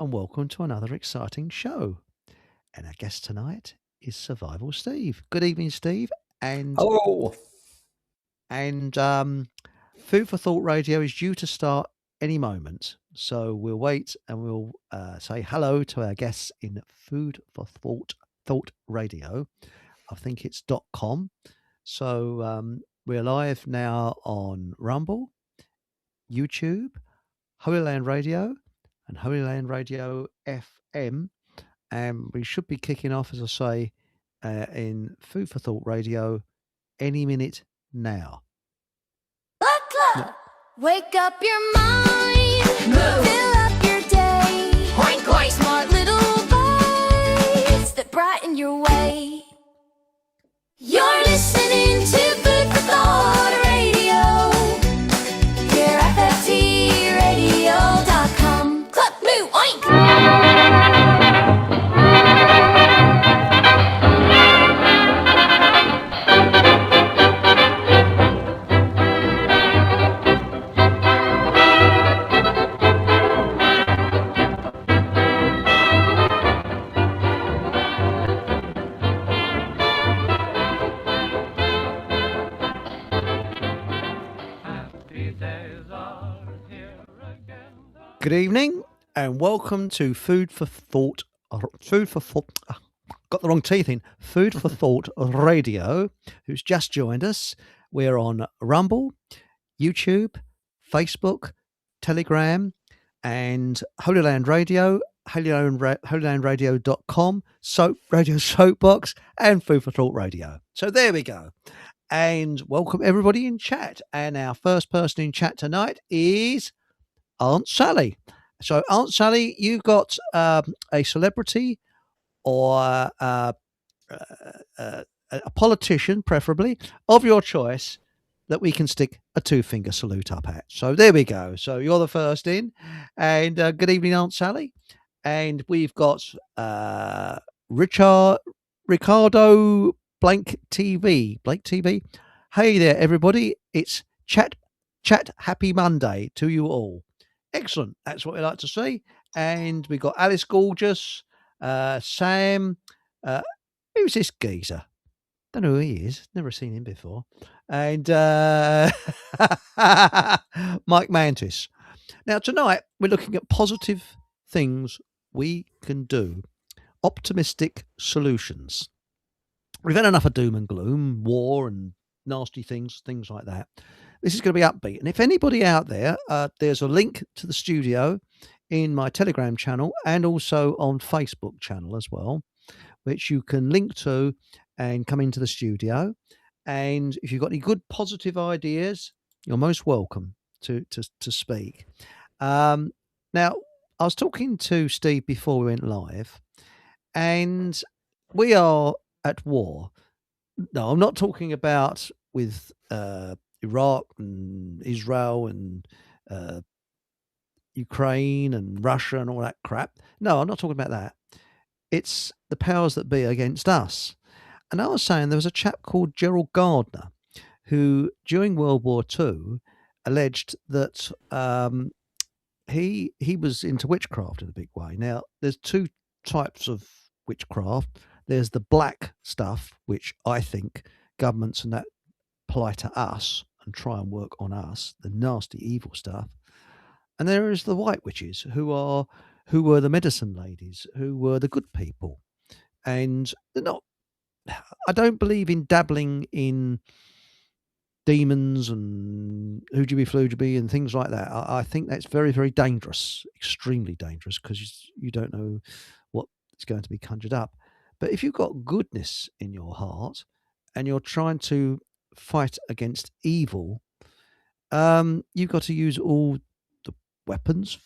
and welcome to another exciting show. And our guest tonight is Survival Steve. Good evening, Steve. And Hello. and Food for Thought Radio is due to start any moment, so we'll wait and we'll say hello to our guests in Food for Thought Radio. I think it's .com. So we're live now on Rumble, YouTube, Holy Land Radio, and Holy Land Radio FM. And we should be kicking off, as I say, in Food for Thought Radio any minute now. Club. Wake up your mind. Move. Fill up your day. Oink, oink. Smart little bites that brighten your way. You're listening to Food for Thought Radio. Here at FFTradio.com. Club, move, oink. Good evening and welcome to Food for Thought. Got the wrong teeth in. Food for Thought Radio, who's just joined us. We're on Rumble, YouTube, Facebook, Telegram, and Holy Land Radio, holylandradio.com, Radio Soapbox, and Food for Thought Radio. So there we go. And welcome everybody in chat. And our first person in chat tonight is Aunt Sally. So, Aunt Sally, you've got a celebrity or a politician, preferably, of your choice that we can stick a two-finger salute up at. So, there we go. So, you're the first in. And good evening, Aunt Sally. And we've got Ricardo Blake TV. Hey there, everybody. It's Chat Happy Monday to you all. Excellent. That's what we like to see. And we got Alice Gorgeous, Sam. Who's this geezer? Don't know who he is. Never seen him before. And Mike Mantis. Now, tonight, we're looking at positive things we can do. Optimistic solutions. We've had enough of doom and gloom, war and nasty things like that. This is going to be upbeat. And if anybody out there, there's a link to the studio in my Telegram channel and also on Facebook channel as well, which you can link to and come into the studio. And if you've got any good positive ideas, you're most welcome to speak. Now, I was talking to Steve before we went live, and we are at war. No, I'm not talking about with Iraq and Israel and Ukraine and Russia and all that crap. No, I'm not talking about that. It's the powers that be against us. And I was saying there was a chap called Gerald Gardner who, during World War II, alleged that he was into witchcraft in a big way. Now, there's two types of witchcraft. There's the black stuff, which I think governments and that apply to us and try and work on us, the nasty, evil stuff. And there is the white witches who were the medicine ladies, who were the good people. And they're not, I don't believe in dabbling in demons and hoojiby floojiby and things like that. I think that's very, very dangerous, extremely dangerous, because you don't know what is going to be conjured up. But if you've got goodness in your heart and you're trying to fight against evil, you've got to use all the weapons,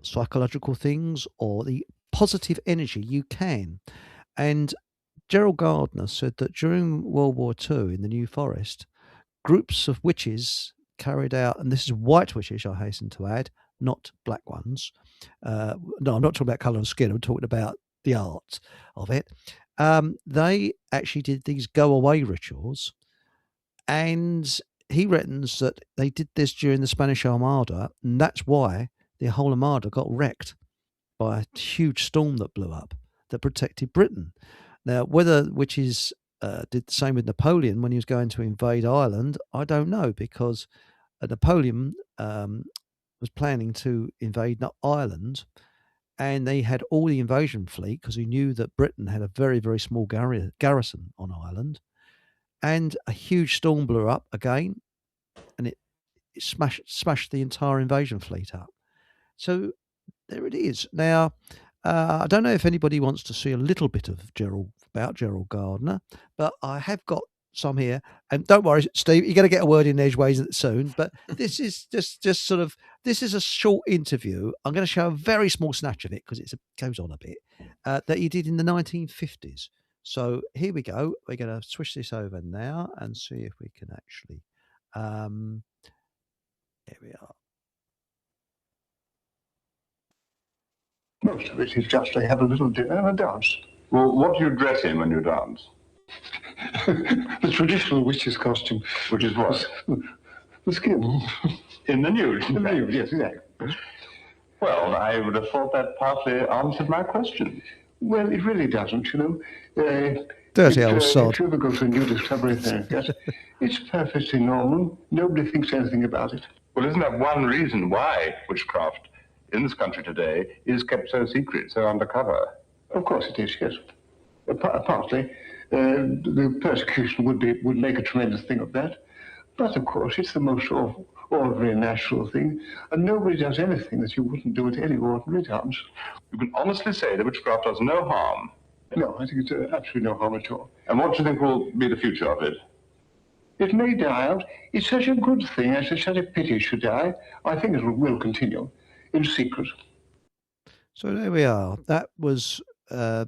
psychological things, or the positive energy you can. And Gerald Gardner said that during World War II in the New Forest, groups of witches carried out, and this is white witches, I hasten to add, not black ones. No, I'm not talking about colour of skin. I'm talking about the art of it. They actually did these go-away rituals, and he reckons that they did this during the Spanish Armada, and that's why the whole Armada got wrecked by a huge storm that blew up that protected Britain. Now, which is did the same with Napoleon when he was going to invade Ireland, I don't know, because Napoleon was planning to invade Ireland, and they had all the invasion fleet because he knew that Britain had a very, very small garrison on Ireland, and a huge storm blew up again, and it smashed the entire invasion fleet up. So there it is. Now, I don't know if anybody wants to see a little bit of Gerald Gardner, but I have got some here. And don't worry, Steve, you're going to get a word in edgeways soon. But this is just sort of, this is a short interview. I'm going to show a very small snatch of it because it goes on a bit, that he did in the 1950s. So here we go. We're going to switch this over now and see if we can actually. Here we are. Most of it is just to have a little dinner and a dance. Well, what do you dress in when you dance? The traditional witch's costume. Which is what? The skin. In the nude? In the nude, yes, exactly. Well, I would have thought that partly answered my question. Well, it really doesn't, you know. Dirty old sod. If you ever go to a nudist cabaret therapist, it's perfectly normal. Nobody thinks anything about it. Well, isn't that one reason why witchcraft in this country today is kept so secret, so undercover? Of course it is, yes. Partly. The persecution would make a tremendous thing of that. But, of course, it's the most ordinary and natural thing. And nobody does anything that you wouldn't do at any ordinary times. You can honestly say that witchcraft does no harm? No, I think it's absolutely no harm at all. And what do you think will be the future of it? It may die out. It's such a good thing. It's such a pity it should die. I think it will continue in secret. So there we are. That was a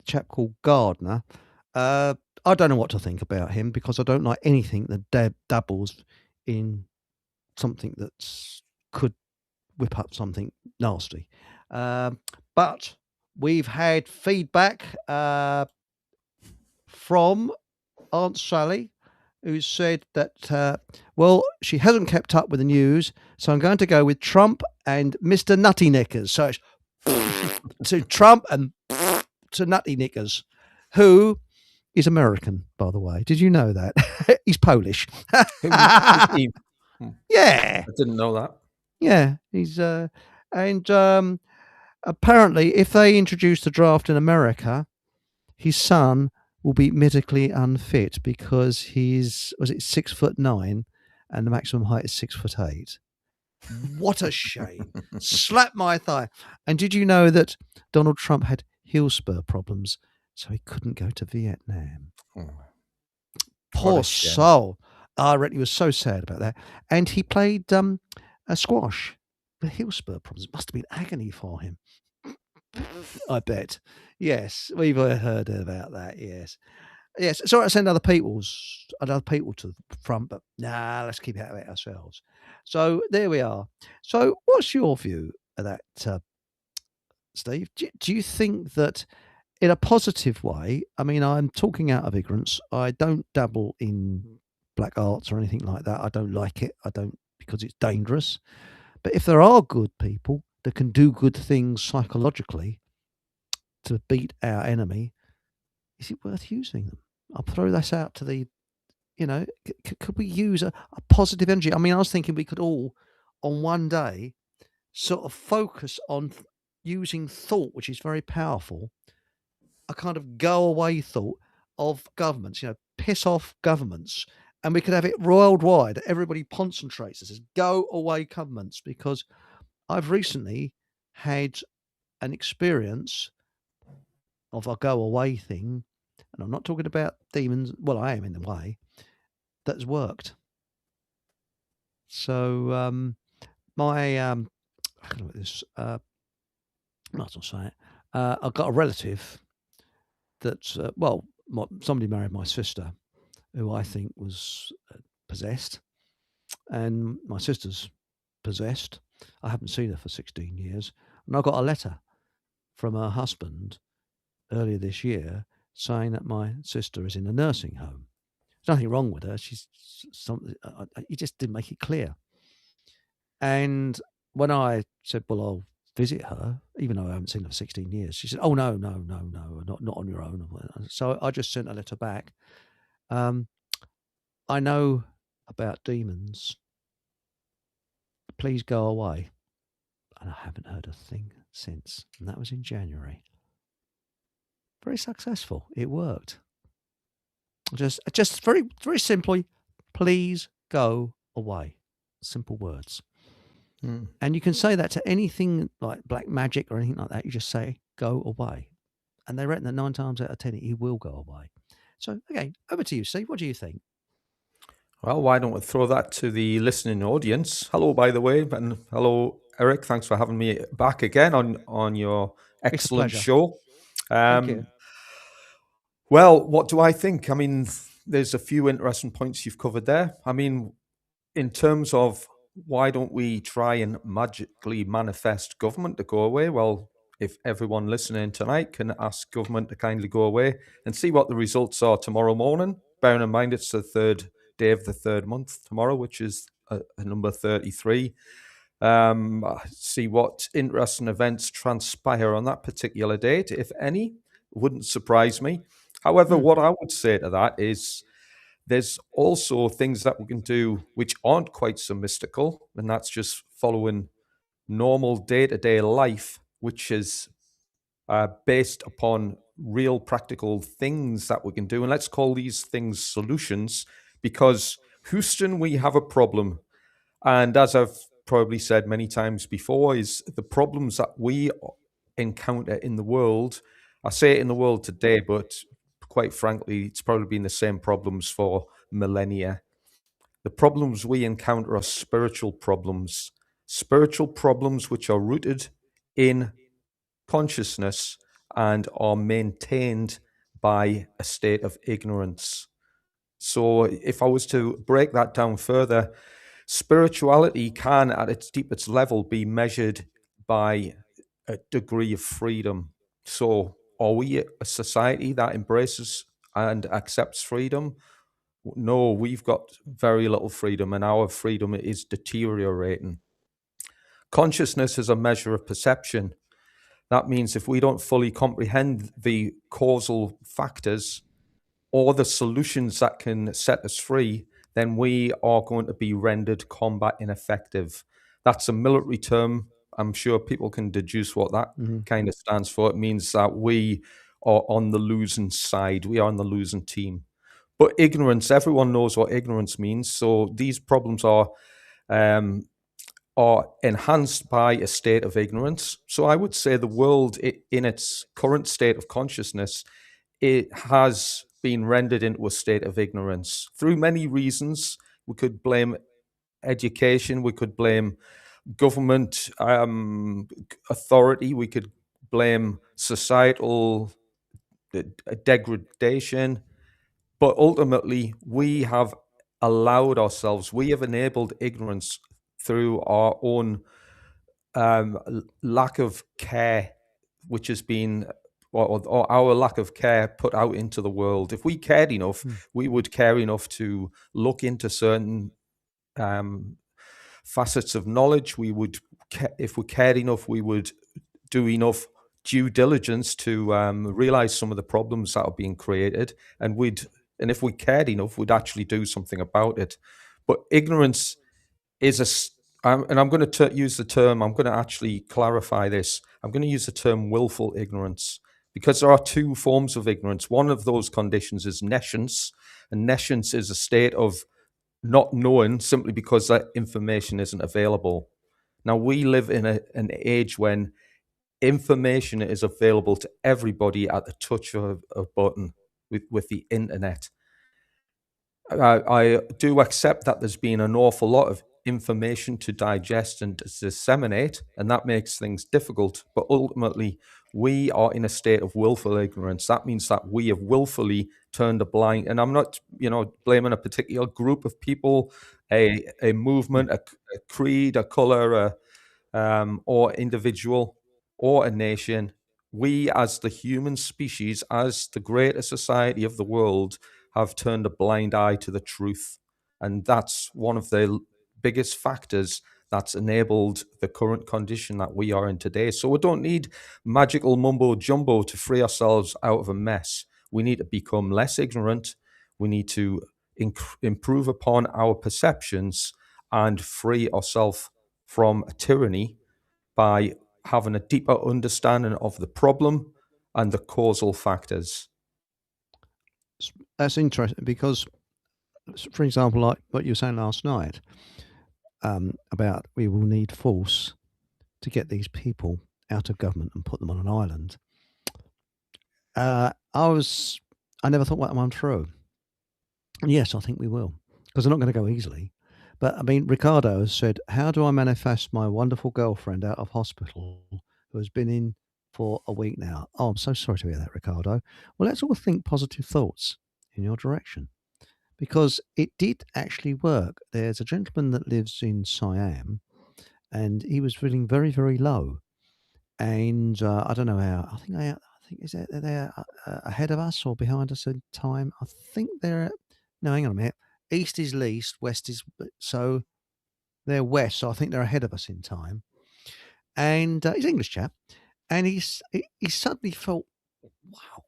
chap called Gardner. I don't know what to think about him because I don't like anything that dabbles in something that could whip up something nasty. But we've had feedback from Aunt Sally, who said that, well, she hasn't kept up with the news, so I'm going to go with Trump and Mr. Nutty Knickers. So it's to Trump and to Nutty Knickers, who is American, by the way. Did you know that? He's Polish. Yeah. I didn't know that. Yeah, he's and apparently, if they introduce the draft in America, his son will be medically unfit because he's 6'9" and the maximum height is 6'8". What a shame! Slap my thigh. And did you know that Donald Trump had heel spur problems, so he couldn't go to Vietnam? Oh. Poor soul. I reckon he was so sad about that. And he played a squash with heel spur problems. It must have been agony for him. I bet. Yes, we've heard about that. Yes. Sorry, I send other people to the front, but let's keep out of it ourselves. So there we are. So what's your view of that, Steve? Do you think that in a positive way? I mean, I'm talking out of ignorance. I don't dabble in black arts or anything like that. I don't like it. I don't, because it's dangerous. But if there are good people that can do good things psychologically to beat our enemy, is it worth using them? I'll throw this out to the, could we use a positive energy? I mean, I was thinking we could all, on one day, sort of focus on using thought, which is very powerful, a kind of go-away thought of governments, piss off governments. And we could have it worldwide. Everybody concentrates and says, go away governments, because I've recently had an experience of a go away thing. And I'm not talking about demons. Well, I am in a way. That's worked. So my, I don't know what this, might as well say it. I've got a relative that, somebody married my sister, who I think was possessed, and my sister's possessed. I haven't seen her for 16 years. And I got a letter from her husband earlier this year saying that my sister is in a nursing home. There's nothing wrong with her. She's something, he just didn't make it clear. And when I said, well, I'll visit her, even though I haven't seen her for 16 years. She said, "Oh no, not on your own." So I just sent a letter back. I know about demons. Please go away. And I haven't heard a thing since. And that was in January. Very successful. It worked. Just very, very simply, please go away. Simple words. And you can say that to anything like black magic or anything like that. You just say, go away. And they reckon that 9 times out of 10, he will go away. So, okay, over to you, Steve. What do you think? Well, why don't we throw that to the listening audience? Hello, by the way, and hello, Eric. Thanks for having me back again on your excellent show. Thank you. Well, what do I think? I mean, there's a few interesting points you've covered there. I mean, in terms of why don't we try and magically manifest government to go away? Well, if everyone listening tonight can ask government to kindly go away and see what the results are tomorrow morning, bearing in mind it's the third day of the third month tomorrow, which is number 33. See what interesting events transpire on that particular date, if any. Wouldn't surprise me. However, what I would say to that is there's also things that we can do which aren't quite so mystical, and that's just following normal day-to-day life, which is based upon real practical things that we can do. And let's call these things solutions, because Houston, we have a problem. And as I've probably said many times before, is the problems that we encounter in the world. I say it in the world today, but quite frankly, it's probably been the same problems for millennia. The problems we encounter are spiritual problems which are rooted in consciousness and are maintained by a state of ignorance. So if I was to break that down further, spirituality can, at its deepest level, be measured by a degree of freedom. So are we a society that embraces and accepts freedom? No, we've got very little freedom, and our freedom is deteriorating. Consciousness is a measure of perception. That means if we don't fully comprehend the causal factors or the solutions that can set us free, then we are going to be rendered combat ineffective. That's a military term. I'm sure people can deduce what that kind of stands for. It means that we are on the losing side. We are on the losing team. But ignorance, everyone knows what ignorance means. So these problems are enhanced by a state of ignorance. So I would say the world in its current state of consciousness, it has been rendered into a state of ignorance through many reasons. We could blame education, we could blame government authority, we could blame societal degradation, but ultimately we have allowed ourselves, we have enabled ignorance through our own lack of care, which has been, or our lack of care put out into the world. If we cared enough, we would care enough to look into certain facets of knowledge. We would, if we cared enough, we would do enough due diligence to realize some of the problems that are being created, and if we cared enough, we'd actually do something about it. But ignorance is and I'm going to use the term, I'm going to actually clarify this. I'm going to use the term willful ignorance, because there are two forms of ignorance. One of those conditions is nescience, and nescience is a state of not knowing simply because that information isn't available. Now, we live in an age when information is available to everybody at the touch of a button with the internet. I do accept that there's been an awful lot of information to digest and to disseminate, and that makes things difficult. But ultimately, we are in a state of willful ignorance. That means that we have willfully turned a blind, and I'm not, blaming a particular group of people, a movement, a creed, a color, or individual, or a nation. We, as the human species, as the greatest society of the world, have turned a blind eye to the truth. And that's one of the biggest factors that's enabled the current condition that we are in today. So we don't need magical mumbo jumbo to free ourselves out of a mess. We need to become less ignorant. We need to improve upon our perceptions and free ourselves from tyranny by having a deeper understanding of the problem and the causal factors. That's interesting because, for example, like what you were saying last night about we will need force to get these people out of government and put them on an island. I never thought that one through. And yes, I think we will, because they're not going to go easily. But I mean, Ricardo has said, how do I manifest my wonderful girlfriend out of hospital who has been in for a week now? Oh, I'm so sorry to hear that, Ricardo. Well, let's all think positive thoughts in your direction, because it did actually work. There's a gentleman that lives in Siam, and he was feeling very, very low. And I don't know how. I think is that they're ahead of us or behind us in time. I think they're. No, hang on a minute. East is least, west is so. They're west, so I think they're ahead of us in time. And he's an English chap, and he suddenly felt,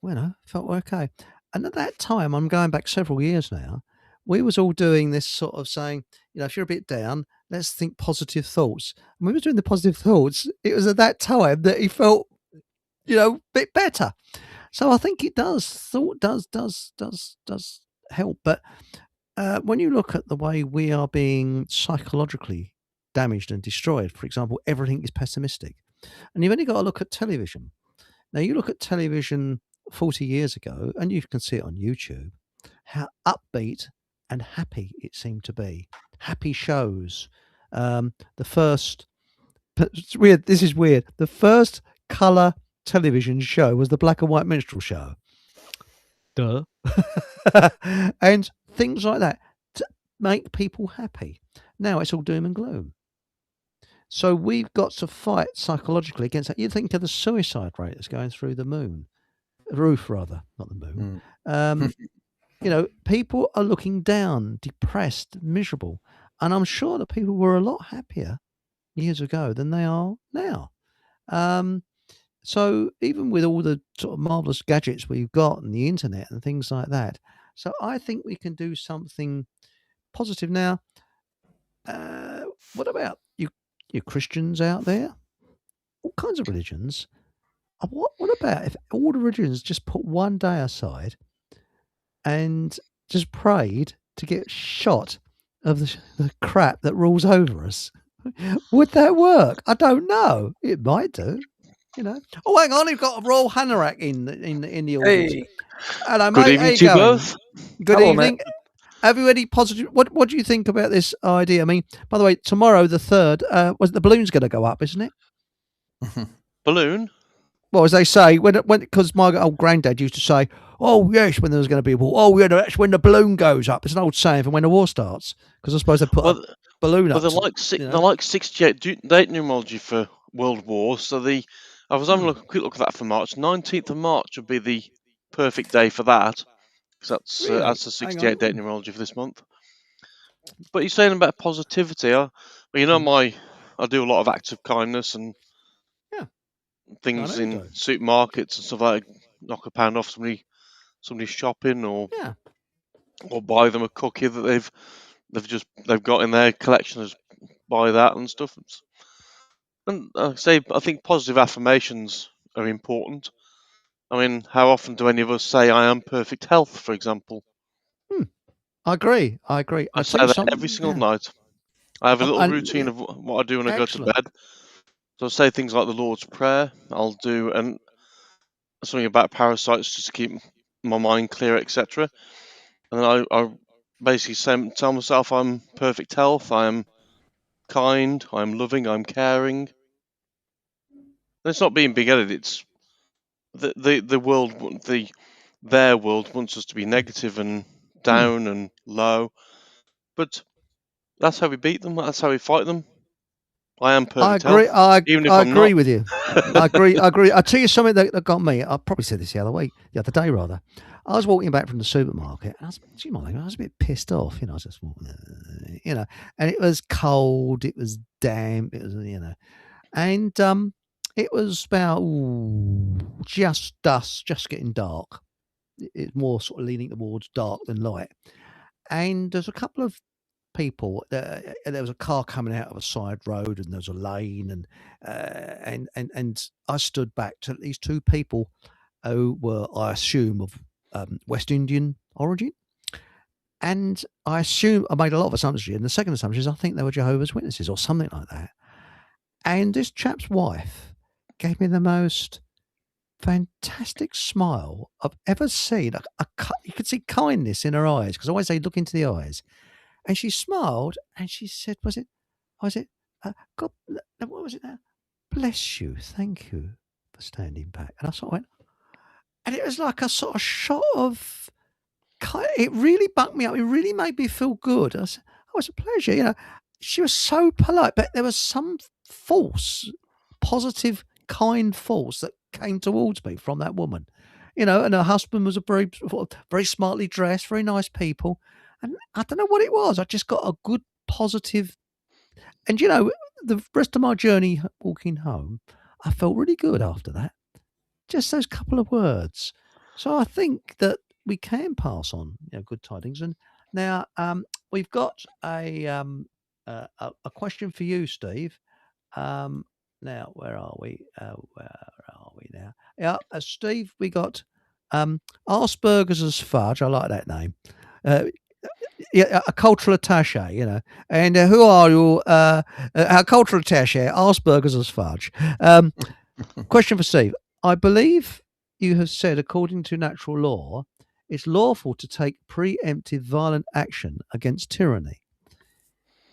wow, felt okay. And at that time, I'm going back several years now, we was all doing this sort of saying, if you're a bit down, let's think positive thoughts. And when we were doing the positive thoughts, it was at that time that he felt, a bit better. So I think it does. Thought does help. But when you look at the way we are being psychologically damaged and destroyed, for example, everything is pessimistic. And you've only got to look at television. Now, you look at television 40 years ago, and you can see it on YouTube, how upbeat and happy it seemed to be. Happy shows. The first, it's weird, this is weird, the first colour television show was the Black and White Minstrel Show. Duh. And things like that to make people happy. Now it's all doom and gloom. So we've got to fight psychologically against that. You think of the suicide rate that's going through the roof, not the moon. People are looking down, depressed, miserable. And I'm sure that people were a lot happier years ago than they are now. So even with all the sort of marvelous gadgets we've got and the internet and things like that, so I think we can do something positive now. What about you Christians out there? All kinds of religions. What about if all the religions just put one day aside and just prayed to get shot of the crap that rules over us? Would that work? I don't know. It might do. Oh, hang on, we've got a Royal Hanorak in the audience. Hey. Hello, Good mate. evening to you both. Good Hello, evening. mate. Have you any positive? What do you think about this idea? I mean, by the way, tomorrow the 3rd, was the balloon's going to go up, isn't it? Balloon? Well, as they say, because my old granddad used to say, "Oh yes," when there was going to be a war. Oh yeah, that's when the balloon goes up. It's an old saying from when the war starts. Because I suppose they put a balloon up. Well, they're like 68 date numerology for World War. So I was having a quick look at that for March. 19th of March would be the perfect day for that. Because that's the 68 date numerology for this month. But you're saying about positivity. I do a lot of acts of kindness and things in supermarkets and stuff like that. Knock a pound off somebody's shopping, or buy them a cookie that they've got in their collection, as buy that and stuff. And I think positive affirmations are important. I mean, how often do any of us say "I am perfect health," for example? I agree. I say that every single night. I have a little routine of what I do when I go to bed. So I say things like the Lord's Prayer. I'll do something about parasites just to keep my mind clear, etc. And then I basically tell myself I'm perfect health. I am kind. I'm loving. I'm caring. And it's not being big-headed. It's the world. Their world wants us to be negative and down and low, but that's how we beat them. That's how we fight them. I am perfect. I agree. Health, I agree with you. I agree. I'll tell you something that got me. I probably said this the other day. I was walking back from the supermarket, and I was a bit pissed off. I was just, and it was cold, it was damp, it was, and it was about just dusk, just getting dark. It's more sort of leaning towards dark than light. And there's a couple of people. There was a car coming out of a side road, and there was a lane, and I stood back to at least two people who were, I assume, of West Indian origin. And I made a lot of assumptions. And the second assumption is I think they were Jehovah's Witnesses or something like that. And this chap's wife gave me the most fantastic smile I've ever seen. You could see kindness in her eyes, because I always say look into the eyes. And she smiled and she said, God, what was it now? Bless you. Thank you for standing back. And I sort of went, and it was like a sort of shot of, it really bucked me up. It really made me feel good. I said, oh, it's a pleasure. She was so polite, but there was some force, positive, kind force that came towards me from that woman. And her husband was a very, very smartly dressed, very nice people. And I don't know what it was. I just got a good, positive, and the rest of my journey walking home, I felt really good after that. Just those couple of words. So I think that we can pass on good tidings. And now we've got a question for you, Steve. Now, where are we? Now? Yeah, Steve, we got Asperger's as fudge. I like that name. Yeah, a cultural attaché, And who are you? Our cultural attaché, Asperger's as fudge. Question for Steve. I believe you have said, according to natural law, it's lawful to take preemptive violent action against tyranny.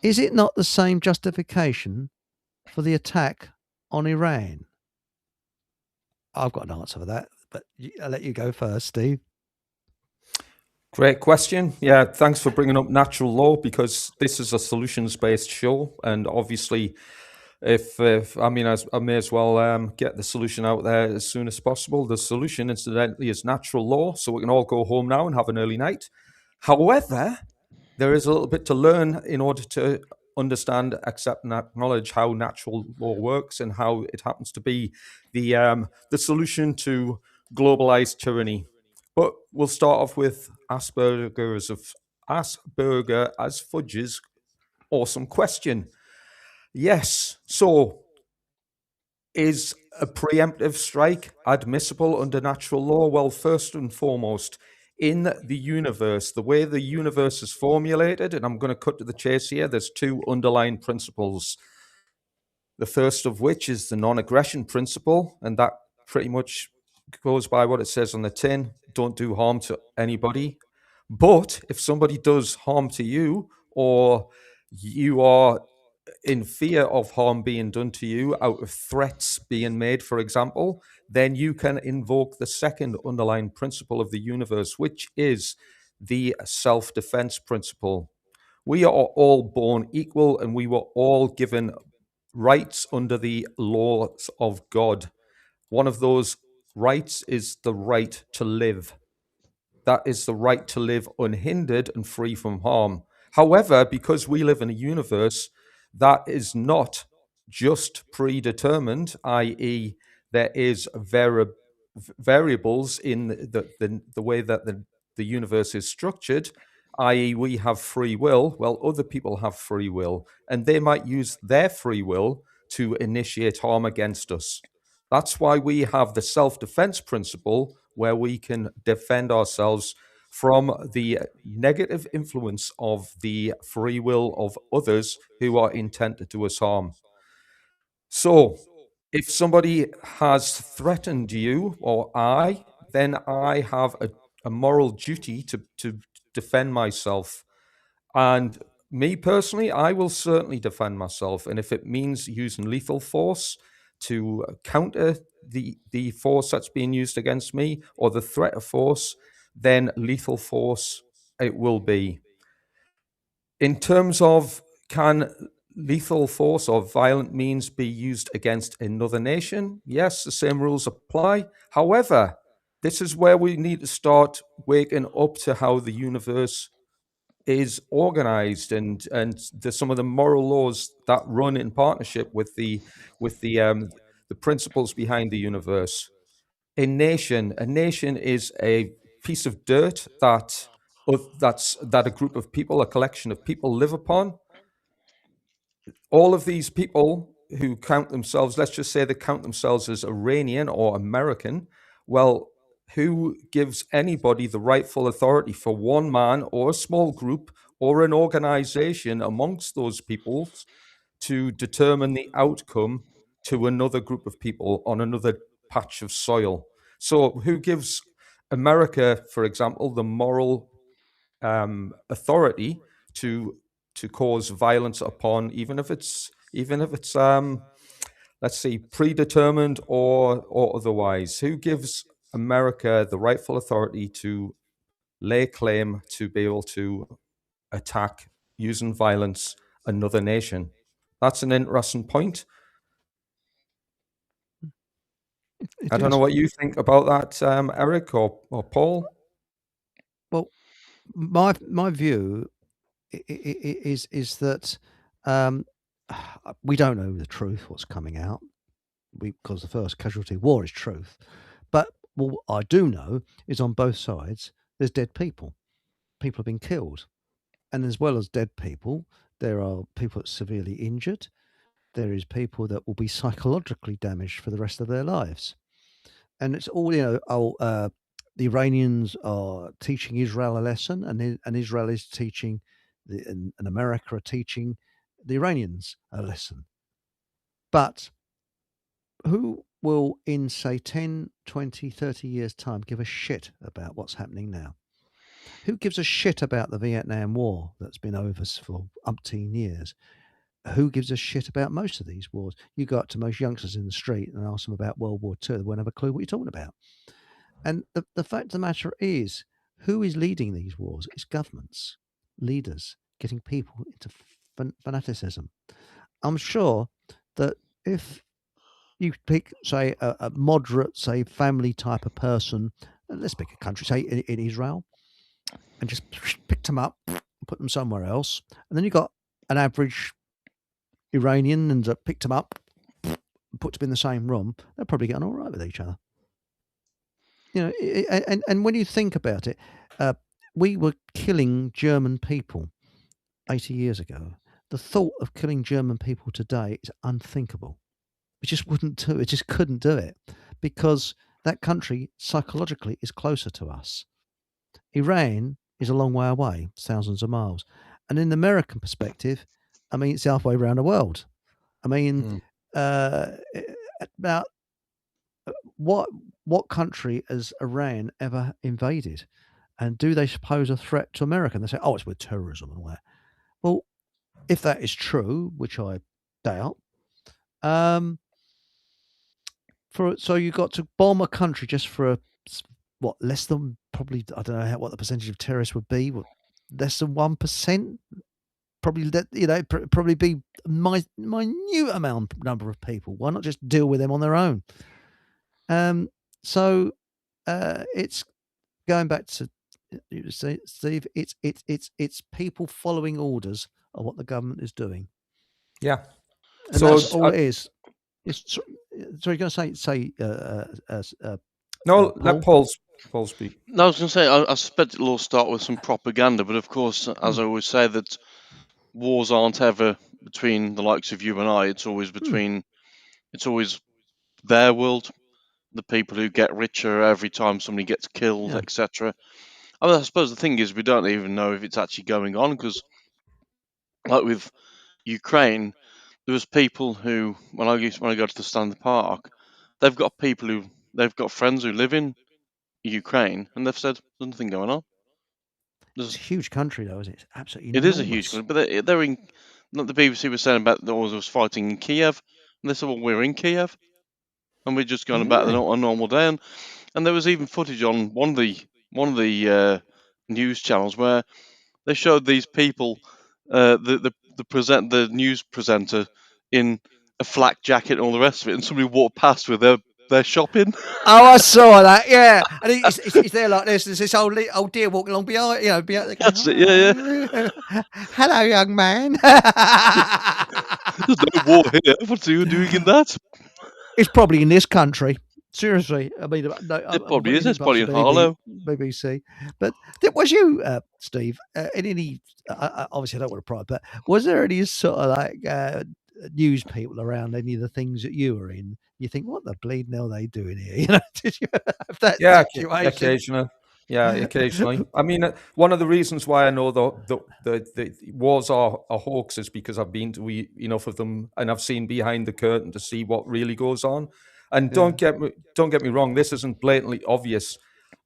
Is it not the same justification for the attack on Iran? I've got an answer for that, but I'll let you go first, Steve. Great question. Yeah, thanks for bringing up natural law, because this is a solutions-based show, and obviously, I may as well get the solution out there as soon as possible. The solution, incidentally, is natural law, so we can all go home now and have an early night. However, there is a little bit to learn in order to understand, accept, and acknowledge how natural law works and how it happens to be the solution to globalized tyranny. But we'll start off with Asperger as fudge's awesome question. Yes. So, is a preemptive strike admissible under natural law? Well, first and foremost, in the universe, the way the universe is formulated, and I'm going to cut to the chase here, there's two underlying principles. The first of which is the non-aggression principle, and that pretty much goes by what it says on the tin: don't do harm to anybody. But if somebody does harm to you, or you are in fear of harm being done to you out of threats being made, for example, then you can invoke the second underlying principle of the universe, which is the self-defense principle. We are all born equal, and we were all given rights under the laws of God. One of those rights is the right to live. That is the right to live unhindered and free from harm. However, because we live in a universe that is not just predetermined, i.e., there is variables in the way that the universe is structured, i.e., we have free will. Well, other people have free will, and they might use their free will to initiate harm against us. That's why we have the self-defense principle, where we can defend ourselves from the negative influence of the free will of others who are intent to do us harm. So, if somebody has threatened you or I, then I have a moral duty to defend myself. And me personally, I will certainly defend myself. And if it means using lethal force to counter the force that's being used against me, or the threat of force, then lethal force it will be. In terms of, can lethal force or violent means be used against another nation? Yes, the same rules apply. However, this is where we need to start waking up to how the universe is organized, and some of the moral laws that run in partnership with the principles behind the universe. A nation is a piece of dirt that a group of people, a collection of people, live upon. All of these people who count themselves, let's just say they count themselves as Iranian or American, well, who gives anybody the rightful authority for one man or a small group or an organization amongst those peoples to determine the outcome to another group of people on another patch of soil? So who gives America, for example, the moral authority to cause violence upon, even if it's let's see, predetermined or otherwise? Who gives America the rightful authority to lay claim to be able to attack using violence another nation? That's an interesting point. I don't know what you think about that, Eric or Paul. Well, my view is that we don't know the truth, what's coming out, because the first casualty of war is truth. But what I do know is on both sides, there's dead people. People have been killed. And as well as dead people, there are people that are severely injured. There is people that will be psychologically damaged for the rest of their lives. And it's all, the Iranians are teaching Israel a lesson, and Israel is teaching, and America are teaching the Iranians a lesson. But who will, in, say, 10, 20, 30 years' time, give a shit about what's happening now? Who gives a shit about the Vietnam War that's been over for umpteen years? Who gives a shit about most of these wars? You go up to most youngsters in the street and ask them about World War II, they won't have a clue what you're talking about. And the fact of the matter is, who is leading these wars? It's governments, leaders, getting people into fanaticism. I'm sure that if you pick, say, a moderate, say, family type of person, and let's pick a country, say in Israel, and just picked them up, put them somewhere else, and then you got an average Iranian and picked them up, put them in the same room, they'll probably get on all right with each other. And when you think about it, we were killing German people 80 years ago. The thought of killing German people today is unthinkable. We just wouldn't do it. Just couldn't do it, because that country psychologically is closer to us. Iran is a long way away, thousands of miles. And in the American perspective, I mean, it's halfway around the world. I mean, about what country has Iran ever invaded? And do they pose a threat to America? And they say, oh, it's with terrorism and all that. Well, if that is true, which I doubt, so you got to bomb a country just for less than, probably, I don't know what the percentage of terrorists would be, less than 1%, probably, probably be minute number of people. Why not just deal with them on their own? So it's going back to Steve. It's people following orders of what the government is doing. Yeah, and so that's all it is. So you're going to say no, let Paul speak. No, I was going to say, I suspect it'll all start with some propaganda, but of course, as I always say, that wars aren't ever between the likes of you and I. It's always it's always their world, the people who get richer every time somebody gets killed, etc. I mean, I suppose the thing is, we don't even know if it's actually going on, because, like with Ukraine, there was people who, when I go to the Stanley Park, they've got friends who live in Ukraine, and they've said there's nothing going on. It's a huge country, though, isn't it? It's absolutely enormous. It is a huge country, but they're in. Not the BBC was saying about there was fighting in Kiev, and they said, "Well, we're in Kiev, and we're just going about a normal day." And there was even footage on one of the news channels where they showed these people, the news presenter in a flak jacket and all the rest of it, and somebody walked past with their their shopping. Oh, I saw that. Yeah, and he's there like this. There's this old dear walking along behind. Behind the That's it. Yeah. Hello, young man. There's no war here. What's you doing in that? It's probably in this country. Seriously, I mean, It probably is. It's probably in Harlow. BBC. But was you, Steve, in any? Obviously, I don't want to pry, but was there any sort of like news people around any of the things that you were in? You think, what the bleeding hell are they doing here? Did you have that situation? Occasionally. Yeah, occasionally. I mean, one of the reasons why I know the wars are a hoax is because I've been to enough of them, and I've seen behind the curtain to see what really goes on. And don't get me wrong, this isn't blatantly obvious.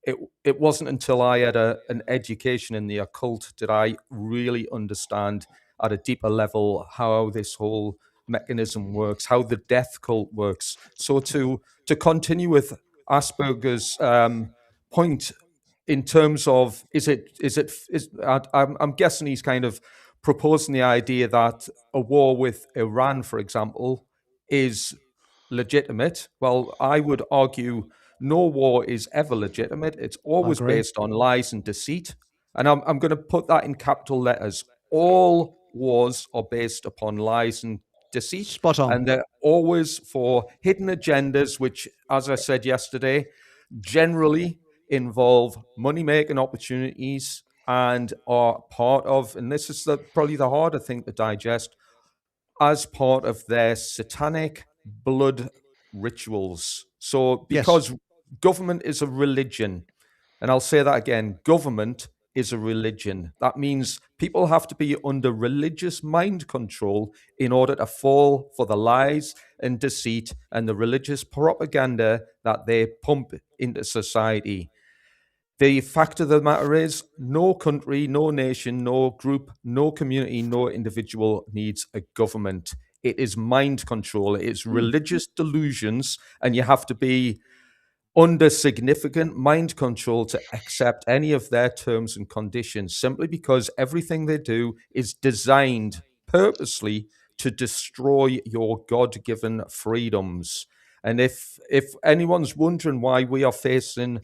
It wasn't until I had an education in the occult did I really understand at a deeper level how this whole mechanism works, how the death cult works. So to continue with Asperger's point in terms of I'm guessing he's kind of proposing the idea that a war with Iran, for example, is legitimate. Well, I would argue no war is ever legitimate. It's always based on lies and deceit. And I'm going to put that in capital letters. All wars are based upon lies and deceit. Spot on. And they're always for hidden agendas, which, as I said yesterday, generally involve money-making opportunities and are part of, and this is probably the harder thing to digest, as part of their satanic blood rituals. So because government is a religion, and I'll say that again, government is a religion. That means people have to be under religious mind control in order to fall for the lies and deceit and the religious propaganda that they pump into society. The fact of the matter is, no country, no nation, no group, no community, no individual needs a government. It is mind control. It is religious delusions, and you have to be under significant mind control to accept any of their terms and conditions, simply because everything they do is designed purposely to destroy your God-given freedoms. And if anyone's wondering why we are facing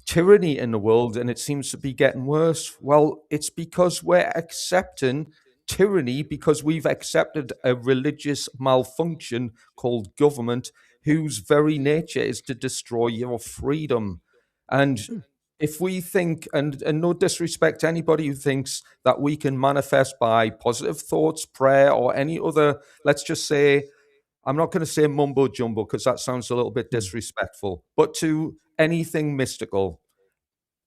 tyranny in the world and it seems to be getting worse, well, it's because we're accepting tyranny because we've accepted a religious malfunction called government, whose very nature is to destroy your freedom. And if we think, and no disrespect to anybody who thinks that we can manifest by positive thoughts, prayer, or any other, let's just say, I'm not going to say mumbo jumbo because that sounds a little bit disrespectful, but to anything mystical,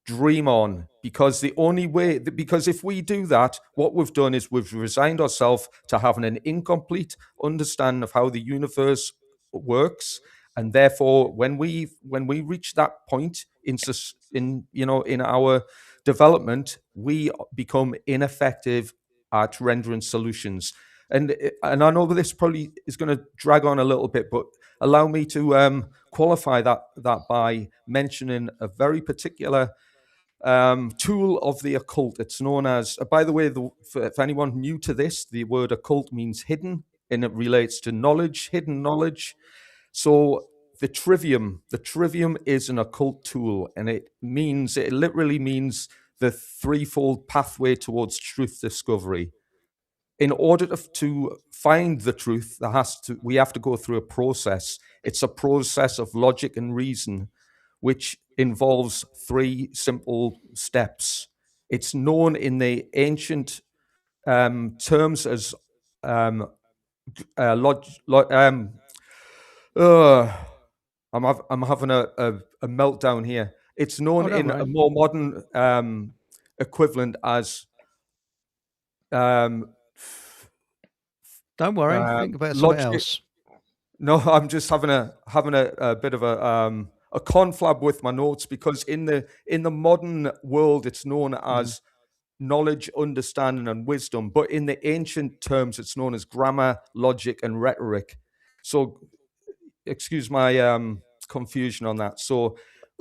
dream on, because the only way, because if we do that, what we've done is we've resigned ourselves to having an incomplete understanding of how the universe works, and therefore when we reach that point in our development, we become ineffective at rendering solutions. And I know this probably is going to drag on a little bit, but allow me to qualify that by mentioning a very particular tool of the occult. It's known as, by the way, for anyone new to this, the word occult means hidden, and it relates to knowledge, hidden knowledge. So the trivium is an occult tool, and it literally means the threefold pathway towards truth discovery. In order to find the truth, we have to go through a process. It's a process of logic and reason, which involves 3 simple steps. It's known in the ancient terms as I'm having a meltdown here. It's known in a more modern equivalent as don't worry, think about something else. No, I'm just having a bit of a conflab with my notes, because in the modern world it's known as knowledge, understanding, and wisdom, but in the ancient terms it's known as grammar, logic, and rhetoric. So excuse my confusion on that. So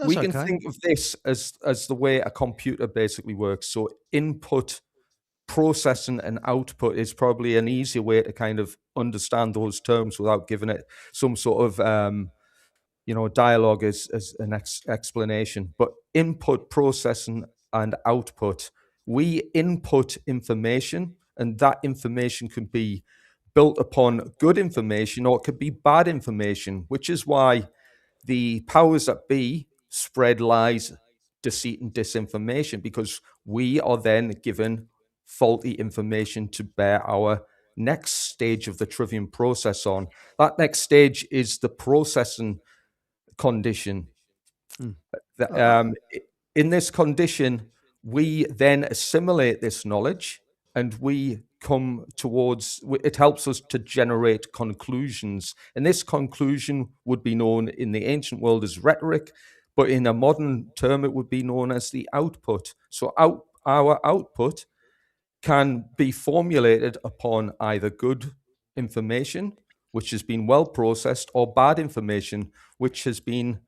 we can think of this as the way a computer basically works. So input, processing, and output is probably an easier way to kind of understand those terms without giving it some sort of dialogue as an explanation, but input, processing, and output. We input information, and that information can be built upon good information or it could be bad information, which is why the powers that be spread lies, deceit, and disinformation, because we are then given faulty information to bear our next stage of the Trivium process on. That next stage is the processing condition. In this condition, we then assimilate this knowledge and we come towards, it helps us to generate conclusions. And this conclusion would be known in the ancient world as rhetoric, but in a modern term, it would be known as the output. So our output can be formulated upon either good information, which has been well processed, or bad information, which has been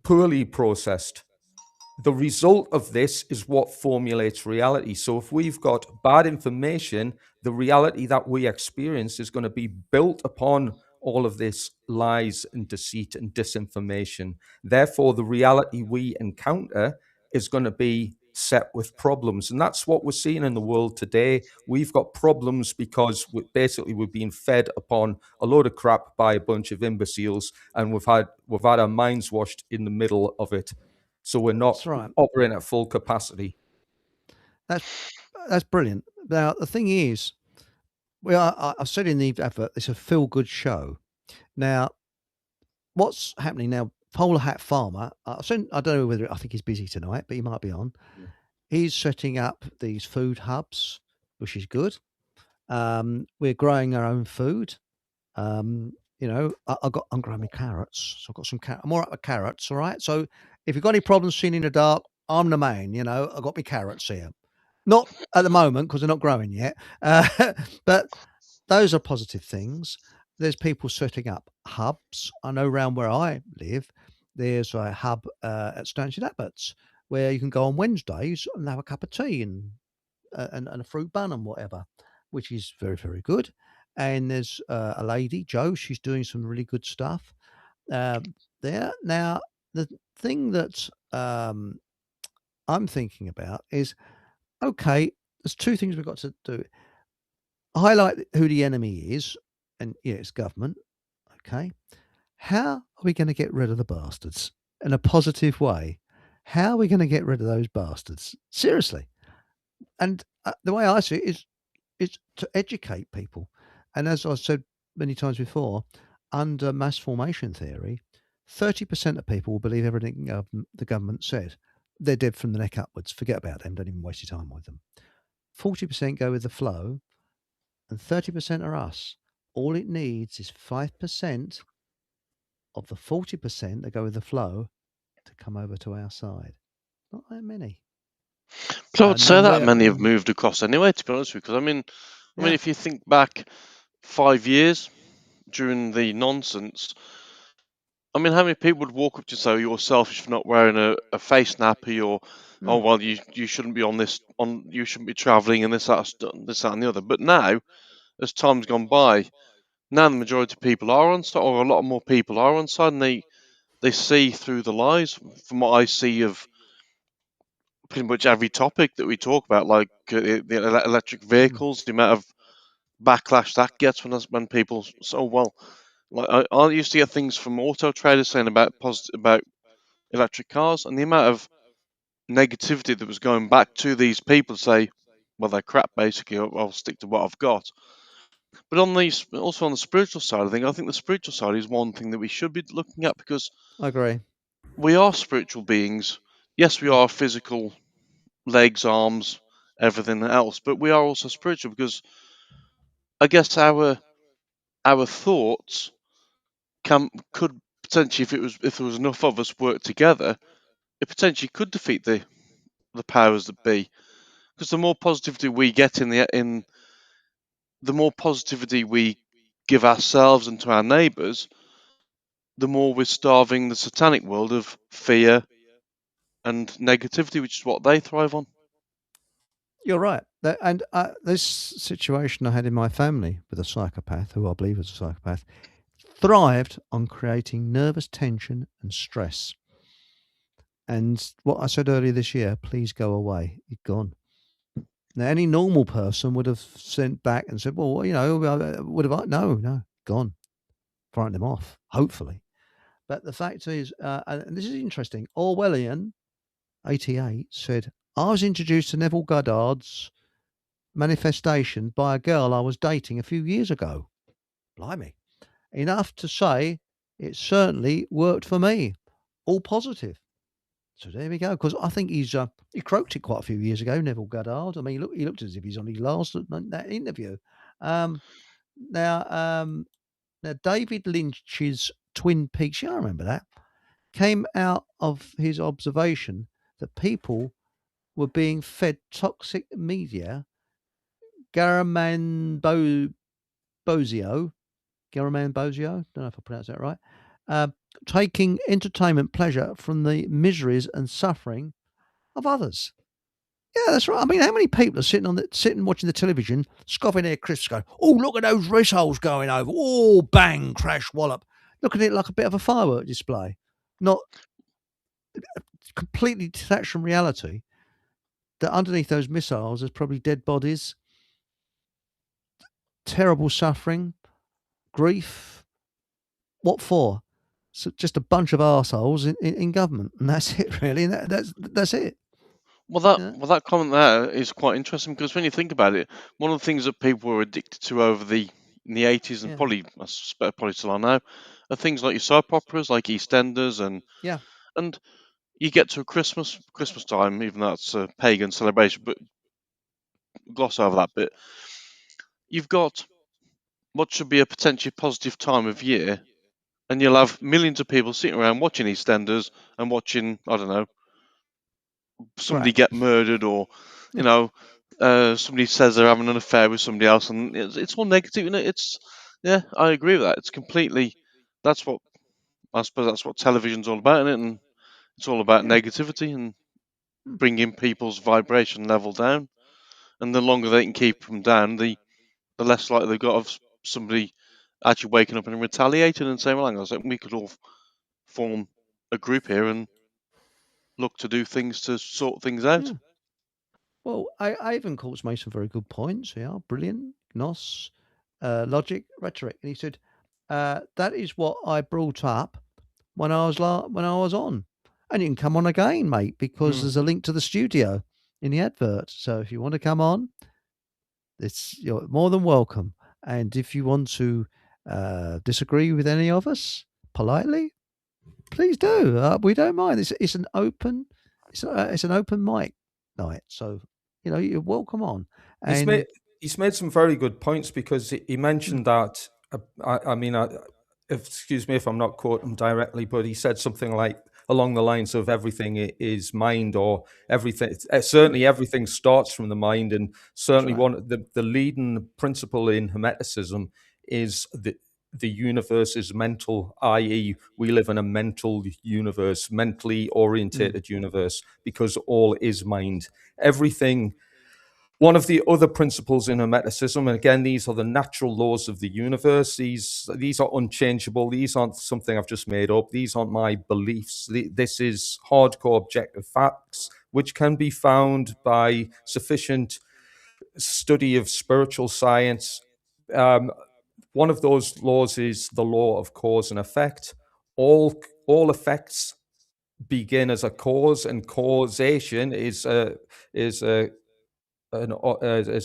poorly processed. The result of this is what formulates reality. So if we've got bad information, the reality that we experience is going to be built upon all of this lies and deceit and disinformation. Therefore, the reality we encounter is going to be set with problems. And that's what we're seeing in the world today. We've got problems because we're being fed upon a load of crap by a bunch of imbeciles, and we've had our minds washed in the middle of it. So we're not operating at full capacity. That's brilliant. Now, the thing is, I've said in the advert, it's a feel-good show. Now, what's happening now, Polar Hat Farmer, I don't know whether, I think he's busy tonight, but he might be on. Yeah. He's setting up these food hubs, which is good. We're growing our own food. I'm growing my carrots. So I've got some carrots. I'm all right with carrots, all right? So if you've got any problems seeing in the dark, I'm the man, I've got my carrots here. Not at the moment because they're not growing yet. But those are positive things. There's people setting up hubs. I know around where I live, there's a hub at Stansted Abbots where you can go on Wednesdays and have a cup of tea and a fruit bun and whatever, which is very, very good. And there's a lady, Jo, she's doing some really good stuff there. Now, the thing that I'm thinking about is, okay, there's two things we've got to do. Highlight who the enemy is, and it's government. Okay. How are we going to get rid of the bastards in a positive way? How are we going to get rid of those bastards? Seriously. And the way I see it is to educate people. And as I said many times before, under mass formation theory, 30% of people will believe everything the government said. They're dead from the neck upwards. Forget about them. Don't even waste your time with them. 40% go with the flow, and 30% are us. All it needs is 5% of the 40% that go with the flow to come over to our side. Not that many. So I'd say that many have moved across anyway, to be honest with you. Because I mean, if you think back 5 years during the nonsense, I mean, how many people would walk up to say you're selfish for not wearing a face nappy, or oh well, you shouldn't be you shouldn't be travelling, and this that and the other. But now, as time's gone by, now the majority of people are on side, or a lot more people are on side, and they see through the lies. From what I see of pretty much every topic that we talk about, like the electric vehicles, the amount of backlash that gets when people like I used to get things from Auto Traders saying about electric cars, and the amount of negativity that was going back to these people to say, well, they're crap, basically. I'll stick to what I've got. But also on the spiritual side of things, I think the spiritual side is one thing that we should be looking at, because I agree. We are spiritual beings. Yes, we are physical, legs, arms, everything else, but we are also spiritual, because I guess our thoughts could potentially, if there was enough of us work together, it potentially could defeat the powers that be. Because the more positivity we get the more positivity we give ourselves and to our neighbours, the more we're starving the satanic world of fear and negativity, which is what they thrive on. You're right. And this situation I had in my family with a psychopath, who I believe was a psychopath, thrived on creating nervous tension and stress. And what I said earlier this year, please go away. You're gone. Now, any normal person would have sent back and said, well, would have, no, gone. Frightened them off, hopefully. But the fact is, and this is interesting, Orwellian 88 said, I was introduced to Neville Goddard's manifestation by a girl I was dating a few years ago. Blimey. Enough to say it certainly worked for me. All positive. So there we go. Because I think he croaked it quite a few years ago, Neville Goddard. I mean, he looked as if he's on his last that interview. Now, David Lynch's Twin Peaks, I remember that, came out of his observation that people were being fed toxic media. Garaman Bozio, don't know if I pronounced that right, taking entertainment pleasure from the miseries and suffering of others. Yeah, that's right. I mean, how many people are sitting watching the television, scoffing their crisps, going, "Oh, look at those missiles going over! Oh, bang, crash, wallop!" Look at it like a bit of a firework display, not completely detached from reality. That underneath those missiles, there's probably dead bodies, terrible suffering, grief. What for? So just a bunch of arseholes in government, and that's it, really. And that's it. Well, that comment there is quite interesting because when you think about it, one of the things that people were addicted to in the 80s and probably I suspect probably still are now are things like your soap operas, like EastEnders, and you get to Christmas time, even though it's a pagan celebration, but gloss over that bit. You've got what should be a potentially positive time of year, and you'll have millions of people sitting around watching EastEnders and watching, I don't know, somebody get murdered, or somebody says they're having an affair with somebody else, and it's all negative. I agree with that. It's completely. I suppose that's what television's all about, isn't it? And it's all about negativity and bringing people's vibration level down. And the longer they can keep them down, the less likely they've got of somebody actually waking up and retaliating and saying, "Well, hang on a second, we could all form a group here and look to do things to sort things out." Well, Ivan Courts made some very good points. Yeah, brilliant. Gnos, logic, rhetoric, and he said that is what I brought up when I was on, and you can come on again, mate, because there's a link to the studio in the advert. So if you want to come on, you're more than welcome. And if you want to disagree with any of us politely, please do. We don't mind. It's an open mic night, so you're welcome on. And he's made some very good points because he mentioned that. Excuse me if I'm not quoting him directly, but he said something like along the lines of everything is mind, or everything. Certainly, everything starts from the mind, and certainly one of the leading principle in Hermeticism is the universe is mental, i.e., we live in a mental universe, mentally orientated universe, because all is mind. Everything. One of the other principles in Hermeticism, and again, these are the natural laws of the universe. These are unchangeable. These aren't something I've just made up. These aren't my beliefs. This is hardcore objective facts, which can be found by sufficient study of spiritual science. One of those laws is the law of cause and effect. All effects begin as a cause, and causation is a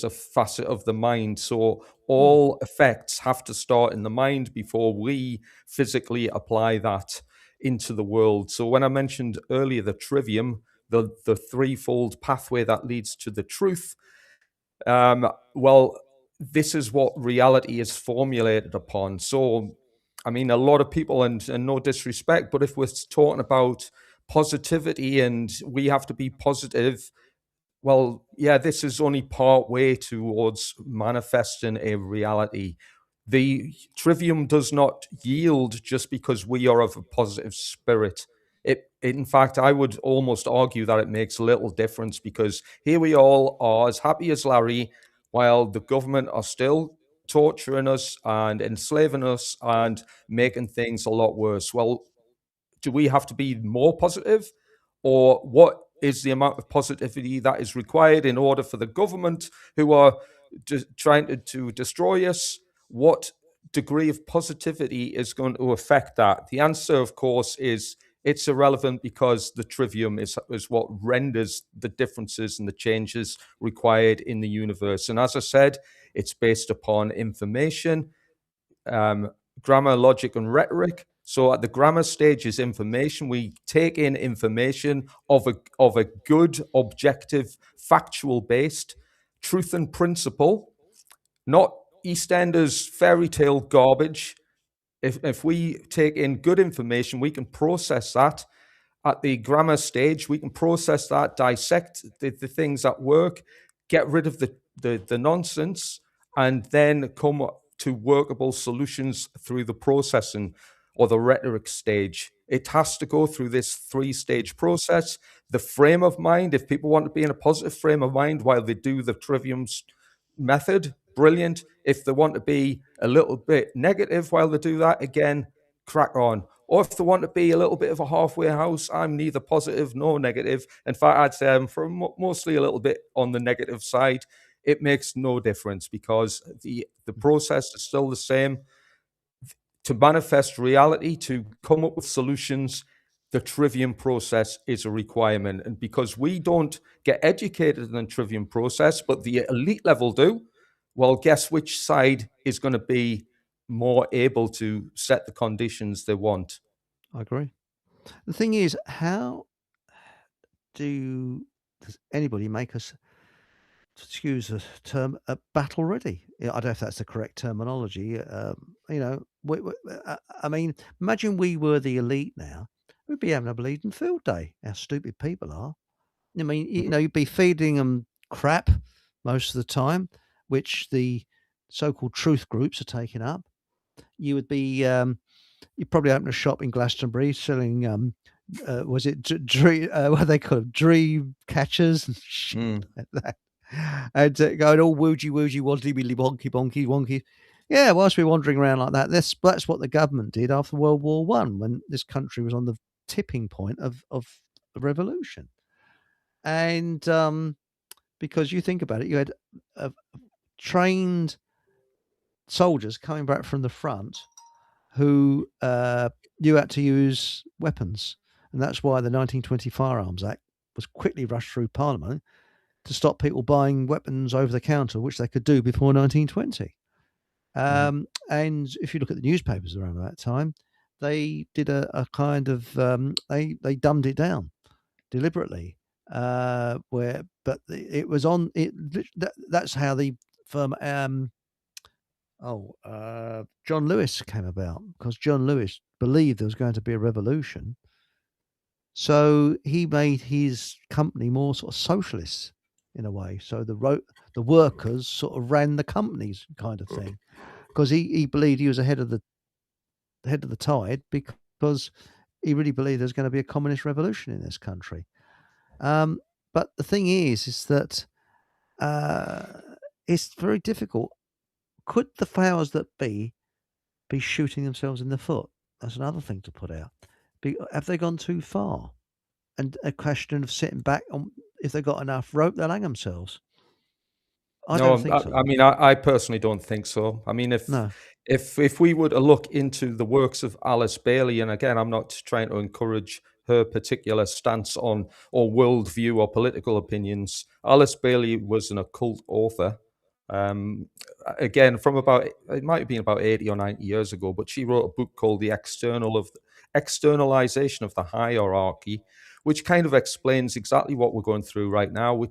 facet of the mind. So all effects have to start in the mind before we physically apply that into the world. So when I mentioned earlier the trivium, the threefold pathway that leads to the truth, well, this is what reality is formulated upon. So, I mean, a lot of people, and no disrespect, but if we're talking about positivity and we have to be positive, well, yeah, this is only part way towards manifesting a reality. The trivium does not yield just because we are of a positive spirit. In fact, I would almost argue that it makes little difference, because here we all are as happy as Larry, while the government are still torturing us and enslaving us and making things a lot worse. Well, do we have to be more positive? Or what is the amount of positivity that is required in order for the government who are trying to destroy us? What degree of positivity is going to affect that? The answer, of course, is it's irrelevant, because the trivium is what renders the differences and the changes required in the universe. And as I said, it's based upon information, grammar, logic, and rhetoric. So at the grammar stage is information. We take in information of a good, objective, factual based truth and principle, not EastEnders fairy tale garbage. If we take in good information, we can process that at the grammar stage. We can process that, dissect the things that work, get rid of the nonsense, and then come to workable solutions through the processing or the rhetoric stage. It has to go through this 3-stage process. The frame of mind, if people want to be in a positive frame of mind while they do the trivium's method, brilliant. If they want to be a little bit negative while they do that, again, crack on. Or if they want to be a little bit of a halfway house, I'm neither positive nor negative. In fact, I'd say I'm mostly a little bit on the negative side. It makes no difference, because the process is still the same. To manifest reality, to come up with solutions, the trivium process is a requirement. And because we don't get educated in the trivium process, but the elite level do, well, guess which side is going to be more able to set the conditions they want? I agree. The thing is, how does anybody make us, excuse the term, battle ready? I don't know if that's the correct terminology. I mean, imagine we were the elite now. We'd be having a bleeding field day. How stupid people are. I mean, you'd be feeding them crap most of the time, which the so-called truth groups are taking up. You would be, you'd probably open a shop in Glastonbury selling, was it what they call them, dream catchers and shit like that, and going all woogie woogie wonky willy wonky bonky wonky. Yeah, whilst we're wandering around like that, that's what the government did after World War One, when this country was on the tipping point of the revolution. And because you think about it, you had trained soldiers coming back from the front who you had to use weapons. And that's why the 1920 Firearms Act was quickly rushed through Parliament to stop people buying weapons over the counter, which they could do before 1920. And if you look at the newspapers around that time, they did a kind of, they dumbed it down deliberately. It was on it. That's how the firm John Lewis came about, because John Lewis believed there was going to be a revolution, so he made his company more sort of socialist in a way. So the workers sort of ran the companies, kind of thing, because he believed he was ahead of the tide, because he really believed there's going to be a communist revolution in this country. But the thing is that it's very difficult. Could the powers that be shooting themselves in the foot? That's another thing to put out. Have they gone too far? And a question of sitting back on, if they've got enough rope, they'll hang themselves. I don't think so. I mean, I personally don't think so. I mean, if we were to look into the works of Alice Bailey, and again, I'm not trying to encourage her particular stance on or worldview or political opinions. Alice Bailey was an occult author. Again, it might have been about 80 or 90 years ago, but she wrote a book called The Externalization of the Hierarchy, which kind of explains exactly what we're going through right now,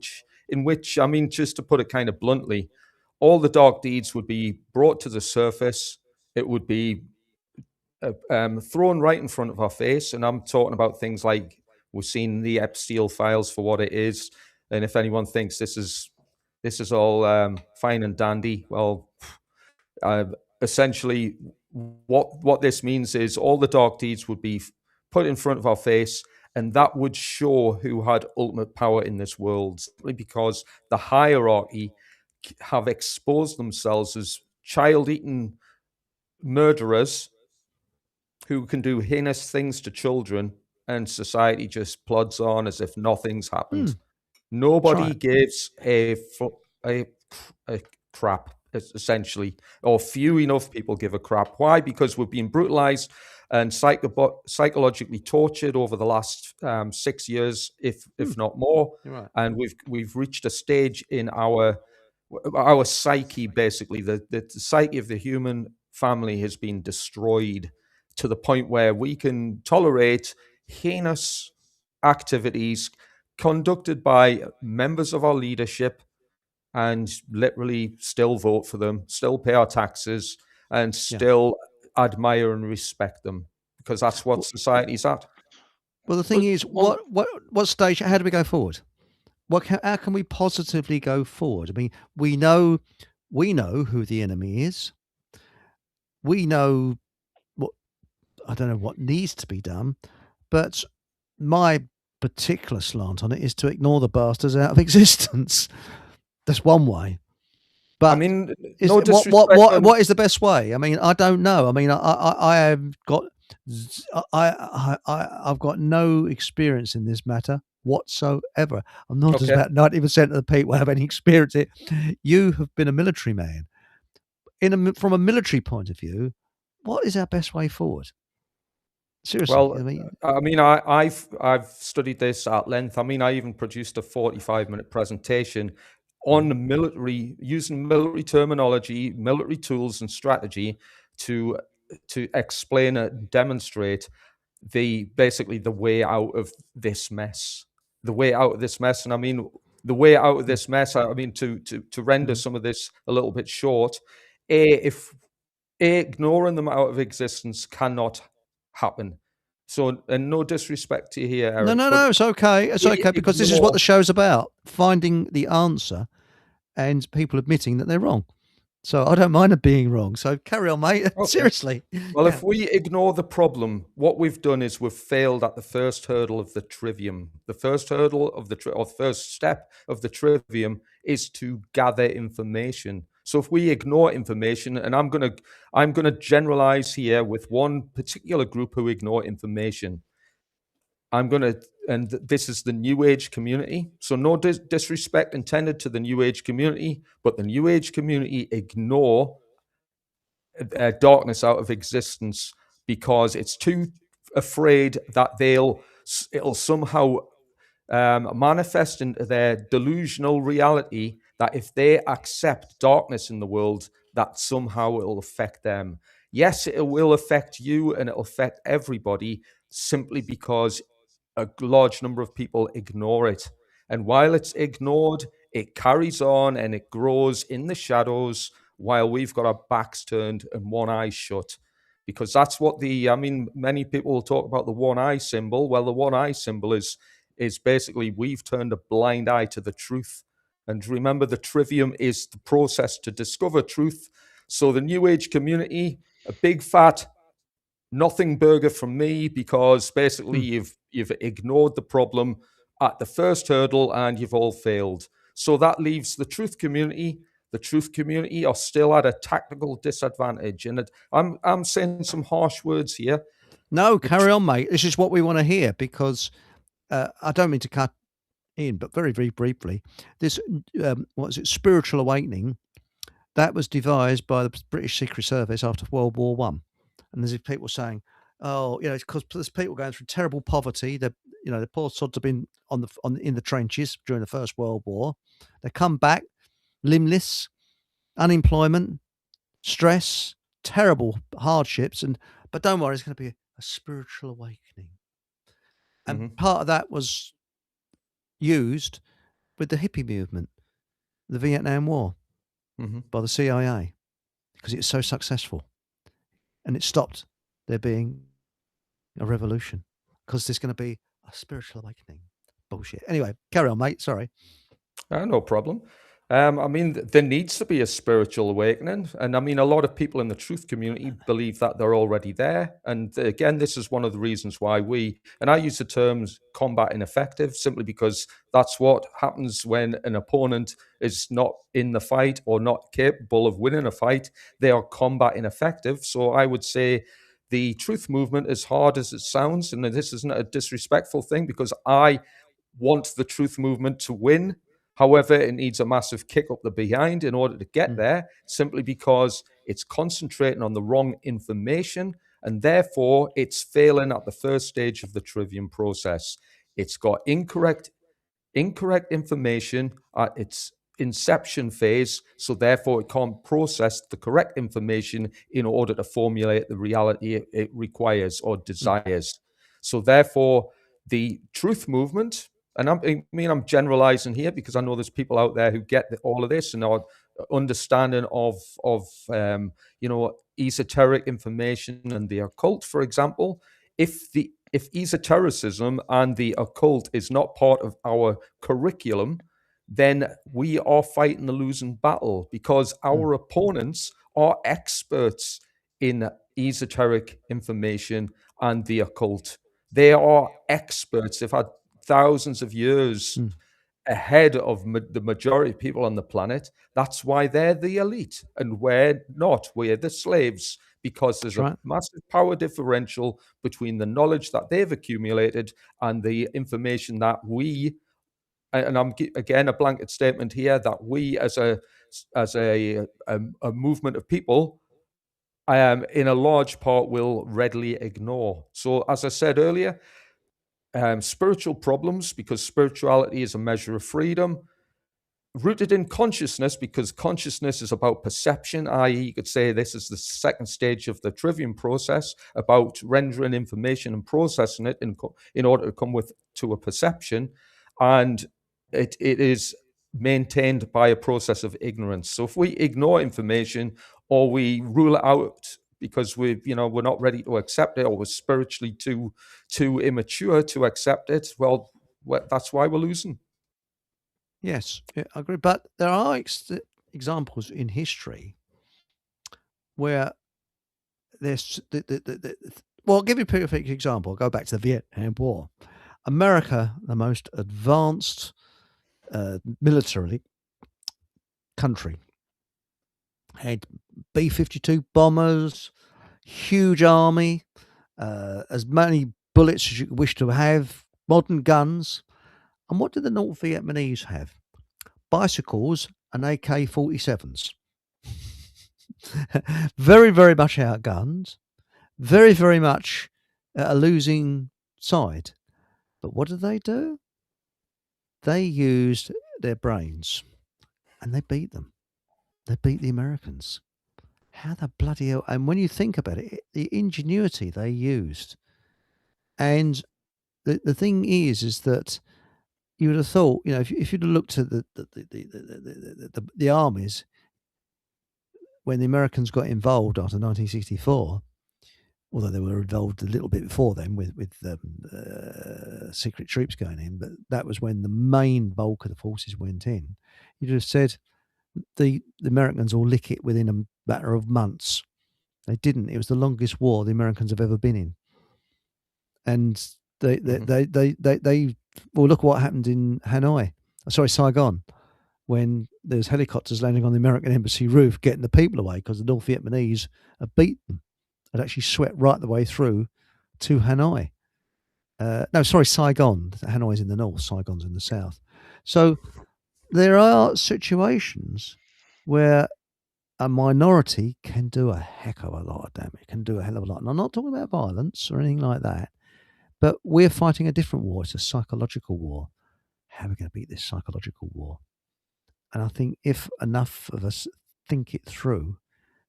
in which, I mean, just to put it kind of bluntly, all the dark deeds would be brought to the surface. It would be thrown right in front of our face. And I'm talking about things like, we've seen the Epstein files for what it is. And if anyone thinks this is all fine and dandy, well, essentially what this means is all the dark deeds would be put in front of our face, and that would show who had ultimate power in this world, simply because the hierarchy have exposed themselves as child-eating murderers who can do heinous things to children, and society just plods on as if nothing's happened. Nobody gives a crap, essentially, or few enough people give a crap. Why? Because we've been brutalized and psychologically tortured over the last 6 years, if not more. Right. And we've reached a stage in our psyche, basically, the psyche of the human family has been destroyed to the point where we can tolerate heinous activities conducted by members of our leadership and literally still vote for them, still pay our taxes, and still admire and respect them, because that's what society's at. Well, the thing is, what stage? How do we go forward? How can we positively go forward? I mean, we know who the enemy is. We know I don't know what needs to be done, but my particular slant on it is to ignore the bastards out of existence. That's one way. But I mean, what is the best way? I mean, I don't know. I mean, I've got no experience in this matter whatsoever. I'm not as about 90% of the people have any experience in it. You have been a military man. From a military point of view, what is our best way forward? Seriously. Well, I've studied this at length. I mean, I even produced a 45-minute presentation on using military terminology, military tools, and strategy to explain and demonstrate basically the way out of this mess. The way out of this mess, and I mean the way out of this mess. I mean to render some of this a little bit short. Ignoring them out of existence cannot happen. So, and no disrespect to you here, Eric. No, it's okay. It's okay, because this is what the show's about: finding the answer and people admitting that they're wrong. So I don't mind it being wrong. So carry on, mate. Okay. Seriously. Well, if we ignore the problem, what we've done is we've failed at the first hurdle of the trivium. The first hurdle of first step of the trivium is to gather information. So if we ignore information, and I'm gonna generalize here with one particular group who ignore information. And this is the New Age community. So no disrespect intended to the New Age community, but the New Age community ignore darkness out of existence because it's too afraid that it'll somehow manifest into their delusional reality that if they accept darkness in the world, that somehow it'll affect them. Yes, it will affect you and it'll affect everybody simply because a large number of people ignore it. And while it's ignored, it carries on and it grows in the shadows while we've got our backs turned and one eye shut. Because that's what many people will talk about the one eye symbol. Well, the one eye symbol is basically we've turned a blind eye to the truth. And remember, the trivium is the process to discover truth. So the New Age community, a big fat nothing burger from me, because basically you've ignored the problem at the first hurdle and you've all failed. So that leaves the truth community. The truth community are still at a tactical disadvantage. And I'm saying some harsh words here. No, carry on, mate. This is what we want to hear, because I don't mean to cut in, but very, very briefly, this spiritual awakening, that was devised by the British Secret Service after World War One. And there's people saying, it's because there's people going through terrible poverty. The poor sods have been in the trenches during the First World War. They come back limbless, unemployment, stress, terrible hardships, but don't worry, it's going to be a spiritual awakening. And part of that was used with the hippie movement, the Vietnam War, by the CIA, because it was so successful. And it stopped there being a revolution, because there's going to be a spiritual awakening. Bullshit. Anyway, carry on, mate. Sorry. No problem. I mean, there needs to be a spiritual awakening. And I mean, a lot of people in the truth community believe that they're already there. And again, this is one of the reasons why and I use the terms combat ineffective simply because that's what happens when an opponent is not in the fight or not capable of winning a fight. They are combat ineffective. So I would say the truth movement, as hard as it sounds, and this isn't a disrespectful thing because I want the truth movement to win. However, it needs a massive kick up the behind in order to get there, simply because it's concentrating on the wrong information and therefore it's failing at the first stage of the Trivium process. It's got incorrect information at its inception phase, so therefore it can't process the correct information in order to formulate the reality it requires or desires. So therefore, the truth movement, and I'm generalizing here because I know there's people out there who get all of this and are understanding of esoteric information and the occult, for example. If esotericism and the occult is not part of our curriculum, then we are fighting the losing battle because our opponents are experts in esoteric information and the occult. They are experts. They've had thousands of years ahead of the majority of people on the planet. That's why they're the elite and we're not. We're the slaves because there's a massive power differential between the knowledge that they've accumulated and the information that we, and I'm again a blanket statement here, that we as a movement of people in a large part will readily ignore. So as I said earlier, spiritual problems, because spirituality is a measure of freedom, rooted in consciousness, because consciousness is about perception, i.e. you could say this is the second stage of the Trivium process, about rendering information and processing it in order to come to a perception, and it is maintained by a process of ignorance. So if we ignore information or we rule it out because we're not ready to accept it, or we're spiritually too immature to accept it, well, that's why we're losing. Yes, I agree. But there are examples in history where there's well, I'll give you a perfect example. I'll go back to the Vietnam War. America, the most advanced militarily country, had B-52 bombers, huge army, as many bullets as you wish to have, modern guns. And what did the North Vietnamese have? Bicycles and AK-47s. Very, very much outgunned. Very, very much a losing side. But what did they do? They used their brains and they beat them. They beat the Americans. How the bloody hell? And when you think about it, the ingenuity they used. And the thing is that you would have thought, if you'd have looked at the armies when the Americans got involved after 1964, although they were involved a little bit before then with secret troops going in, but that was when the main bulk of the forces went in. You'd have said the Americans will lick it within a matter of months. They didn't. It was the longest war the Americans have ever been in, and they well, look what happened in Saigon, when there's helicopters landing on the American embassy roof, getting the people away because the North Vietnamese had beat them. Had actually swept right the way through to Hanoi. Saigon. Hanoi's in the north, Saigon's in the south. So there are situations where a minority can do a heck of a lot of damage, can do a hell of a lot. And I'm not talking about violence or anything like that, but we're fighting a different war. It's a psychological war. How are we going to beat this psychological war? And I think if enough of us think it through,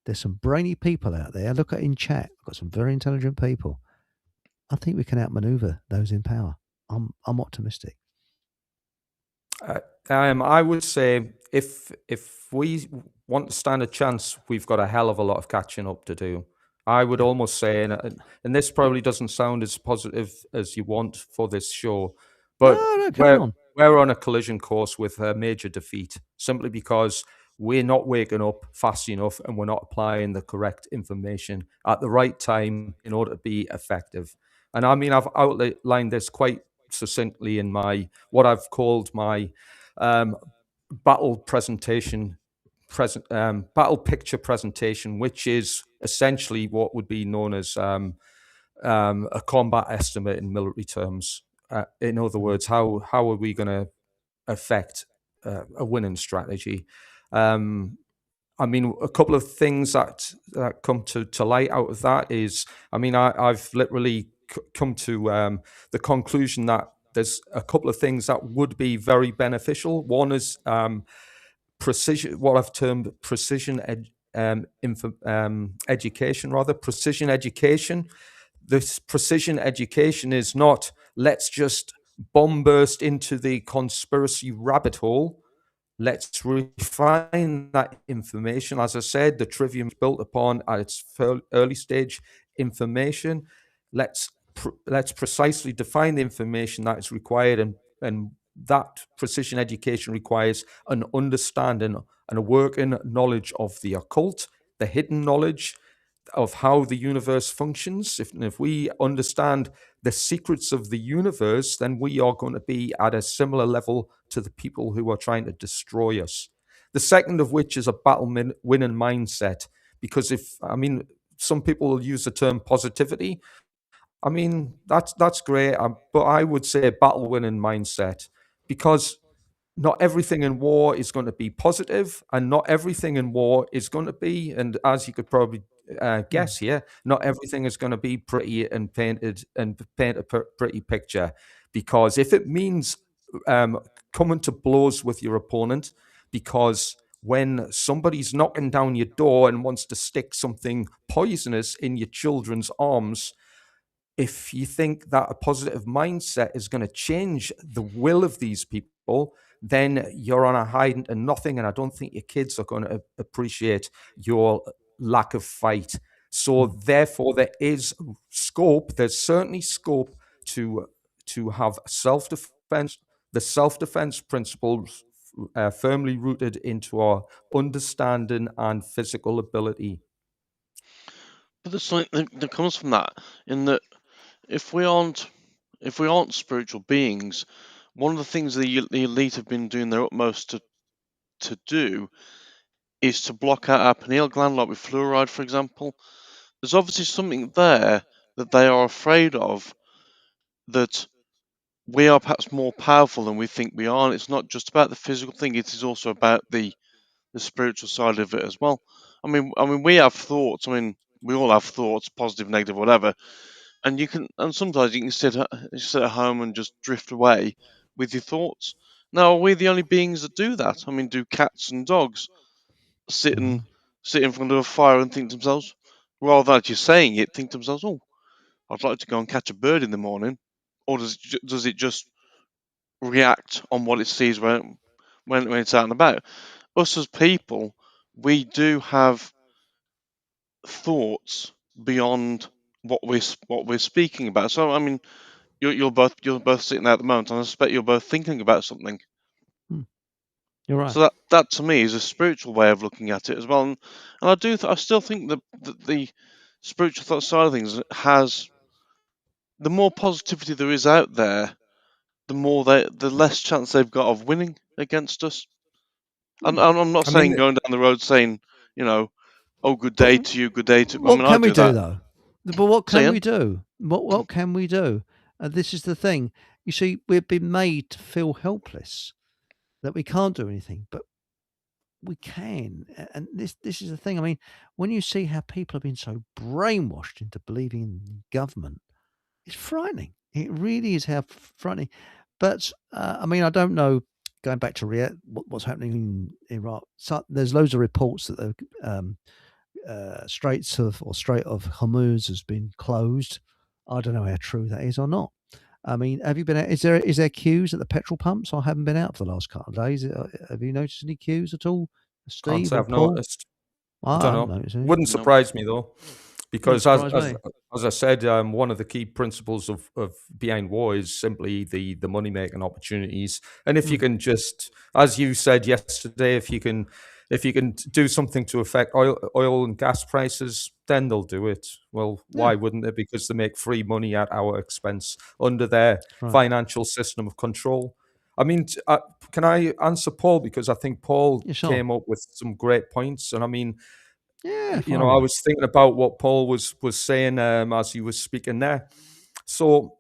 there's some brainy people out there. Look at in chat. I've got some very intelligent people. I think we can outmaneuver those in power. I'm optimistic. I would say if we want to stand a chance, we've got a hell of a lot of catching up to do. I would almost say, and this probably doesn't sound as positive as you want for this show, but no, come on. we're on a collision course with a major defeat, simply because we're not waking up fast enough and we're not applying the correct information at the right time in order to be effective. And I mean, I've outlined this quite succinctly in what I've called my battle presentation, battle picture presentation, which is essentially what would be known as a combat estimate in military terms. In other words, how are we going to affect a winning strategy? I mean, a couple of things that come to light out of that is, I mean, I've literally come to the conclusion that there's a couple of things that would be very beneficial. One is precision, what I've termed precision education, rather. Precision education. This precision education is not, let's just bomb burst into the conspiracy rabbit hole. Let's refine that information. As I said, the trivium is built upon at its early stage information. Let's precisely define the information that is required, and that precision education requires an understanding and a working knowledge of the occult, the hidden knowledge of how the universe functions. If we understand the secrets of the universe, then we are going to be at a similar level to the people who are trying to destroy us. The second of which is a battle-winning mindset. Because some people will use the term positivity. I mean, that's great, but I would say battle-winning mindset, because not everything in war is going to be positive, and not everything in war is going to be, and as you could probably guess here, not everything is going to be pretty and paint a pretty picture. Because if it means coming to blows with your opponent, because when somebody's knocking down your door and wants to stick something poisonous in your children's arms, if you think that a positive mindset is going to change the will of these people, then you're on a hiding to nothing, and I don't think your kids are going to appreciate your lack of fight. So therefore, there is scope. There's certainly scope to have self-defense, the self-defense principles firmly rooted into our understanding and physical ability. But there's something that comes from that, in that if we aren't spiritual beings, one of the things the elite have been doing their utmost to do is to block out our pineal gland, like with fluoride, for example. There's obviously something there that they are afraid of, that we are perhaps more powerful than we think we are, and it's not just about the physical thing, it is also about the spiritual side of it as well. I mean, we have thoughts. I mean, we all have thoughts, positive, negative, whatever. And sometimes you can sit at home and just drift away with your thoughts. Now, are we the only beings that do that? I mean, do cats and dogs sit in front of a fire and think to themselves, rather than actually saying it, think to themselves, "Oh, I'd like to go and catch a bird in the morning," or does it just react on what it sees when it's out and about? Us as people, we do have thoughts beyond what we're speaking about. So I mean, you're both sitting there at the moment, and I suspect you're both thinking about something. You're right. So that to me is a spiritual way of looking at it as well. And I still think that the spiritual side of things has, the more positivity there is out there, the less chance they've got of winning against us. And I'm not saying going down the road saying, "Oh, good day to you, good day to." What can we do though? But what can we do? What can we do? This is the thing. You see, we've been made to feel helpless, that we can't do anything, but we can. And this is the thing. I mean, when you see how people have been so brainwashed into believing in government, it's frightening. It really is how frightening. But I mean, I don't know. Going back to what's happening in Iraq, so there's loads of reports that the Strait of Hormuz has been closed. I don't know how true that is or not. I mean, have you been out? Is there queues at the petrol pumps? I haven't been out for the last couple of days. Have you noticed any queues at all, Steve? I've noticed. I don't know. Wouldn't surprise me though. Because as I said, one of the key principles of behind war is simply the money making opportunities. And if you can just, as you said yesterday, if you can do something to affect oil and gas prices, then they'll do it. Well, why wouldn't they? Because they make free money at our expense under their financial system of control. I mean, can I answer Paul? Because I think Paul came up with some great points. And I mean, I was thinking about what Paul was saying as he was speaking there. So,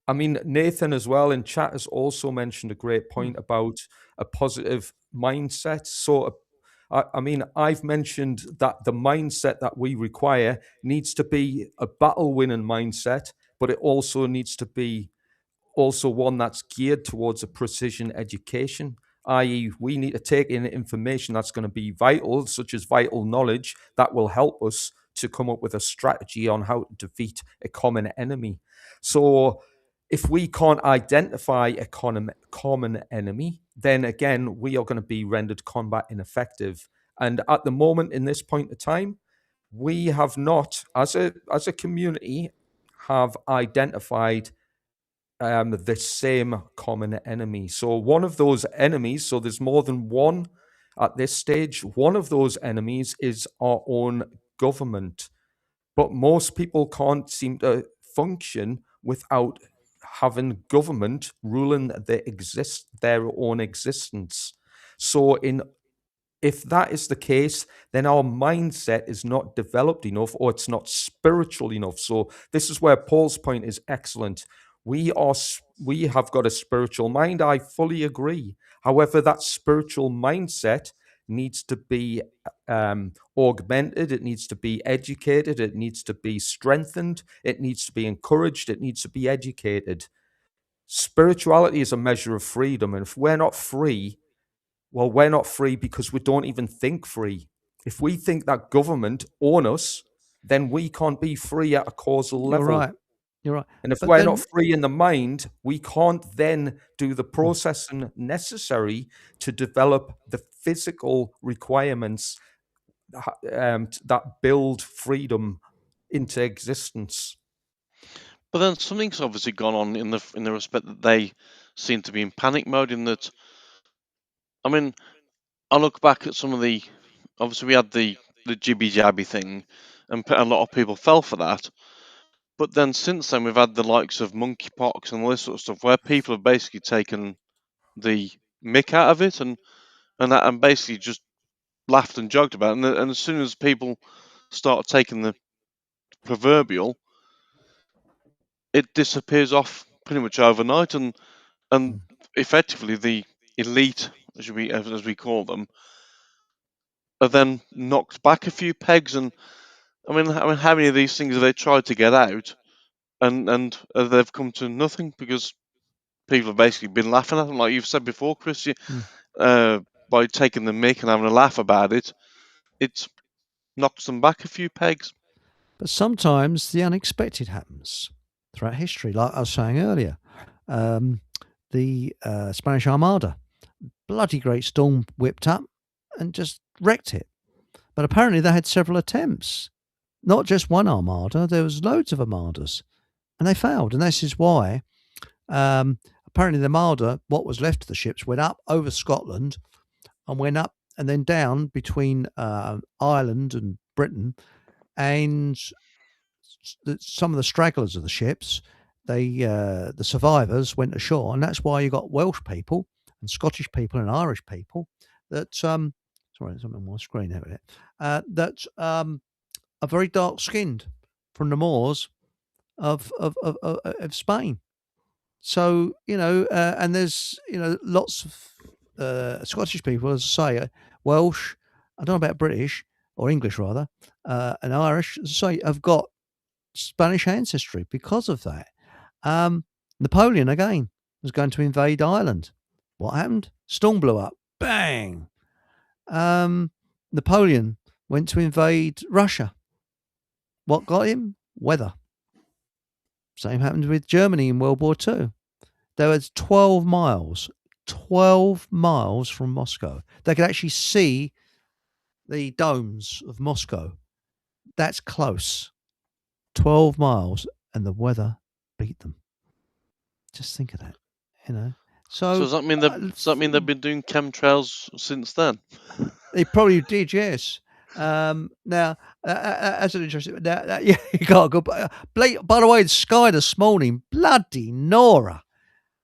I mean, Nathan as well in chat has also mentioned a great point about a positive mindset. So, I mean, I've mentioned that the mindset that we require needs to be a battle-winning mindset, but it also needs to be also one that's geared towards a precision education, i.e. we need to take in information that's going to be vital, such as vital knowledge, that will help us to come up with a strategy on how to defeat a common enemy. So if we can't identify a common enemy, then again, we are going to be rendered combat ineffective. And at the moment, in this point of time, we have not, as a community, have identified the same common enemy. So one of those enemies, so there's more than one at this stage, one of those enemies is our own government. But most people can't seem to function without having government ruling their own existence. So if that is the case, then our mindset is not developed enough, or it's not spiritual enough. So this is where Paul's point is excellent. We have got a spiritual mind. I fully agree. However, that spiritual mindset needs to be augmented. It needs to be educated. It needs to be strengthened. It needs to be encouraged. It needs to be educated. Spirituality is a measure of freedom. And if we're not free, well, we're not free because we don't even think free. If we think that government own us, then we can't be free at a causal level. You're right. And if we're not free in the mind, we can't then do the processing necessary to develop the physical requirements that build freedom into existence. But then something's obviously gone on in the respect that they seem to be in panic mode. In that, I mean, I look back at some of the, obviously we had the jibby jabby thing, and a lot of people fell for that. But then since then, we've had the likes of monkeypox and all this sort of stuff, where people have basically taken the mick out of it and basically just laughed and joked about it. And as soon as people start taking the proverbial, it disappears off pretty much overnight, and effectively the elite, as we call them, are then knocked back a few pegs. And I mean, how many of these things have they tried to get out, and they've come to nothing because people have basically been laughing at them, like you've said before, Chris. By taking the mick and having a laugh about it, it knocks them back a few pegs. But sometimes the unexpected happens throughout history, like I was saying earlier. The Spanish Armada, bloody great storm whipped up and just wrecked it. But apparently they had several attempts. Not just one armada, there was loads of armadas. And they failed. And this is why apparently the armada, what was left of the ships, went up over Scotland and went up and then down between Ireland and Britain. And some of the stragglers of the ships, the survivors went ashore. And that's why you got Welsh people and Scottish people and Irish people that, sorry, there's something on my screen there, that are very dark skinned from the moors of Spain. So, and there's, lots of Scottish people, as I say, Welsh, I don't know about British, or English rather, and Irish, as I say, have got Spanish ancestry because of that. Napoleon, again, was going to invade Ireland. What happened? Storm blew up. Bang! Napoleon went to invade Russia. What got him? Weather. Same happened with Germany in World War II. There was 12 miles from Moscow. They could actually see the domes of Moscow That's close. 12 miles, and the weather beat them. Just think of that, you know. So does that mean they've been doing chemtrails since then? They probably did, yes. Now, as an interesting, yeah, you got to go. By the way, the sky this morning, bloody Nora.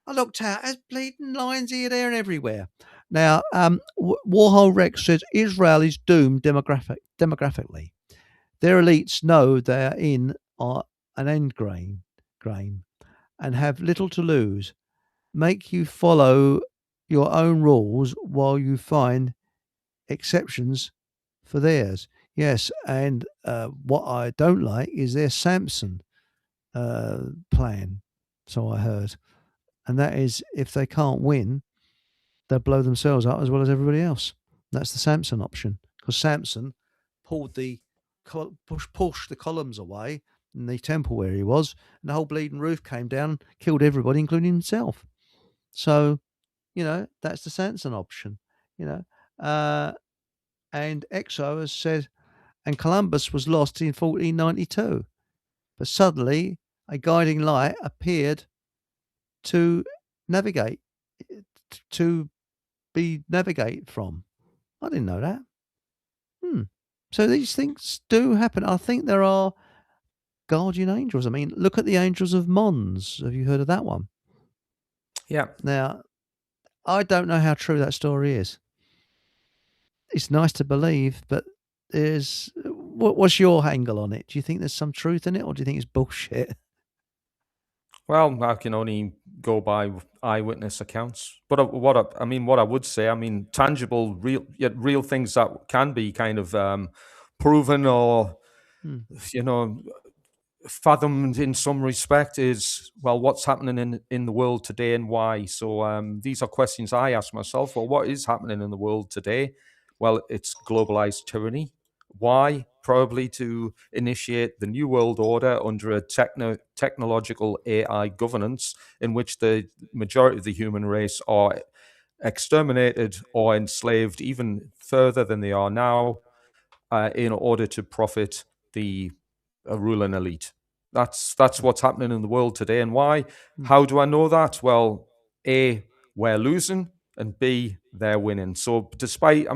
I looked out, there's bleeding lines here, there, and everywhere. Now, Warhol Rex says Israel is doomed demographically. Their elites know they are in an end game and have little to lose. Make you follow your own rules while you find exceptions for theirs. Yes, and what I don't like is their Samson plan, so I heard. And that is, if they can't win, they'll blow themselves up as well as everybody else. That's the Samson option, because Samson pulled pushed the columns away in the temple where he was, and the whole bleeding roof came down, killed everybody, including himself. So, that's the Samson option. And Exo has said, and Columbus was lost in 1492, but suddenly a guiding light appeared to navigate from. I didn't know that. So these things do happen. I think there are guardian angels. I mean, look at the angels of Mons. Have you heard of that one? Yeah. Now, I don't know how true that story is. It's nice to believe, but what's your angle on it? Do you think there's some truth in it, or do you think it's bullshit? Well, I can only go by eyewitness accounts. But what I would say, tangible, real things that can be kind of proven or, fathomed in some respect is, well, what's happening in the world today and why? So these are questions I ask myself. Well, what is happening in the world today? Well, it's globalized tyranny. Why? Probably to initiate the New World Order under a technological AI governance in which the majority of the human race are exterminated or enslaved even further than they are now in order to profit the ruling elite. That's what's happening in the world today. And why? How do I know that? Well, A, we're losing, and B, they're winning. So despite,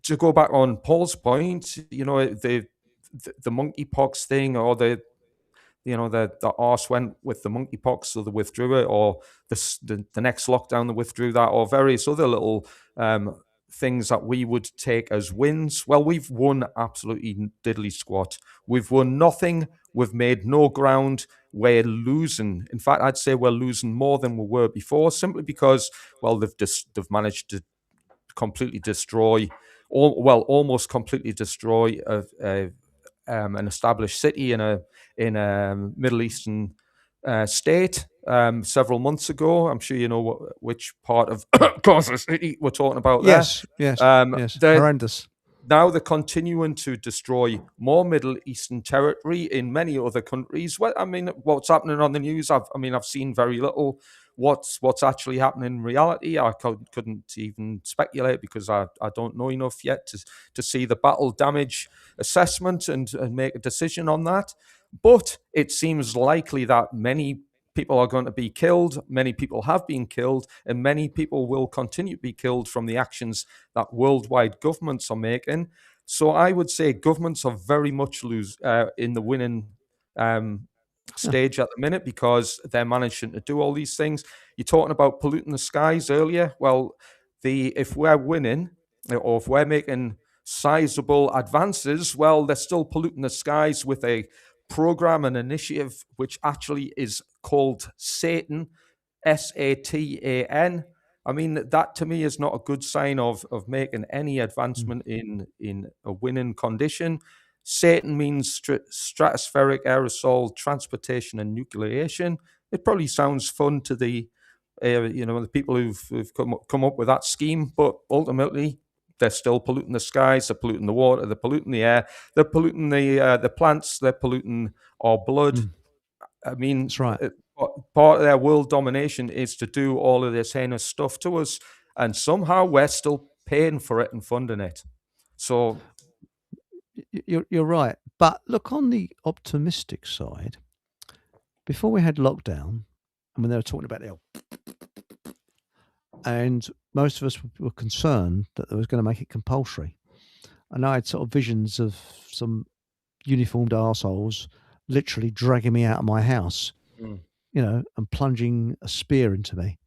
to go back on Paul's point, the monkeypox thing, or the arse went with the monkeypox, so they withdrew it, or the next lockdown they withdrew that, or various other little things that we would take as wins. Well, we've won absolutely diddly squat. We've won nothing. We've made no ground. We're losing. In fact, I'd say we're losing more than we were before, simply because, well, they've managed to completely destroy, almost completely destroy an established city in a Middle Eastern state several months ago. I'm sure you know which part of Gaza City we're talking about there. Yes, horrendous. Now they're continuing to destroy more Middle Eastern territory in many other countries. Well, what's happening on the news? I've seen very little. What's actually happening in reality? I couldn't even speculate, because I don't know enough yet to see the battle damage assessment and make a decision on that. But it seems likely that many people are going to be killed, many people have been killed, and many people will continue to be killed from the actions that worldwide governments are making. So I would say governments are very much in the winning stage at the minute, because they're managing to do all these things. You're talking about polluting the skies earlier. Well, if we're winning, or if we're making sizable advances, well, they're still polluting the skies with a program and initiative which actually is called Satan, Satan. That to me is not a good sign of making any advancement in a winning condition. Satan means stratospheric aerosol transportation and nucleation. It probably sounds fun to the people who've come up with that scheme, but ultimately they're still polluting the skies, they're polluting the water, they're polluting the air, they're polluting the plants, they're polluting our blood. That's right. Part of their world domination is to do all of this heinous stuff to us, and somehow we're still paying for it and funding it. So You're right. But look on the optimistic side. Before we had lockdown, and when they were talking about the and most of us were concerned that they was going to make it compulsory. And I had sort of visions of some uniformed arseholes literally dragging me out of my house, and plunging a spear into me.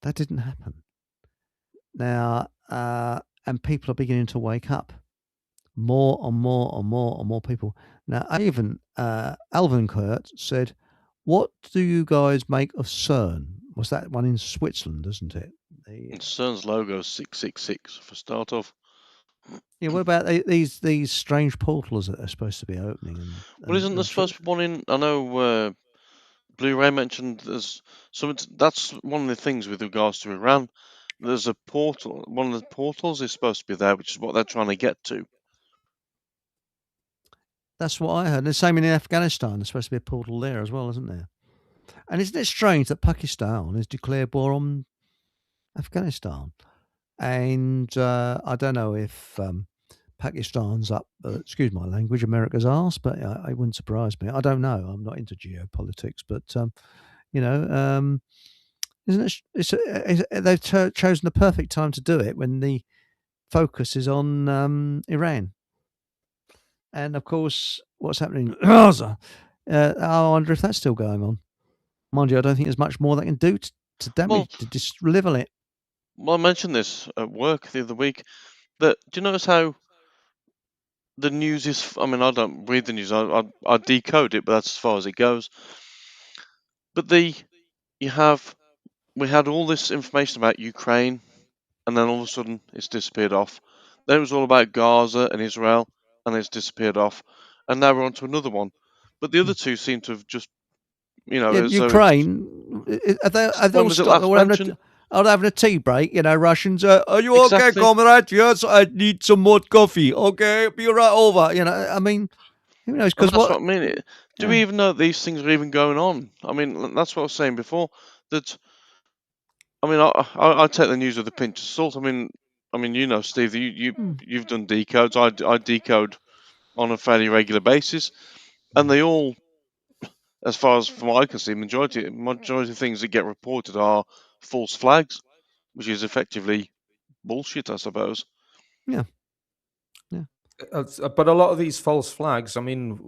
That didn't happen. Now, and people are beginning to wake up. More and more people. Now, even Alvin Kurt said, "What do you guys make of CERN?" Was that one in Switzerland, isn't it? CERN's logo is 666 for start off. Yeah, what about these strange portals that are supposed to be opening? Well, isn't there supposed to be one in? I know Blu-ray mentioned there's something. That's one of the things with regards to Iran. There's a portal. One of the portals is supposed to be there, which is what they're trying to get to. That's what I heard. The same in Afghanistan. There's supposed to be a portal there as well, isn't there? And isn't it strange that Pakistan has declared war on Afghanistan? And I don't know if Pakistan's up, excuse my language, America's arse, but it wouldn't surprise me. I don't know. I'm not into geopolitics, but isn't it? They've chosen the perfect time to do it when the focus is on Iran. And of course, what's happening in Gaza? I wonder if that's still going on. Mind you, I don't think there's much more they can do to damage, to just level it. Well, I mentioned this at work the other week. That do you notice how the news is? I mean, I don't read the news. I decode it, but that's as far as it goes. But we had all this information about Ukraine, and then all of a sudden it's disappeared off. Then it was all about Gaza and Israel, and it's disappeared off. And now we're on to another one. But the other two seem to have just, Ukraine. Are they all stopped? Are they having a tea break? Russians. Are you okay, comrade? Yes, I need some more coffee. Okay, be right over. I mean, who knows? Because that's what I mean. Do we even know that these things are even going on? I mean, that's what I was saying before. That, I mean, I take the news with a pinch of salt. I mean, Steve, you've done decodes. I decode on a fairly regular basis, and they all, as far as from what I can see, majority of things that get reported are false flags, which is effectively bullshit, I suppose. Yeah. But a lot of these false flags, I mean,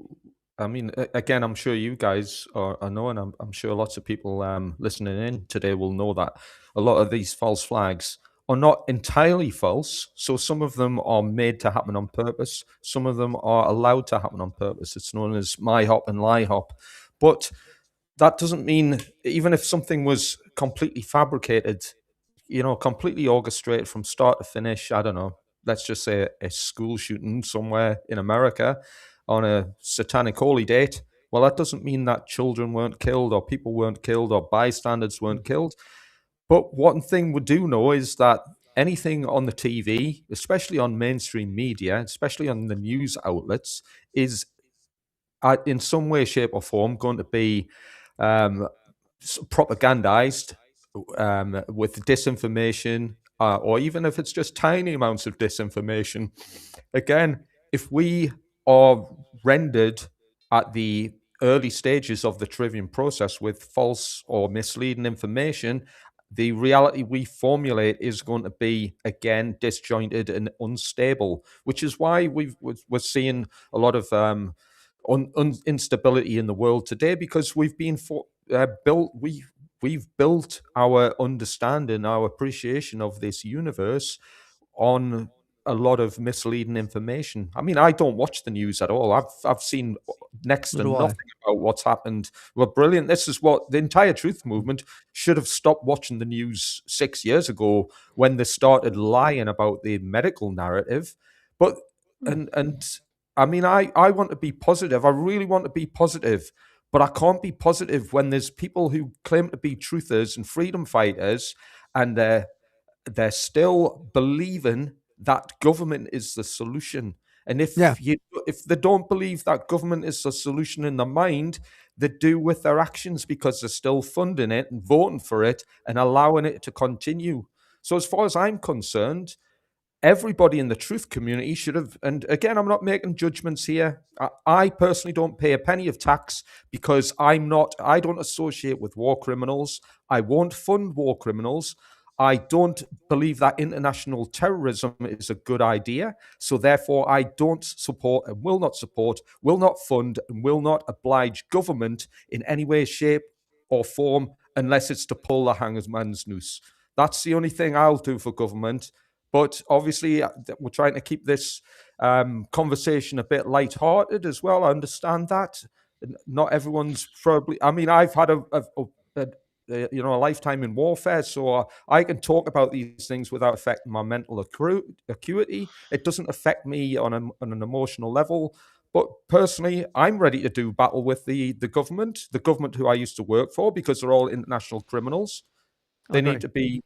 again, I'm sure you guys are knowing. I'm sure lots of people listening in today will know that a lot of these false flags are not entirely false. So some of them are made to happen on purpose. Some of them are allowed to happen on purpose. It's known as MyHop and LIHOP. But that doesn't mean, even if something was completely fabricated, completely orchestrated from start to finish, I don't know, let's just say a school shooting somewhere in America on a satanic holy date, well, that doesn't mean that children weren't killed or people weren't killed or bystanders weren't killed. But one thing we do know is that anything on the TV, especially on mainstream media, especially on the news outlets, is in some way, shape or form going to be propagandized with disinformation, or even if it's just tiny amounts of disinformation. Again, if we are rendered at the early stages of the trivium process with false or misleading information, the reality we formulate is going to be, again, disjointed and unstable, which is why we're seeing a lot of instability in the world today, because we've been we've built our understanding, our appreciation of this universe on a lot of misleading information. I mean, I don't watch the news at all. I've seen next to nothing about what's happened. Well, brilliant. This is what the entire truth movement should have stopped watching the news 6 years ago when they started lying about the medical narrative. But and I mean, I want to be positive. I really want to be positive. But I can't be positive when there's people who claim to be truthers and freedom fighters, and they're still believing that government is the solution. And if they don't believe that government is the solution in their mind, they do with their actions, because they're still funding it and voting for it and allowing it to continue. So as far as I'm concerned, everybody in the truth community should have, and again, I'm not making judgments here. I personally don't pay a penny of tax because I don't associate with war criminals. I won't fund war criminals. I don't believe that international terrorism is a good idea. So therefore, I don't support and will not support, will not fund, and will not oblige government in any way, shape, or form unless it's to pull the hangman's noose. That's the only thing I'll do for government. But obviously, we're trying to keep this conversation a bit lighthearted as well. I understand that. Not everyone's probably. I mean, I've had a lifetime in warfare, so I can talk about these things without affecting my mental acuity. It doesn't affect me on an emotional level. But personally, I'm ready to do battle with the government who I used to work for, because they're all international criminals. They need to be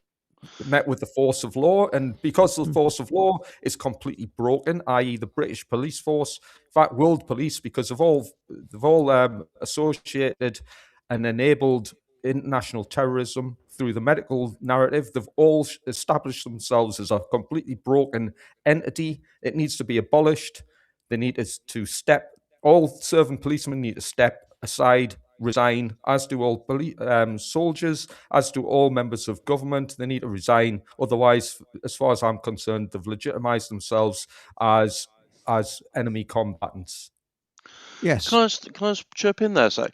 met with the force of law, and because the force of law is completely broken, i.e. the British police force, in fact world police, because they've all associated and enabled international terrorism through the medical narrative. They've all established themselves as a completely broken entity. It needs to be abolished. They need to all serving policemen need to step aside, resign, as do all soldiers, as do all members of government. They need to resign. Otherwise, as far as I'm concerned, they've legitimized themselves as enemy combatants. Yes. Can I just chirp in there, say?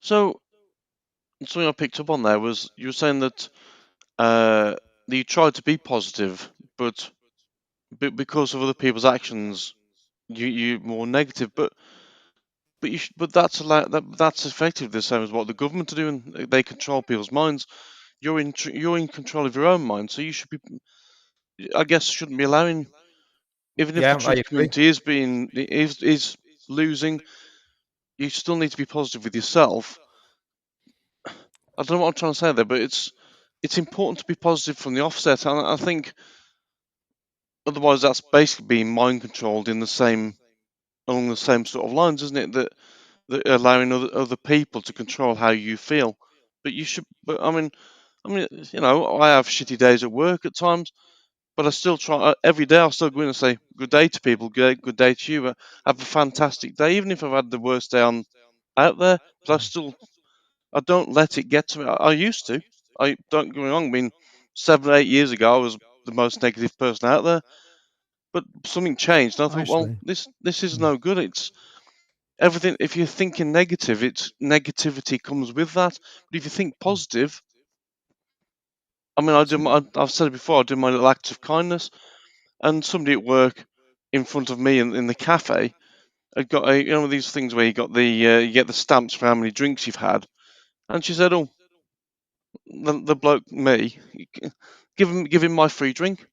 So, something I picked up on there was you were saying that you tried to be positive, but because of other people's actions, you're more negative. But that's that's effectively the same as what the government are doing. They control people's minds. You're in control of your own mind, so you should be. I guess shouldn't be allowing, even if the truth community is losing, you still need to be positive with yourself. I don't know what I'm trying to say there, but it's important to be positive from the offset, and I think otherwise that's basically being mind controlled along the same sort of lines, isn't it? That allowing other people to control how you feel. But you should. But I mean, I have shitty days at work at times, but I still try every day. I'll still go in and say good day to people, good day to you. Have a fantastic day, even if I've had the worst day out there. But I don't let it get to me. I used to. I don't get me wrong. I mean, 7 or 8 years ago, I was the most negative person out there. But something changed, and I thought, well, this is no good. It's everything. If you're thinking negative, it's negativity comes with that. But if you think positive, I mean, I've said it before. I do my little acts of kindness, and somebody at work in front of me in the cafe had got these things where you got you get the stamps for how many drinks you've had, and she said, "Oh, the bloke me, give him my free drink."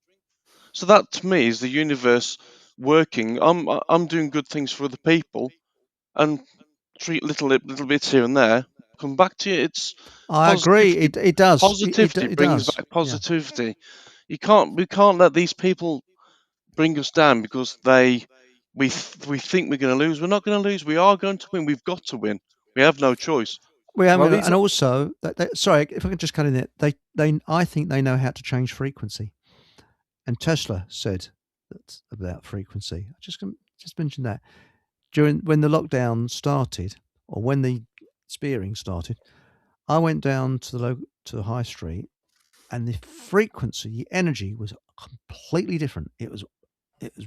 So that to me is the universe working. I'm doing good things for other people, and treat little bits here and there come back to you. I agree. It does. Positivity brings back positivity. Yeah. We can't let these people bring us down because we think we're going to lose. We're not going to lose. We are going to win. We've got to win. We have no choice. And also, sorry, if I can just cut in there, I think they know how to change frequency. And Tesla said that about frequency. I just mentioned that when the lockdown started, or when the spearing started, I went down to the high street, and the frequency, the energy was completely different. It was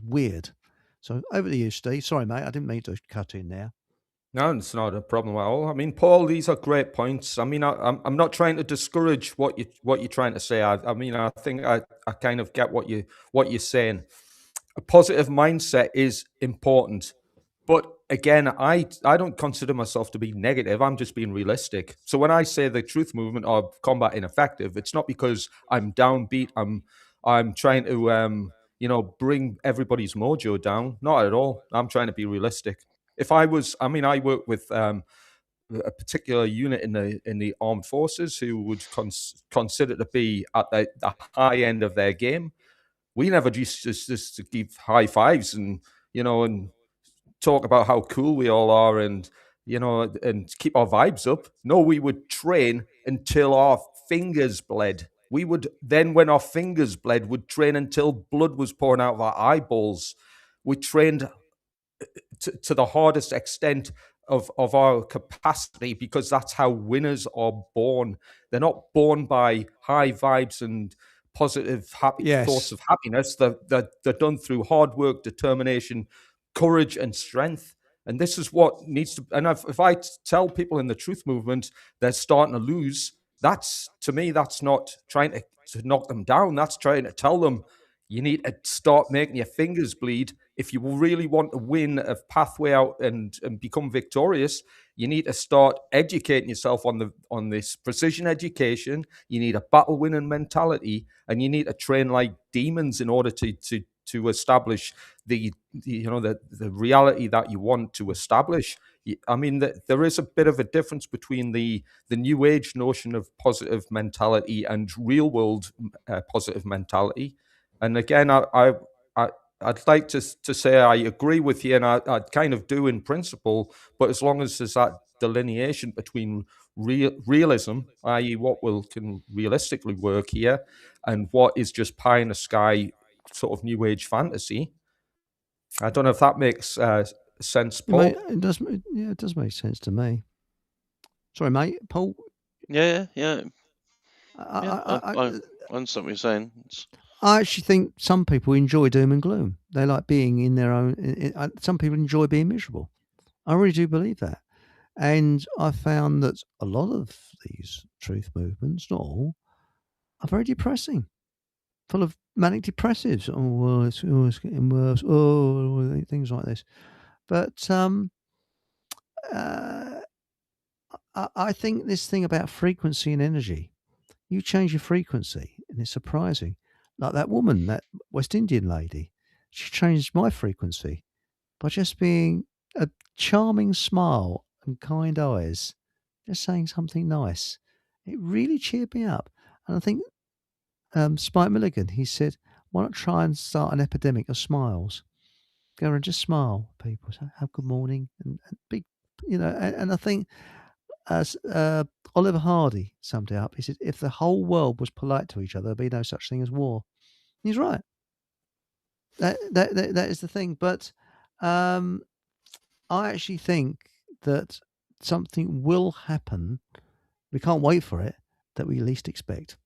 weird. So over to you, Steve. Sorry, mate, I didn't mean to cut in there. No, it's not a problem at all. I mean, Paul, these are great points. I mean, I'm not trying to discourage what you're trying to say. I mean, I think I kind of get what you're saying. A positive mindset is important, but again, I don't consider myself to be negative. I'm just being realistic. So when I say the truth movement or combat ineffective, it's not because I'm downbeat. I'm trying to bring everybody's mojo down. Not at all. I'm trying to be realistic. If I work with a particular unit in the armed forces who would consider to be at the high end of their game. We never just to give high fives and talk about how cool we all are and keep our vibes up. No, we would train until our fingers bled. We would then, when our fingers bled, would train until blood was pouring out of our eyeballs. We trained to the hardest extent of our capacity, because that's how winners are born. They're not born by high vibes and positive, happy thoughts of happiness. They're done through hard work, determination, courage, and strength. And this is what needs to. And if I tell people in the truth movement they're starting to lose, that's, to me, that's not trying to knock them down. That's trying to tell them you need to start making your fingers bleed. If you really want to win a pathway out and become victorious, you need to start educating yourself on this precision education. You need a battle winning mentality, and you need to train like demons in order to establish the reality that you want to establish. I mean, there is a bit of a difference between the new age notion of positive mentality and real world positive mentality. And again, I'd like to say I agree with you, and I kind of do in principle, but as long as there's that delineation between realism, i.e. what can realistically work here, and what is just pie in the sky sort of new age fantasy. I don't know if that makes sense, Paul. It does. Yeah, it does make sense to me. Sorry, mate, Paul. Yeah. I understand what you're saying. I actually think some people enjoy doom and gloom. They like being in their own. Some people enjoy being miserable. I really do believe that. And I found that a lot of these truth movements, not all, are very depressing, full of manic depressives. Oh, well, it's getting worse. Oh, things like this. But I think this thing about frequency and energy, you change your frequency, and it's surprising. Like that woman, that West Indian lady, she changed my frequency by just being a charming smile and kind eyes, just saying something nice. It really cheered me up. And I think Spike Milligan, he said, why not try and start an epidemic of smiles? Go and just smile, people. So have good morning and big, and I think as Oliver Hardy summed it up, he said, if the whole world was polite to each other, there'd be no such thing as war. He's right. That is the thing. But I actually think that something will happen. We can't wait for it, that we least expect.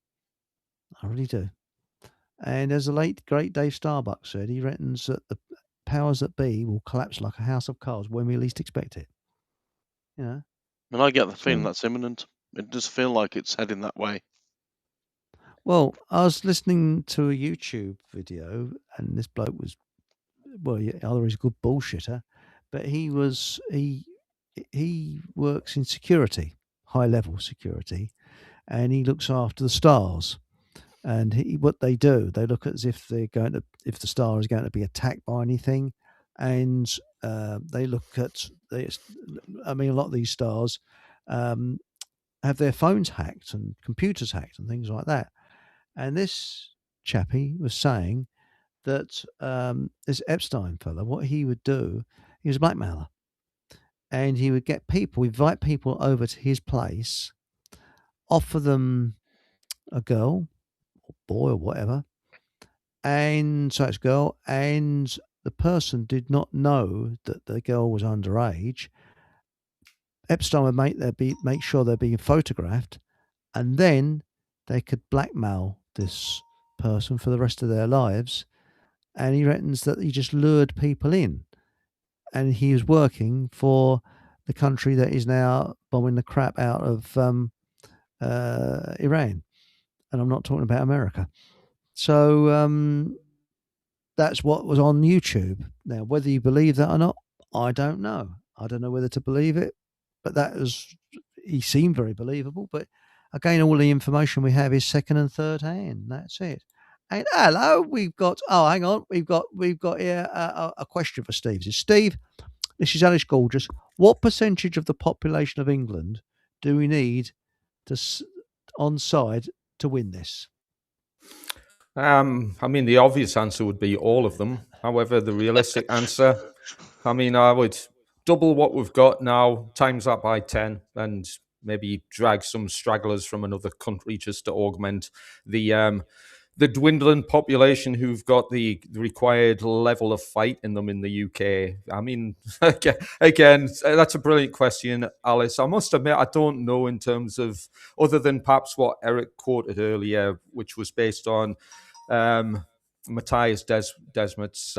I really do. And as the late, great Dave Starbuck said, he reckons that the powers that be will collapse like a house of cards when we least expect it. And I get the feeling that's imminent. It does feel like it's heading that way. Well, I was listening to a YouTube video, and this bloke was, either he's a good bullshitter, but he works in security, high level security, and he looks after the stars. And what they do, they look as if if the star is going to be attacked by anything, and they look at a lot of these stars have their phones hacked and computers hacked and things like that. And this chappie was saying that this Epstein fella, what he would do, he was a blackmailer, and he would invite people over to his place, offer them a girl, or boy, or whatever, and so it's a girl, and the person did not know that the girl was underage. Epstein would make sure they're being photographed, and then they could blackmail this person for the rest of their lives. And he reckons that he just lured people in, and he was working for the country that is now bombing the crap out of Iran. And I'm not talking about America. So that's what was on YouTube. Now, whether you believe that or not, I don't know. I don't know whether to believe it, but he seemed very believable. But again, all the information we have is second and third hand. That's it. And hello, we've got here a question for Steve. Steve, this is Alice Gorgeous. What percentage of the population of England do we need on side to win this? The obvious answer would be all of them. However, the realistic answer, I would double what we've got now, times that by 10, and maybe drag some stragglers from another country just to augment the dwindling population who've got the required level of fight in them in the UK? I mean, again, that's a brilliant question, Alice. I must admit, I don't know in terms of, other than perhaps what Eric quoted earlier, which was based on Matthias Desmet's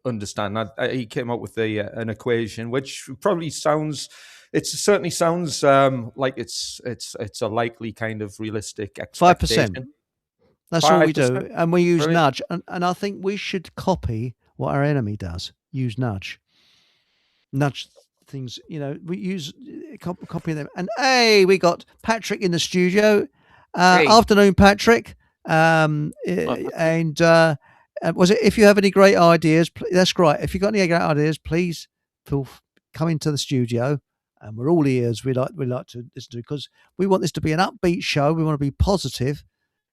understanding. He came up with an equation, which probably sounds... It certainly sounds like it's a likely kind of realistic expectation. 5%. That's all we do. 5%. And we use Brilliant. nudge. And I think we should copy what our enemy does. Use nudge. Nudge things, we use, copy them. And hey, we got Patrick in the studio. Hey. Afternoon, Patrick. Was it, if you have any great ideas, that's great. If you've got any great ideas, please come into the studio. And we're all ears. We like to listen to, because we want this to be an upbeat show. We want to be positive.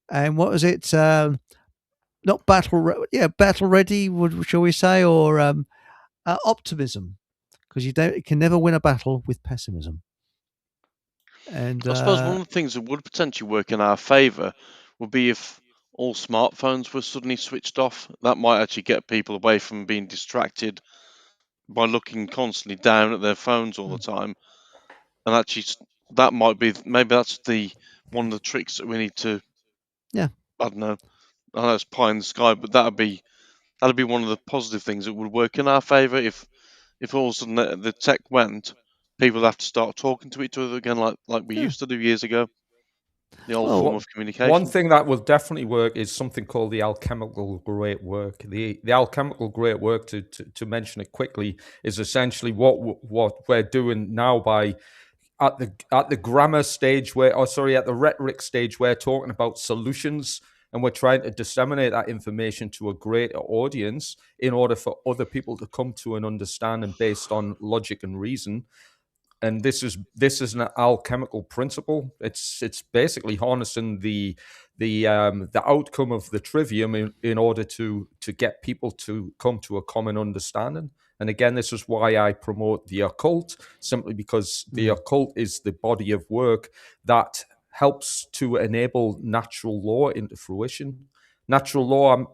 And what was it? Not battle ready, shall we say, or optimism, because you can never win a battle with pessimism. And I suppose one of the things that would potentially work in our favour would be if all smartphones were suddenly switched off. That might actually get people away from being distracted by looking constantly down at their phones all the time. And actually, that might be, maybe that's one of the tricks that we need to. Yeah. I don't know it's pie in the sky, but that'd be one of the positive things that would work in our favour. If all of a sudden the tech went, people have to start talking to each other again, like we used to do years ago. The old form of communication. One thing that will definitely work is something called the alchemical great work. The alchemical great work, to mention it quickly, is essentially what we're doing now by at the grammar stage at the rhetoric stage, we're talking about solutions, and we're trying to disseminate that information to a greater audience in order for other people to come to an understanding based on logic and reason. And this is an alchemical principle. It's basically harnessing the outcome of the trivium in order to get people to come to a common understanding. And again, this is why I promote the occult, simply because the occult is the body of work that helps to enable natural law into fruition. Natural law,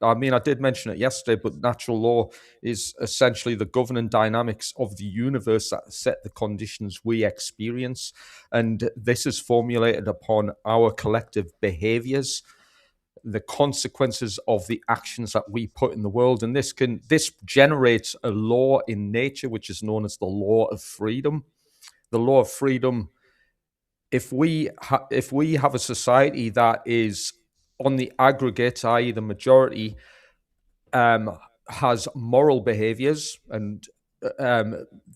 I mean, I did mention it yesterday, but natural law is essentially the governing dynamics of the universe that set the conditions we experience. And this is formulated upon our collective behaviors, the consequences of the actions that we put in the world. And this generates a law in nature, which is known as the law of freedom. The law of freedom, if we have a society that is on the aggregate, i.e. the majority, has moral behaviors, and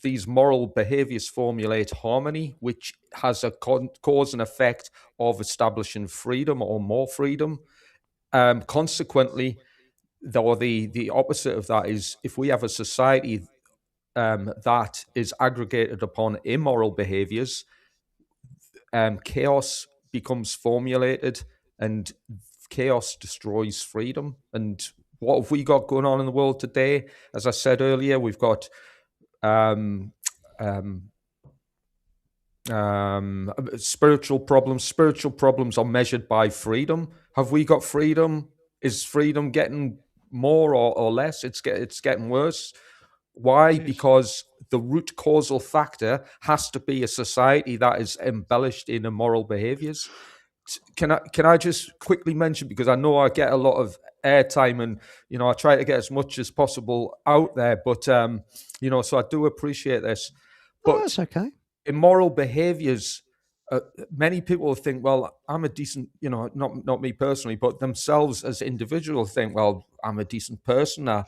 these moral behaviors formulate harmony, which has a cause and effect of establishing freedom or more freedom. Consequently, the opposite of that is if we have a society that is aggregated upon immoral behaviors, chaos becomes formulated, and chaos destroys freedom. And what have we got going on in the world today? As I said earlier, we've got spiritual problems. Spiritual problems are measured by freedom. Have we got freedom? Is freedom getting more or less? It's getting worse. Why? Because the root causal factor has to be a society that is embellished in immoral behaviors. Can I just quickly mention, because I know I get a lot of airtime, and I try to get as much as possible out there, but so I do appreciate this. But that's okay. Immoral behaviors, many people think, well, I'm a decent, not me personally, but themselves as individuals think, well, I'm a decent person. I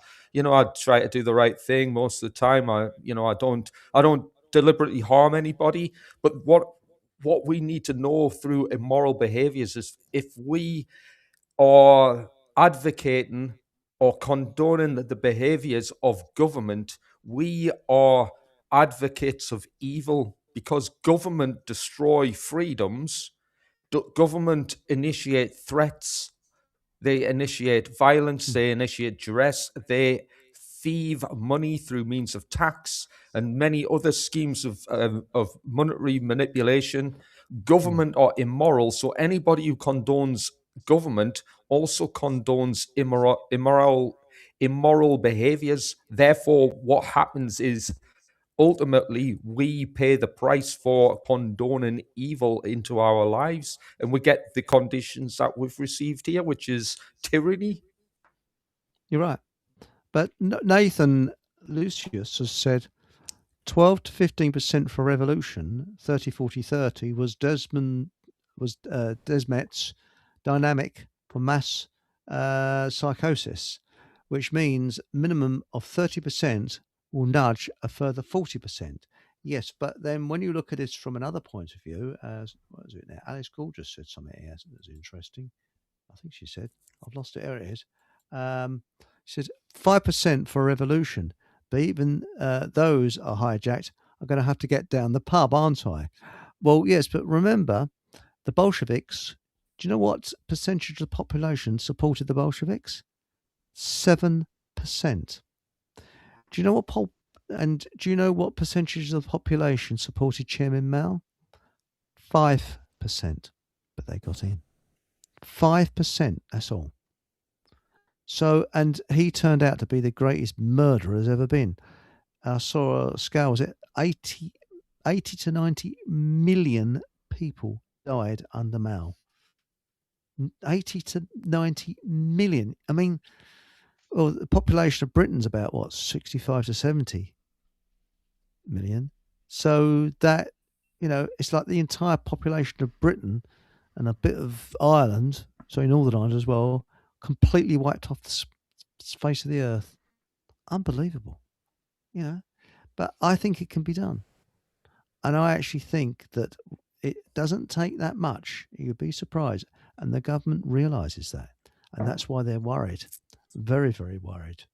try to do the right thing most of the time. I don't deliberately harm anybody. But what we need to know through immoral behaviors is if we are advocating or condoning the behaviors of government, we are advocates of evil, because government destroy freedoms. Government initiate threats. They initiate violence. They initiate duress. They thieve money through means of tax and many other schemes of monetary manipulation. Government are immoral, so anybody who condones government also condones immoral behaviors. Therefore, what happens is ultimately we pay the price for condoning evil into our lives, and we get the conditions that we've received here, which is tyranny. You're right. But Nathan Lucius has said 12 to 15% for revolution, 30, 40, 30 was Desmet's dynamic for mass psychosis, which means minimum of 30% will nudge a further 40%. Yes, but then when you look at this from another point of view, what is it now? Alice Gould just said something here that's interesting. I think she said, I've lost it. Here it is. She said 5% for revolution, but even those are hijacked. I'm going to have to get down the pub, aren't I? Well, yes, but remember, the Bolsheviks, do you know what percentage of the population supported the Bolsheviks? 7%. Do you know what percentage of the population supported Chairman Mao? 5%, but they got in. 5%, that's all. So, and he turned out to be the greatest murderer there's ever been. I saw a scale, was it 80 to 90 million people died under Mao. 80 to 90 million. I mean, well, the population of Britain's about, 65 to 70 million. So that, it's like the entire population of Britain and a bit of Ireland, so Northern Ireland as well, completely wiped off the face of the earth. Unbelievable. But I think it can be done. And I actually think that it doesn't take that much. You'd be surprised. And the government realises that. And that's why they're worried. Very, very worried.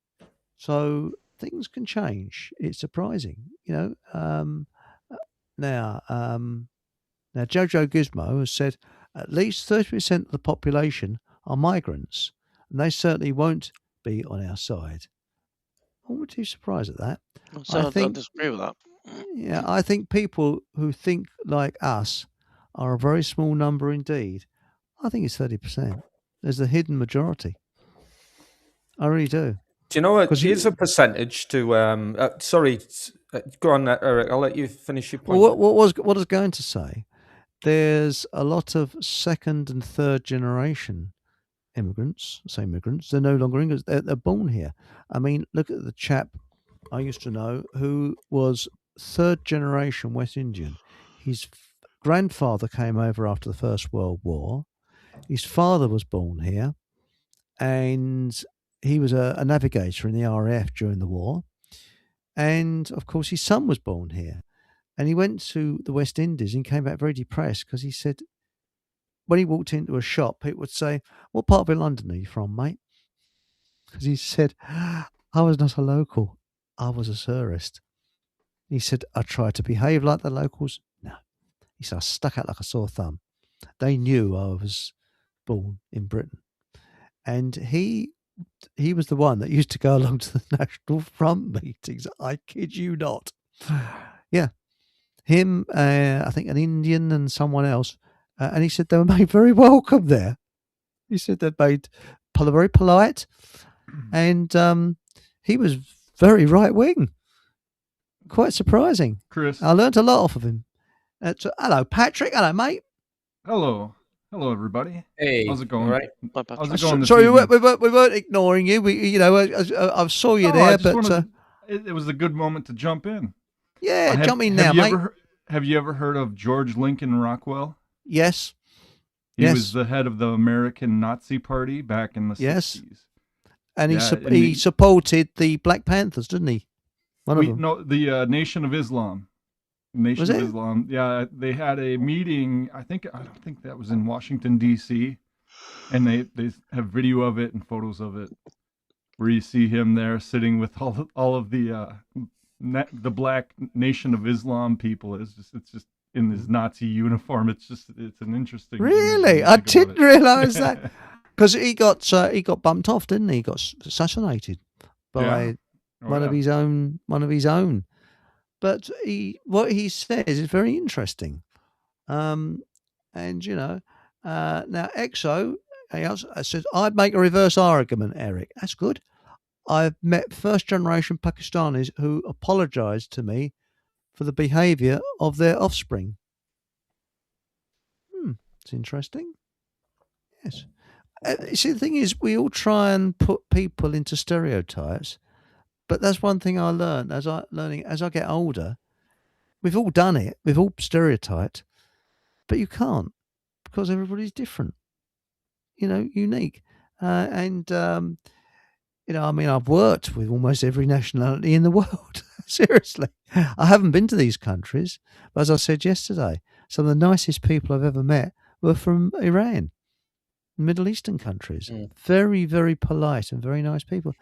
So things can change. It's surprising, Now, Jojo Gizmo has said at least 30% of the population are migrants, and they certainly won't be on our side. I wouldn't be surprised at that. I don't disagree with that. Yeah, I think people who think like us are a very small number indeed. I think it's 30%. There's a hidden majority. I really do. Do you know what? Here's a percentage to. Sorry, go on, Eric. I'll let you finish your point. Well, what I was going to say, there's a lot of second and third generation immigrants. They're no longer English. They're born here. I mean, look at the chap I used to know who was third generation West Indian. His grandfather came over after the First World War. His father was born here, and he was a navigator in the RAF during the war. And of course, his son was born here. And he went to the West Indies and came back very depressed because he said, when he walked into a shop, people would say, "What part of London are you from, mate?" Because he said, "I was not a local. I was a tourist." He said, "I tried to behave like the locals." No. He said, "I stuck out like a sore thumb." They knew I was born in Britain. And he was the one that used to go along to the National Front meetings. I kid you not. Yeah. Him, I think an Indian and someone else. And he said they were made very welcome there. He said they're made very polite. And he was very right wing. Quite surprising. Chris. I learned a lot off of him. Hello, Patrick. Hello, mate. Hello. Hello, everybody. Hey. How's it going? Right. How's it going? Sorry, we weren't ignoring you. I saw you there, but it was a good moment to jump in. Yeah, jump in now, mate. Have you ever heard of George Lincoln Rockwell? Yes. He was the head of the American Nazi Party back in the 60s. And he supported the Black Panthers, didn't he? No, the Nation of Islam. Nation of Islam. Yeah, they had a meeting. I don't think that was in Washington D.C. And they have video of it and photos of it, where you see him there sitting with all of the Black Nation of Islam people. It's just in this Nazi uniform. It's an interesting. Really, I didn't realize that, because he got bumped off, didn't he? He got assassinated by one of his own. But what he says is very interesting. And now Exo, I said, I'd make a reverse argument, Eric. That's good. I've met first-generation Pakistanis who apologised to me for the behaviour of their offspring. It's interesting. Yes. You see, the thing is, we all try and put people into stereotypes, but that's one thing I learned as I get older. We've all done it. We've all stereotyped, but you can't because everybody's different. Unique. I've worked with almost every nationality in the world. Seriously. I haven't been to these countries, but as I said yesterday, some of the nicest people I've ever met were from Iran, Middle Eastern countries. Very, very polite and very nice people.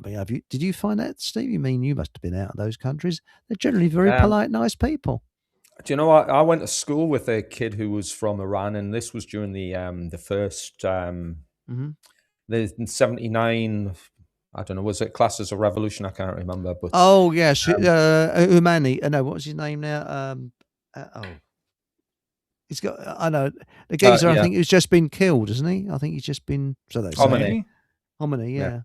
Did you find that, Steve? You must have been out of those countries. They're generally very polite, nice people. Do you know, I went to school with a kid who was from Iran, and this was during the first, the 79, I don't know, was it classed as a revolution? I can't remember. But oh, yes, Umani. No, what's his name now? He's got, I know, the geezer, I think he's just been killed, hasn't he? I think he's just been, so they say. Khomeini, yeah.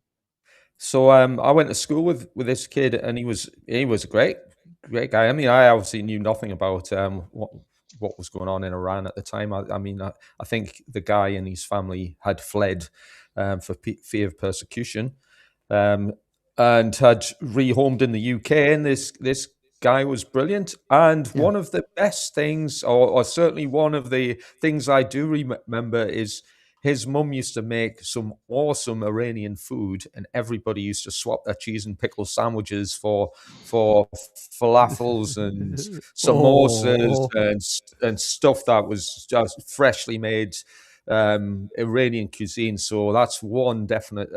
So I went to school with this kid, and he was a great guy. I mean, I obviously knew nothing about what was going on in Iran at the time. I think the guy and his family had fled for fear of persecution, and had rehomed in the UK. And this guy was brilliant. And one of the best things, or certainly one of the things I do remember, is his mum used to make some awesome Iranian food, and everybody used to swap their cheese and pickle sandwiches for falafels and samosas and stuff that was just freshly made Iranian cuisine. So that's one definite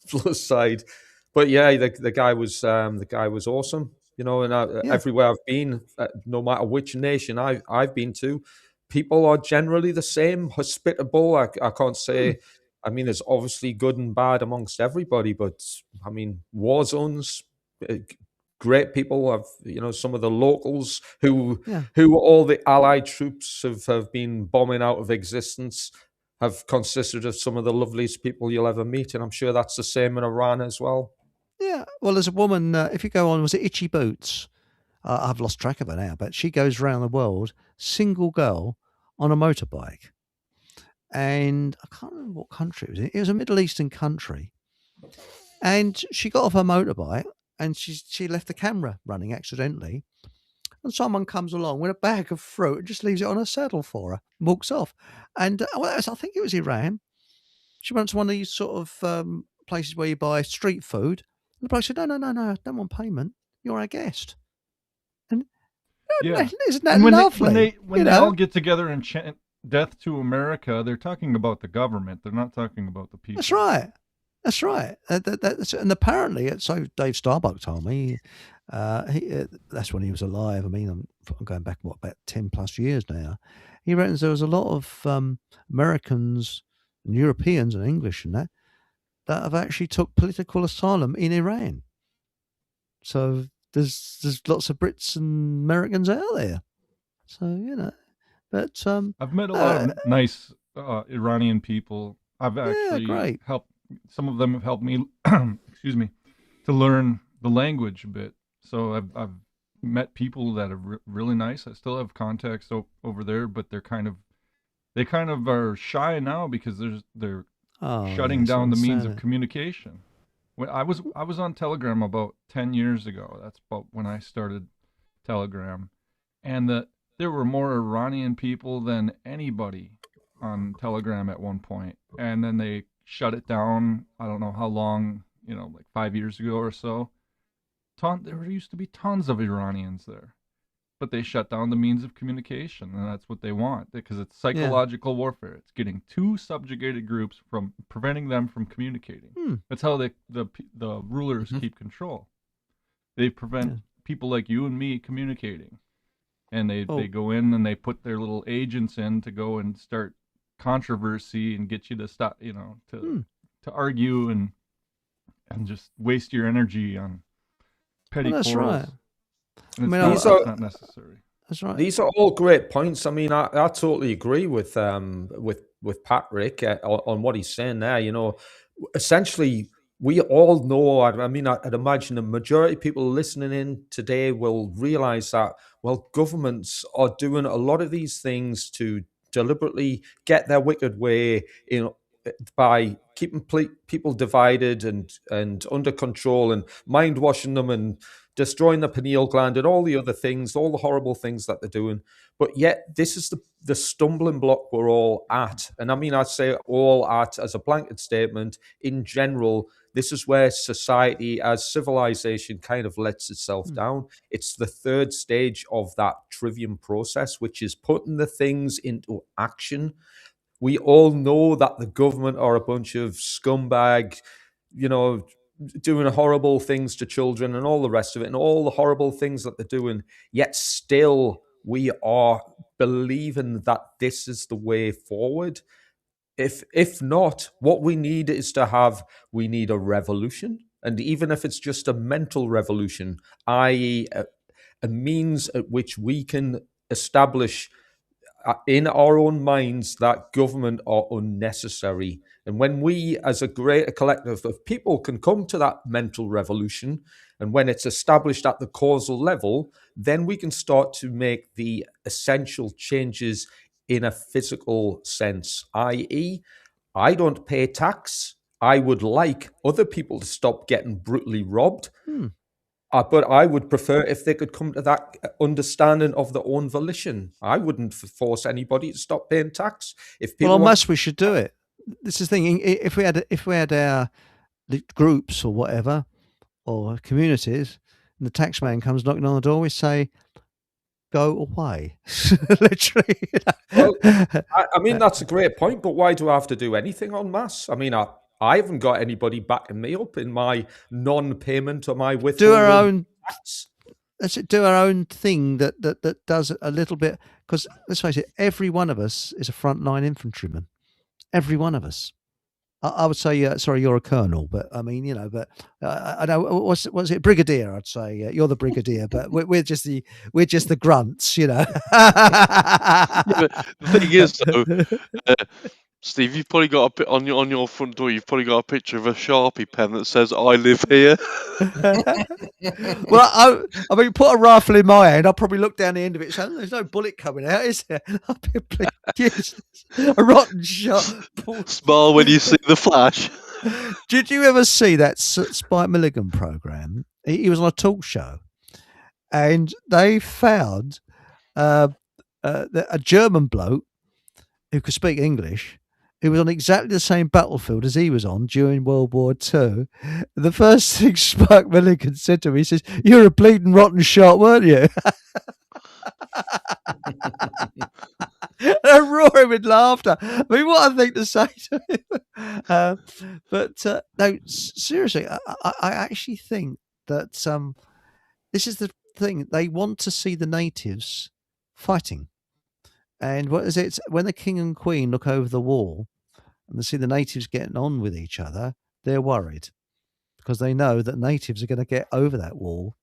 plus side. But yeah, the guy was awesome. And everywhere I've been, no matter which nation I've been to, people are generally the same, hospitable. I can't say, there's obviously good and bad amongst everybody, but war zones, great people. Have some of the locals who all the Allied troops have been bombing out of existence have consisted of some of the loveliest people you'll ever meet, and I'm sure that's the same in Iran as well. Yeah, well, there's a woman, if you go on, was it Itchy Boots? I've lost track of her now, but she goes around the world, single girl, on a motorbike. And I can't remember what country it was in. It was a Middle Eastern country. And she got off her motorbike and she left the camera running accidentally. And someone comes along with a bag of fruit and just leaves it on her saddle for her, and walks off. And I think it was Iran. She went to one of these sort of places where you buy street food. And the bloke said, no, I don't want payment. You're our guest. And isn't that lovely? When they all get together and chant "Death to America," they're talking about the government. They're not talking about the people. That's right. And apparently, so Dave Starbuck told me, that's when he was alive. I'm going back, about 10 plus years now. He reckons there was a lot of Americans and Europeans and English and that have actually took political asylum in Iran. So there's lots of Brits and Americans out there. So, but I've met a lot of nice Iranian people. I've actually helped. Some of them have helped me, excuse me, to learn the language a bit. So I've met people that are really nice. I still have contacts over there, but they kind of are shy now because they're shutting down the means of communication. When I was on Telegram about 10 years ago. That's about when I started Telegram, and there were more Iranian people than anybody on Telegram at one point, and then they shut it down. I don't know how long, like 5 years ago or so. There used to be tons of Iranians there, but they shut down the means of communication, and that's what they want, because it's psychological warfare. It's getting two subjugated groups from preventing them from communicating. That's how the rulers keep control. They prevent people like you and me communicating, and they go in and they put their little agents in to go and start controversy and get you to stop, to argue, and just waste your energy on petty Well, that's quarrels. right. And I mean, it's not necessary. That's right. These are all great points. I mean, I totally agree with Patrick on what he's saying there. You know, essentially, we all know. I mean, I'd imagine the majority of people listening in today will realize that, well, governments are doing a lot of these things to deliberately get their wicked way, you know, by keeping people divided and under control and mind washing them and destroying the pineal gland and all the other things, all the horrible things that they're doing. But yet, this is the stumbling block we're all at. And I mean, I'd say all at as a blanket statement. In general, this is where society as civilization kind of lets itself down. It's the third stage of that trivium process, which is putting the things into action. We all know that the government are a bunch of scumbag, you know, doing horrible things to children and all the rest of it and all the horrible things that they're doing. Yet still, we are believing that this is the way forward. If not, what we need is we need a revolution. And even if it's just a mental revolution, i.e. a means at which we can establish in our own minds that government are unnecessary. And when we, as a greater collective of people, can come to that mental revolution, and when it's established at the causal level, then we can start to make the essential changes in a physical sense, i.e., I don't pay tax. I would like other people to stop getting brutally robbed. But I would prefer if they could come to that understanding of their own volition. I wouldn't force anybody to stop paying tax. If people we should do it. This is the thing. If we had our groups or whatever, or communities, and the tax man comes knocking on the door, we say, "Go away." Literally. You know? Well, I mean, that's a great point. But why do I have to do anything en masse? I mean, I haven't got anybody backing me up in my non-payment or my withholding. Do our own. Let's do our own thing that does a little bit. Because let's face it, every one of us is a frontline infantryman. Every one of us. I would say, sorry, you're a colonel, but I mean, you know, but I know what's it, brigadier? I'd say you're the brigadier, but we're just the grunts, you know. The thing is, though, Steve, you've probably got on your front door. You've probably got a picture of a Sharpie pen that says "I live here." Well, I mean, put a rifle in my hand. I'll probably look down the end of it. So there's no bullet coming out, is there? I'll be a rotten shot. Smile when you see the flash. Did you ever see that Spike Milligan program? He was on a talk show, and they found a German bloke who could speak English, who was on exactly the same battlefield as he was on during World War II. The first thing Spike Milligan said to him, he says, "You're a bleeding rotten shot, weren't you?" And roaring with laughter. I mean, what a thing to say to him. But no, seriously, I actually think that this is the thing. They want to see the natives fighting. And what is it? When the king and queen look over the wall and they see the natives getting on with each other, they're worried because they know that natives are going to get over that wall,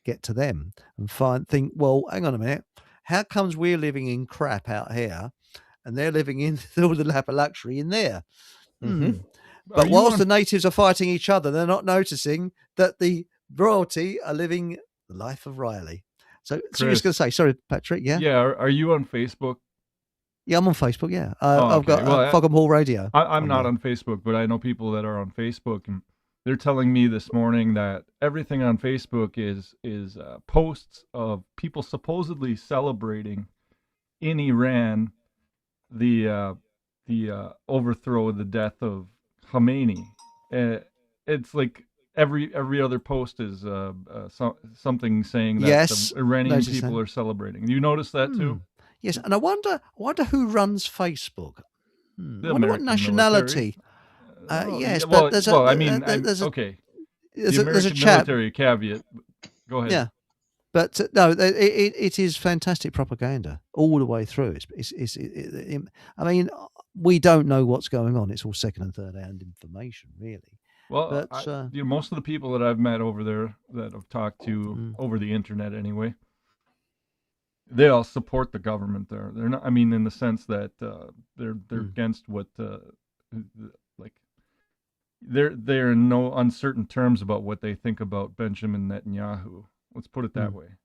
get to them, and think, well, hang on a minute. How comes we're living in crap out here and they're living in all the lap of luxury in there? Mm-hmm. But whilst the natives are fighting each other, they're not noticing that the royalty are living the life of Riley. So you're just going to say, sorry, Patrick, yeah? Yeah, are you on Facebook? Yeah, I'm on Facebook, yeah. I've got Fogham Hall Radio. I'm not on Facebook, but I know people that are on Facebook, and they're telling me this morning that everything on Facebook is posts of people supposedly celebrating in Iran the overthrow, the death of Khomeini. It's like every other post is something saying that the Iranian people are celebrating. You notice that too? Yes, and I wonder who runs Facebook. I wonder what nationality. Yes, but there's a chap. Military caveat. Go ahead. Yeah, but no, it is fantastic propaganda all the way through. I mean, we don't know what's going on. It's all second and third hand information, really. Well, But most of the people that I've met over there that I've talked to Mm. over the internet anyway, they all support the government there. They're not. I mean, in the sense that they're against what like they're in no uncertain terms about what they think about Benjamin Netanyahu. Let's put it that way.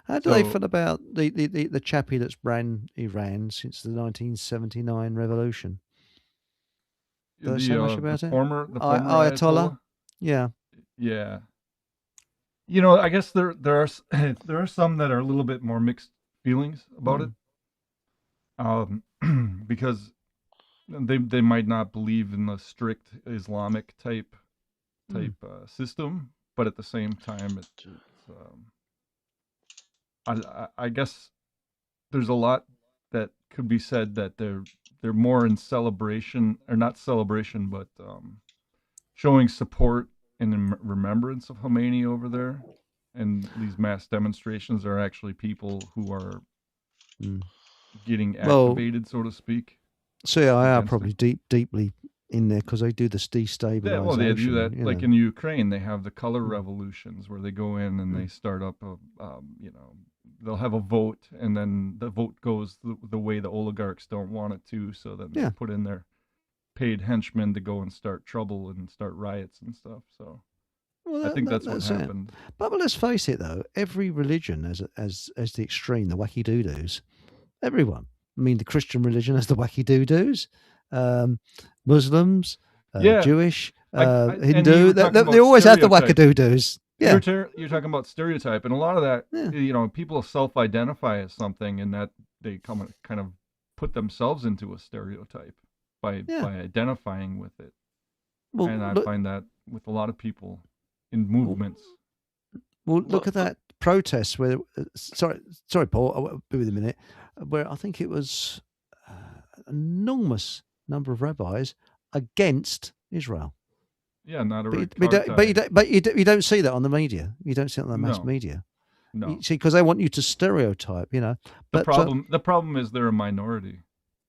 how do they feel about the chappie that's ran Iran since the 1979 revolution? Do they say much about the it? former Ayatollah? Yeah. Yeah. I guess there are there are some that are a little bit more mixed feelings about it, because they might not believe in the strict Islamic type system, but at the same time, I guess there's a lot that could be said that they're more in celebration, or not celebration, but showing support and in remembrance of Khomeini over there. And these mass demonstrations are actually people who are getting activated, so to speak. CIA are probably deeply in there because they do this destabilization. Yeah, well, they do that. Like in Ukraine, they have the color revolutions where they go in and they start up they'll have a vote, and then the vote goes the way the oligarchs don't want it to, so then they put in their paid henchmen to go and start trouble and start riots and stuff. So I think that's what happened. But let's face it, though, every religion as the extreme, the wacky doo-doos. Everyone. I mean, the Christian religion has the wacky doo-doos. Muslims, Jewish, Hindu. They always have the wacky doo-doos. Yeah. You're talking about stereotype, and a lot of that, people self-identify as something, and that they kind of put themselves into a stereotype by identifying with it. Well, and I find that with a lot of people in movements. Well, look at that protest where, sorry, Paul, I'll be with you a minute, where I think it was enormous number of rabbis against Israel. Yeah, not a but you don't see that on the media. You don't see it on the mass media. No, you see, because they want you to stereotype. But the problem is they're a minority.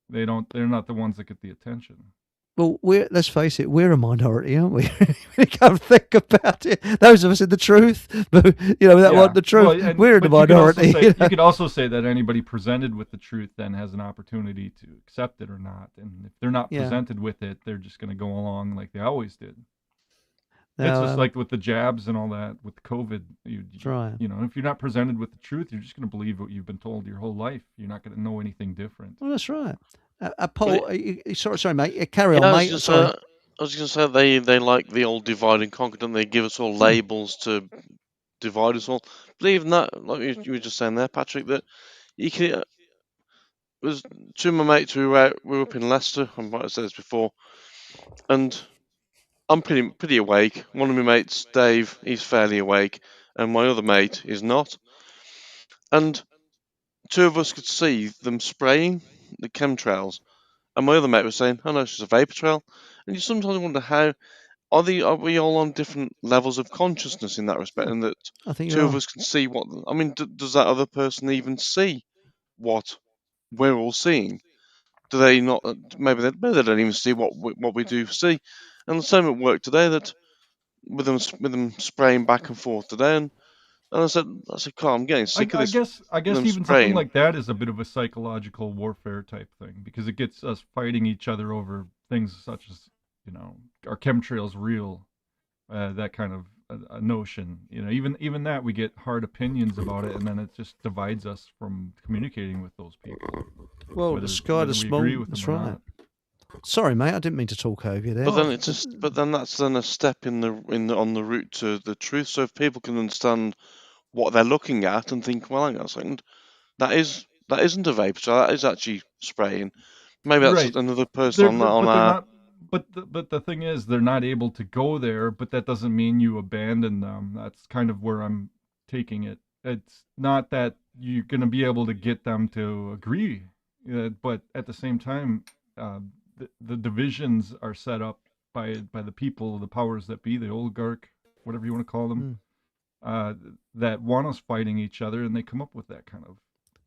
They're not the ones that get the attention. Well, let's face it, we're a minority, aren't we? We can't think about it. Those of us in the truth, that want the truth, we're in the minority. You could also say that anybody presented with the truth then has an opportunity to accept it or not. And if they're not presented with it, they're just going to go along like they always did. It's just like with the jabs and all that, with COVID. That's right. If you're not presented with the truth, you're just going to believe what you've been told your whole life. You're not going to know anything different. Well, that's right. Paul, sorry, mate. Carry on, mate. I was going to say they like the old divide and conquer, and they give us all labels to divide us all. But even that, like you were just saying there, Patrick, that you can. There's two of my mates who were up in Leicester. I might have said this before, and I'm pretty awake. One of my mates, Dave, he's fairly awake, and my other mate is not. And two of us could see them spraying the chemtrails, and my other mate was saying, "Oh no, it's just a vapor trail." And you sometimes wonder how are we all on different levels of consciousness in that respect, and that two of us can see what. I mean, does that other person even see what we're all seeing? Do they not? Maybe they don't even see what we do see. And the same at work today, that with them spraying back and forth today, and I said, "Carl, I'm getting sick of this." I guess even something like that is a bit of a psychological warfare type thing, because it gets us fighting each other over things such as, are chemtrails real? That kind of a notion. Even that, we get hard opinions about it, and then it just divides us from communicating with those people. Well, the sky, the small. That's right. Sorry, mate, I didn't mean to talk over you there. But then that's a step on the route to the truth. So if people can understand what they're looking at and think, well, hang on a second, that isn't a vapor, so that is actually spraying. Maybe that's another person on our. But the thing is, they're not able to go there. But that doesn't mean you abandon them. That's kind of where I'm taking it. It's not that you're going to be able to get them to agree, but at the same time. The divisions are set up by the people, the powers that be, the oligarch, whatever you want to call them, that want us fighting each other, and they come up with that kind of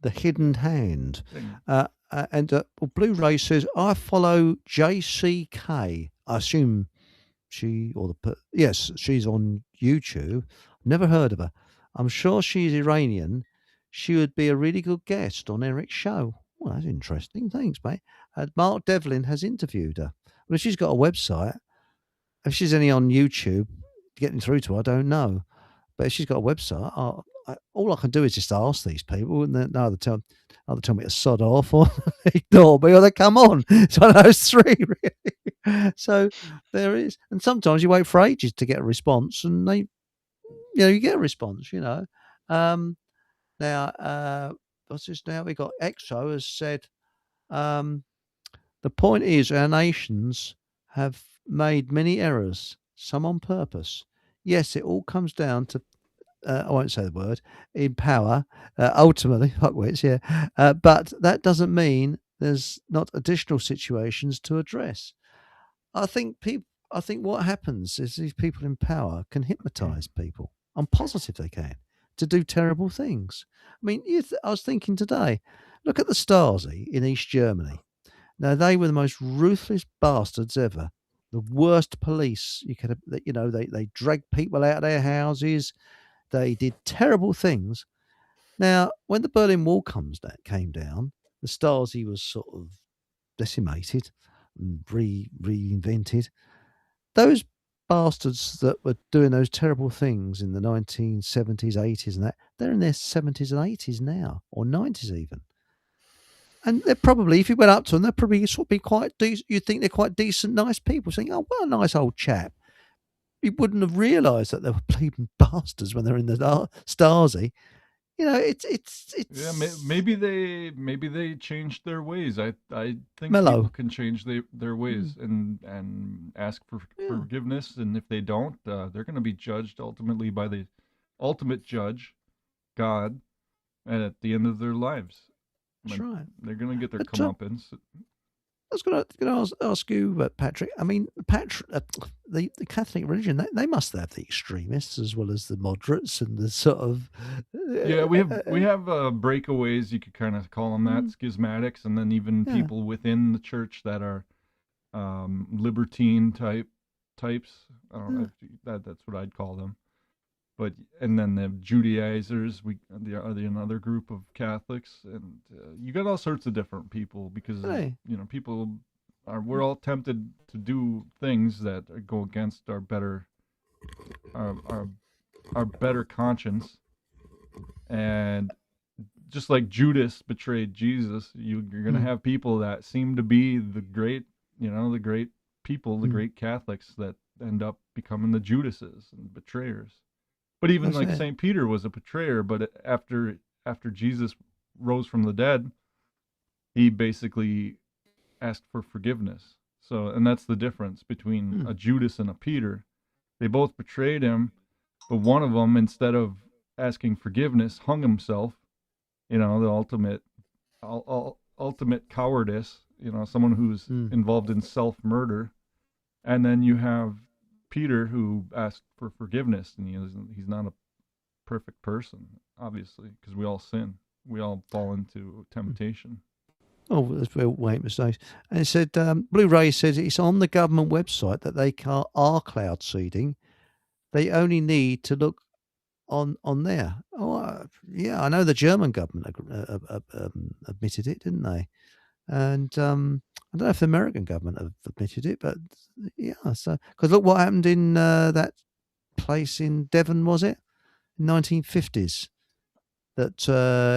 the hidden hand. And Blue Ray says, I follow JCK. I assume yes, she's on YouTube. Never heard of her. I'm sure she's Iranian. She would be a really good guest on Eric's show. Well, that's interesting. Thanks, mate. Mark Devlin has interviewed her. Well, if she's got a website, if she's only on YouTube, getting through to her, I don't know. But if she's got a website, all I can do is just ask these people, and then either tell me to sod off or ignore me, or they come on. It's one of those three, really. So there is, and sometimes you wait for ages to get a response, and you get a response. Now, what's this now? We got EXO has said, the point is our nations have made many errors, some on purpose. Yes, it all comes down to, I won't say the word, in power, ultimately, fuckwits, yeah. But that doesn't mean there's not additional situations to address. I think what happens is these people in power can hypnotize people. I'm positive they can, to do terrible things. I mean, I was thinking today, look at the Stasi in East Germany. Now, they were the most ruthless bastards ever. The worst police you could have, they dragged people out of their houses. They did terrible things. Now, when the Berlin Wall came down, the Stasi was sort of decimated and reinvented. Those bastards that were doing those terrible things in the 1970s, 80s and that, they're in their 70s and 80s now, or 90s even. And they're probably, if you went up to them, they're probably sort of be quite decent. You'd think they're quite decent, nice people, saying, oh, what a nice old chap. You wouldn't have realised that they were bleeding bastards when they're in the Stasi. It's yeah. Maybe they changed their ways. I think Mellow. People can change their ways and ask for forgiveness. And if they don't, they're going to be judged ultimately by the ultimate judge, God, and at the end of their lives. That's right. They're going to get their comeuppance. I was going to ask you, Patrick. I mean, the Catholic religion, they must have the extremists as well as the moderates and the sort of. Yeah, we have breakaways. You could kind of call them that, schismatics, and then even people within the church that are libertine types. I don't know if that's what I'd call them. But and then the Judaizers, are another group of Catholics, and you got all sorts of different people because people we're all tempted to do things that go against our better conscience, and just like Judas betrayed Jesus, you're going to have people that seem to be the great people, the great Catholics that end up becoming the Judases and betrayers. But even like St. Peter was a betrayer, but after Jesus rose from the dead, he basically asked for forgiveness. So, and that's the difference between a Judas and a Peter. They both betrayed him, but one of them, instead of asking forgiveness, hung himself. The ultimate cowardice. Someone who's involved in self-murder. And then you have Peter, who asked for forgiveness, and he's not a perfect person, obviously, because we all sin. We all fall into temptation. Oh, that's where we make mistakes. And it said, Blu-ray says it's on the government website that they are cloud seeding. They only need to look on there. Oh, yeah, I know the German government admitted it, didn't they? And I don't know if the American government have admitted it, but yeah. So, because look what happened in that place in Devon, was it? In 1950s. That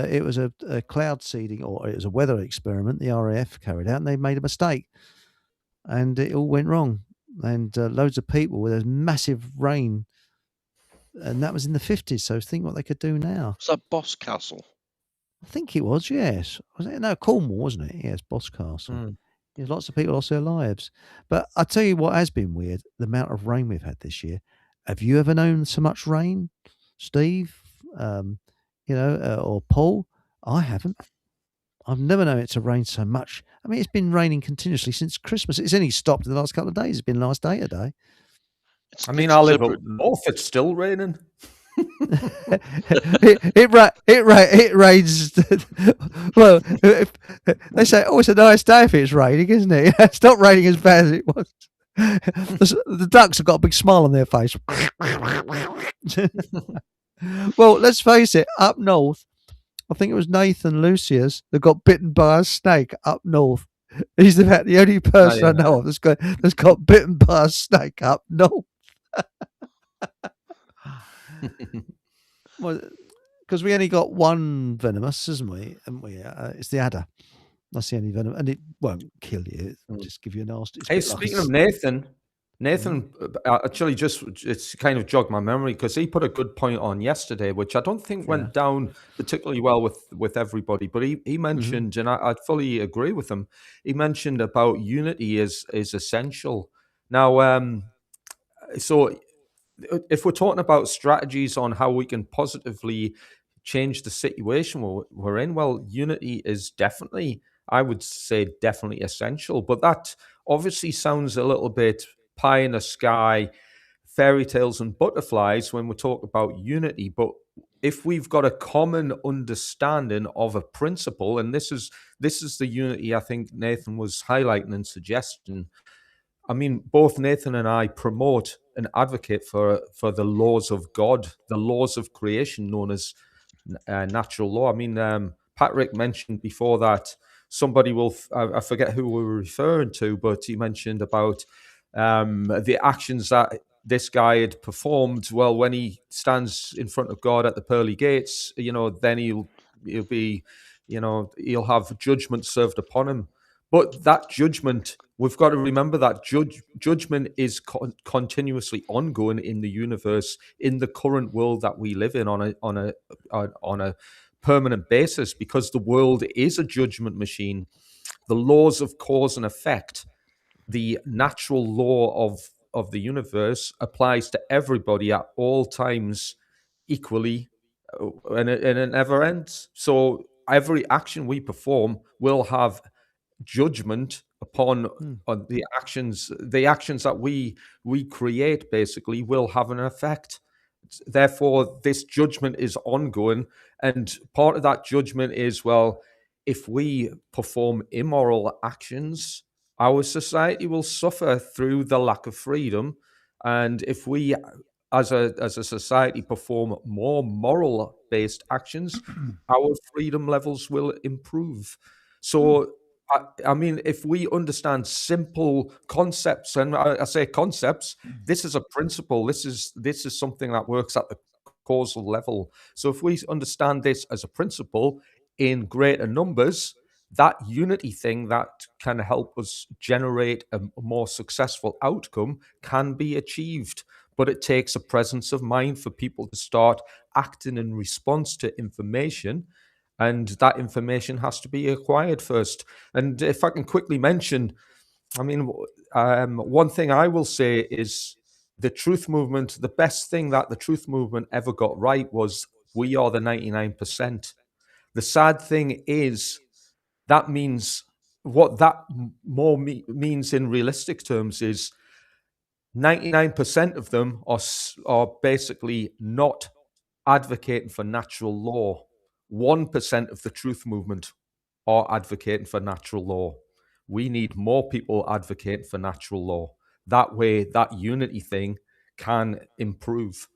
it was a cloud seeding, or it was a weather experiment the RAF carried out, and they made a mistake. And it all went wrong. And loads of people with a massive rain. And that was in the 50s. So think what they could do now. Was that Boscastle? I think it was, yes. Was it? No, Cornwall, wasn't it? Yes, Boscastle. There's lots of people lost their lives. But I'll tell you what has been weird, the amount of rain we've had this year. Have you ever known so much rain, Steve? Or Paul? I haven't. I've never known it to rain so much. I mean, it's been raining continuously since Christmas. It's only stopped in the last couple of days. It's been a nice day today. I mean, I live up north. It's still raining. it rains. Well, they say, it's a nice day if it's raining, isn't it? It's not raining as bad as it was. The ducks have got a big smile on their face. Well, let's face it, up north, I think it was Nathan Lucius that got bitten by a snake up north. He's about the only person I know of that's got bitten by a snake up north. Well, because we only got one venomous, haven't we? It's the adder. That's the only venom, and it won't kill you. It'll just give you a nasty. Hey, speaking of Nathan actually it's kind of jogged my memory because he put a good point on yesterday, which I don't think went down particularly well with everybody. But he mentioned, and I fully agree with him. He mentioned about unity is essential. Now, so if we're talking about strategies on how we can positively change the situation we're in, well, unity is definitely, I would say, definitely essential. But that obviously sounds a little bit pie in the sky, fairy tales and butterflies when we talk about unity. But if we've got a common understanding of a principle, and this is the unity I think Nathan was highlighting and suggesting. I mean, both Nathan and I promote and advocate for the laws of God, the laws of creation known as natural law. I mean, Patrick mentioned before that somebody I forget who we were referring to, but he mentioned about the actions that this guy had performed. Well, when he stands in front of God at the pearly gates, then he'll be, he'll have judgment served upon him. But that judgment, we've got to remember that judgment is continuously ongoing in the universe, in the current world that we live in on a permanent basis, because the world is a judgment machine. The laws of cause and effect, the natural law of the universe applies to everybody at all times equally, and it never ends. So every action we perform will have judgment upon the actions that we create, basically, will have an effect. Therefore, this judgment is ongoing, and part of that judgment is, well, if we perform immoral actions, our society will suffer through the lack of freedom. And if we as a society perform more moral based actions, our freedom levels will improve. So I mean, if we understand simple concepts, and I say concepts, this is a principle. This is something that works at the causal level. So if we understand this as a principle in greater numbers, that unity thing that can help us generate a more successful outcome can be achieved. But it takes a presence of mind for people to start acting in response to information. And that information has to be acquired first. And if I can quickly mention, I mean, one thing I will say is the truth movement, the best thing that the truth movement ever got right was we are the 99%. The sad thing is that means what that more means in realistic terms is 99% of them are basically not advocating for natural law. 1% of the truth movement are advocating for natural law. We need more people advocating for natural law. That way, that unity thing can improve.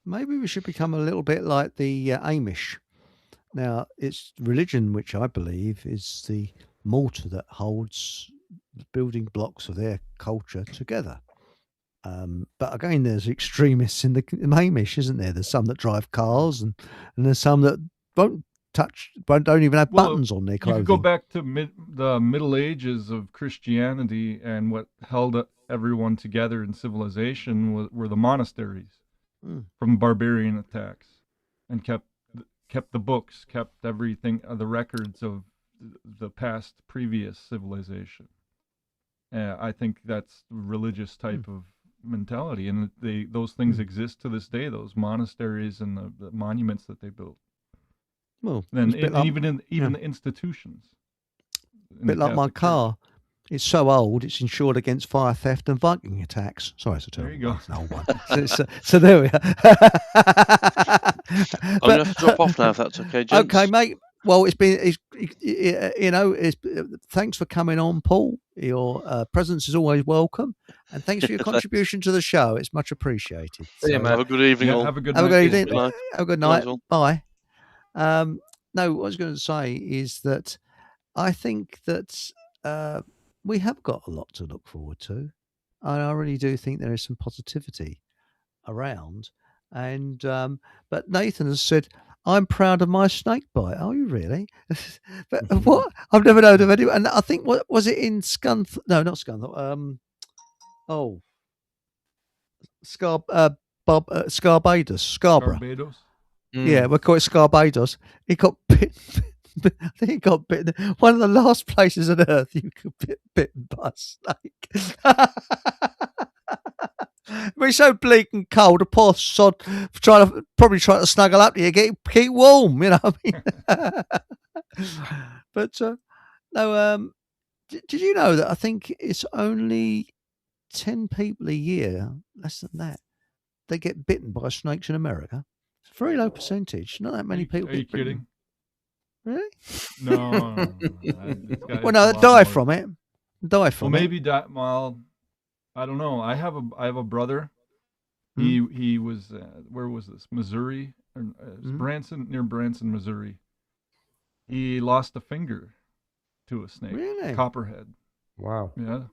Maybe we should become a little bit like the Amish. Now, it's religion, which I believe is the mortar that holds the building blocks of their culture together. But again, there's extremists in the Amish, isn't there? There's some that drive cars, and there's some that don't even have buttons on their clothing. You could go back to the Middle Ages of Christianity, and what held everyone together in civilization were the monasteries from barbarian attacks, and kept the books, kept everything, the records of the past previous civilization. I think that's religious type of mentality, and those things exist to this day, those monasteries and the monuments that they built. Well, then even the institutions. A bit like my car. It's so old, it's insured against fire, theft and Viking attacks. Sorry, it's a terrible There you go. It's an old one. so there we are. I'm going to have to drop off now if that's okay, gents. Okay, mate. Well, thanks for coming on, Paul. Your presence is always welcome, and thanks for your contribution to the show. It's much appreciated. Have a good evening. Yeah, have a good have night. a good evening. Good night. Have a good night. Bye. No, what I was going to say is that I think that we have got a lot to look forward to. I really do think there is some positivity around. And but Nathan has said, "I'm proud of my snake bite." Are you really? But what? I've never known of anyone. And I think what was it in Scunthorpe? No, not Scunthorpe. Scarbados, Scarborough. Barbados. Yeah, we'll call it Scarbados. He got bitten. I think he got bitten. One of the last places on earth you could get bitten by a snake. It's so bleak and cold. The poor sod probably trying to snuggle up to you, keep warm. You know what I mean? But no. Did you know that I think it's only 10 people a year, less than that, they get bitten by snakes in America? It's a very low percentage. Not that many people. Are you kidding? Really? No. Well, no, they die from it. Die from well, it. maybe that. Well, I don't know. I have a brother. He was where was this? Missouri, or, Branson, near Branson, Missouri. He lost a finger to a snake. Really? Copperhead. Wow. Yeah.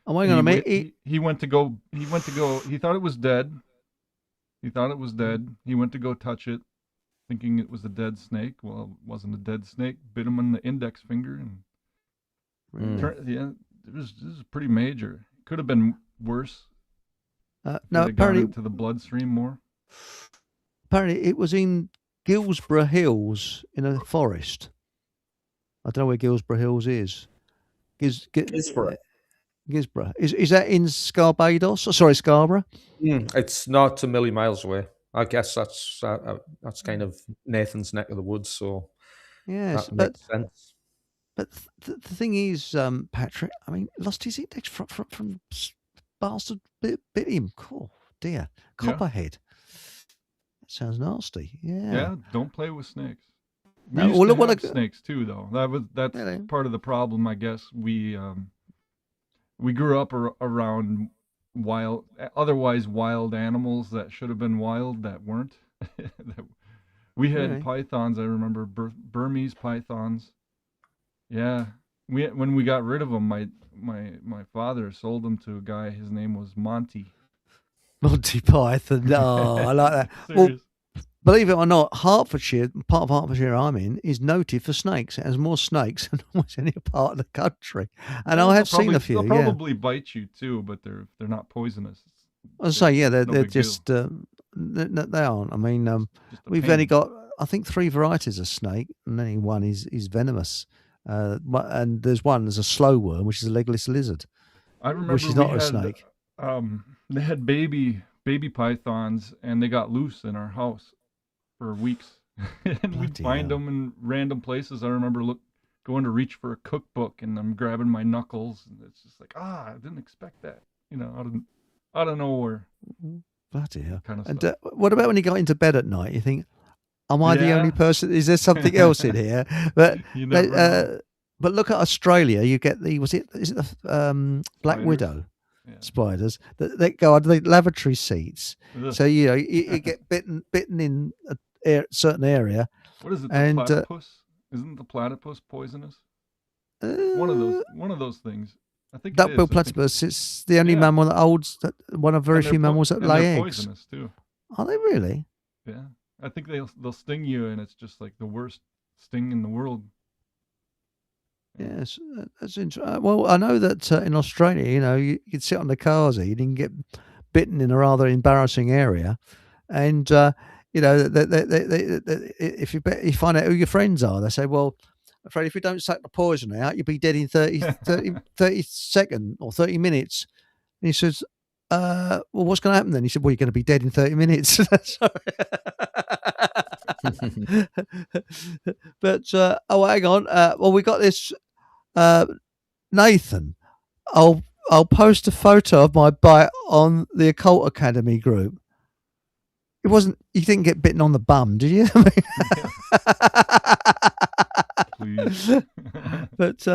Oh, hang on a minute. He went to go. He thought it was dead. He went to go touch it, thinking it was a dead snake. Well, it wasn't a dead snake. Bit him on the index finger, and it was pretty major. Could have been worse. No, apparently into the bloodstream more. Apparently, it was in Gilsborough Hills in a forest. I don't know where Gilsborough Hills is. Gilsborough. Gisborough. Is that in Scarbados? Oh, sorry, Scarborough. It's not a million miles away. I guess that's kind of Nathan's neck of the woods. So yes, that makes sense. But the thing is, Patrick, I mean, lost his index from bastard bit him. Oh dear, copperhead. That sounds nasty. Yeah. Yeah. Don't play with snakes. We No, used well, to look, have snakes too, though. That's Really? part of the problem, I guess. We grew up around otherwise wild animals that should have been wild that weren't. We had Really? pythons. I remember Burmese pythons. Yeah, when we got rid of them, my father sold them to a guy. His name was Monty. Monty Python. Oh, I like that. Well, Serious. believe it or not, Hertfordshire, part of Hertfordshire I'm in, is noted for snakes. It has more snakes than almost any part of the country. And Well, I have seen a few. They'll Yeah, probably bite you too, but they're not poisonous. I say, yeah, they're no big deal. just they aren't. I mean, Just a we've pain. only got I think 3 varieties of snake, and only one is venomous. And there's a slow worm, which is a legless lizard. I remember which is we not a had, snake. They had baby pythons, and they got loose in our house for weeks, and we'd Bloody find hell. them in random places. I remember going to reach for a cookbook, and I'm grabbing my knuckles, and it's just like, I didn't expect that, out of nowhere, Bloody hell. kind of And stuff. what about when you got into bed at night? You think, am I the Yeah. only person? Is there something else in here? But You never know. but look at Australia. You get is it the Black Spiders. Widow Yeah. spiders that go under the lavatory seats? Ugh. So you get bitten in a certain area. What is it? The and, platypus? Isn't the platypus poisonous? One of those things. I think it is. Duck-billed I think- platypus. It's the only Yeah. mammal that holds one of very and they're few mammals that and lay they're eggs. poisonous too. Are they really? Yeah, I think they'll sting you, and it's just like the worst sting in the world. Yes, that's interesting. Well, I know that in Australia, you could sit on the car seat and get bitten in a rather embarrassing area, and if you find out who your friends are, they say, "Well, I'm afraid if you don't suck the poison out, you'll be dead in 30 seconds or 30 minutes." And he says, "Well, what's going to happen then?" He said, "Well, you're going to be dead in 30 minutes." But hang on. Well, we got this. Nathan, I'll post a photo of my bite on the Occult Academy group. It wasn't. You didn't get bitten on the bum, did you? Please. But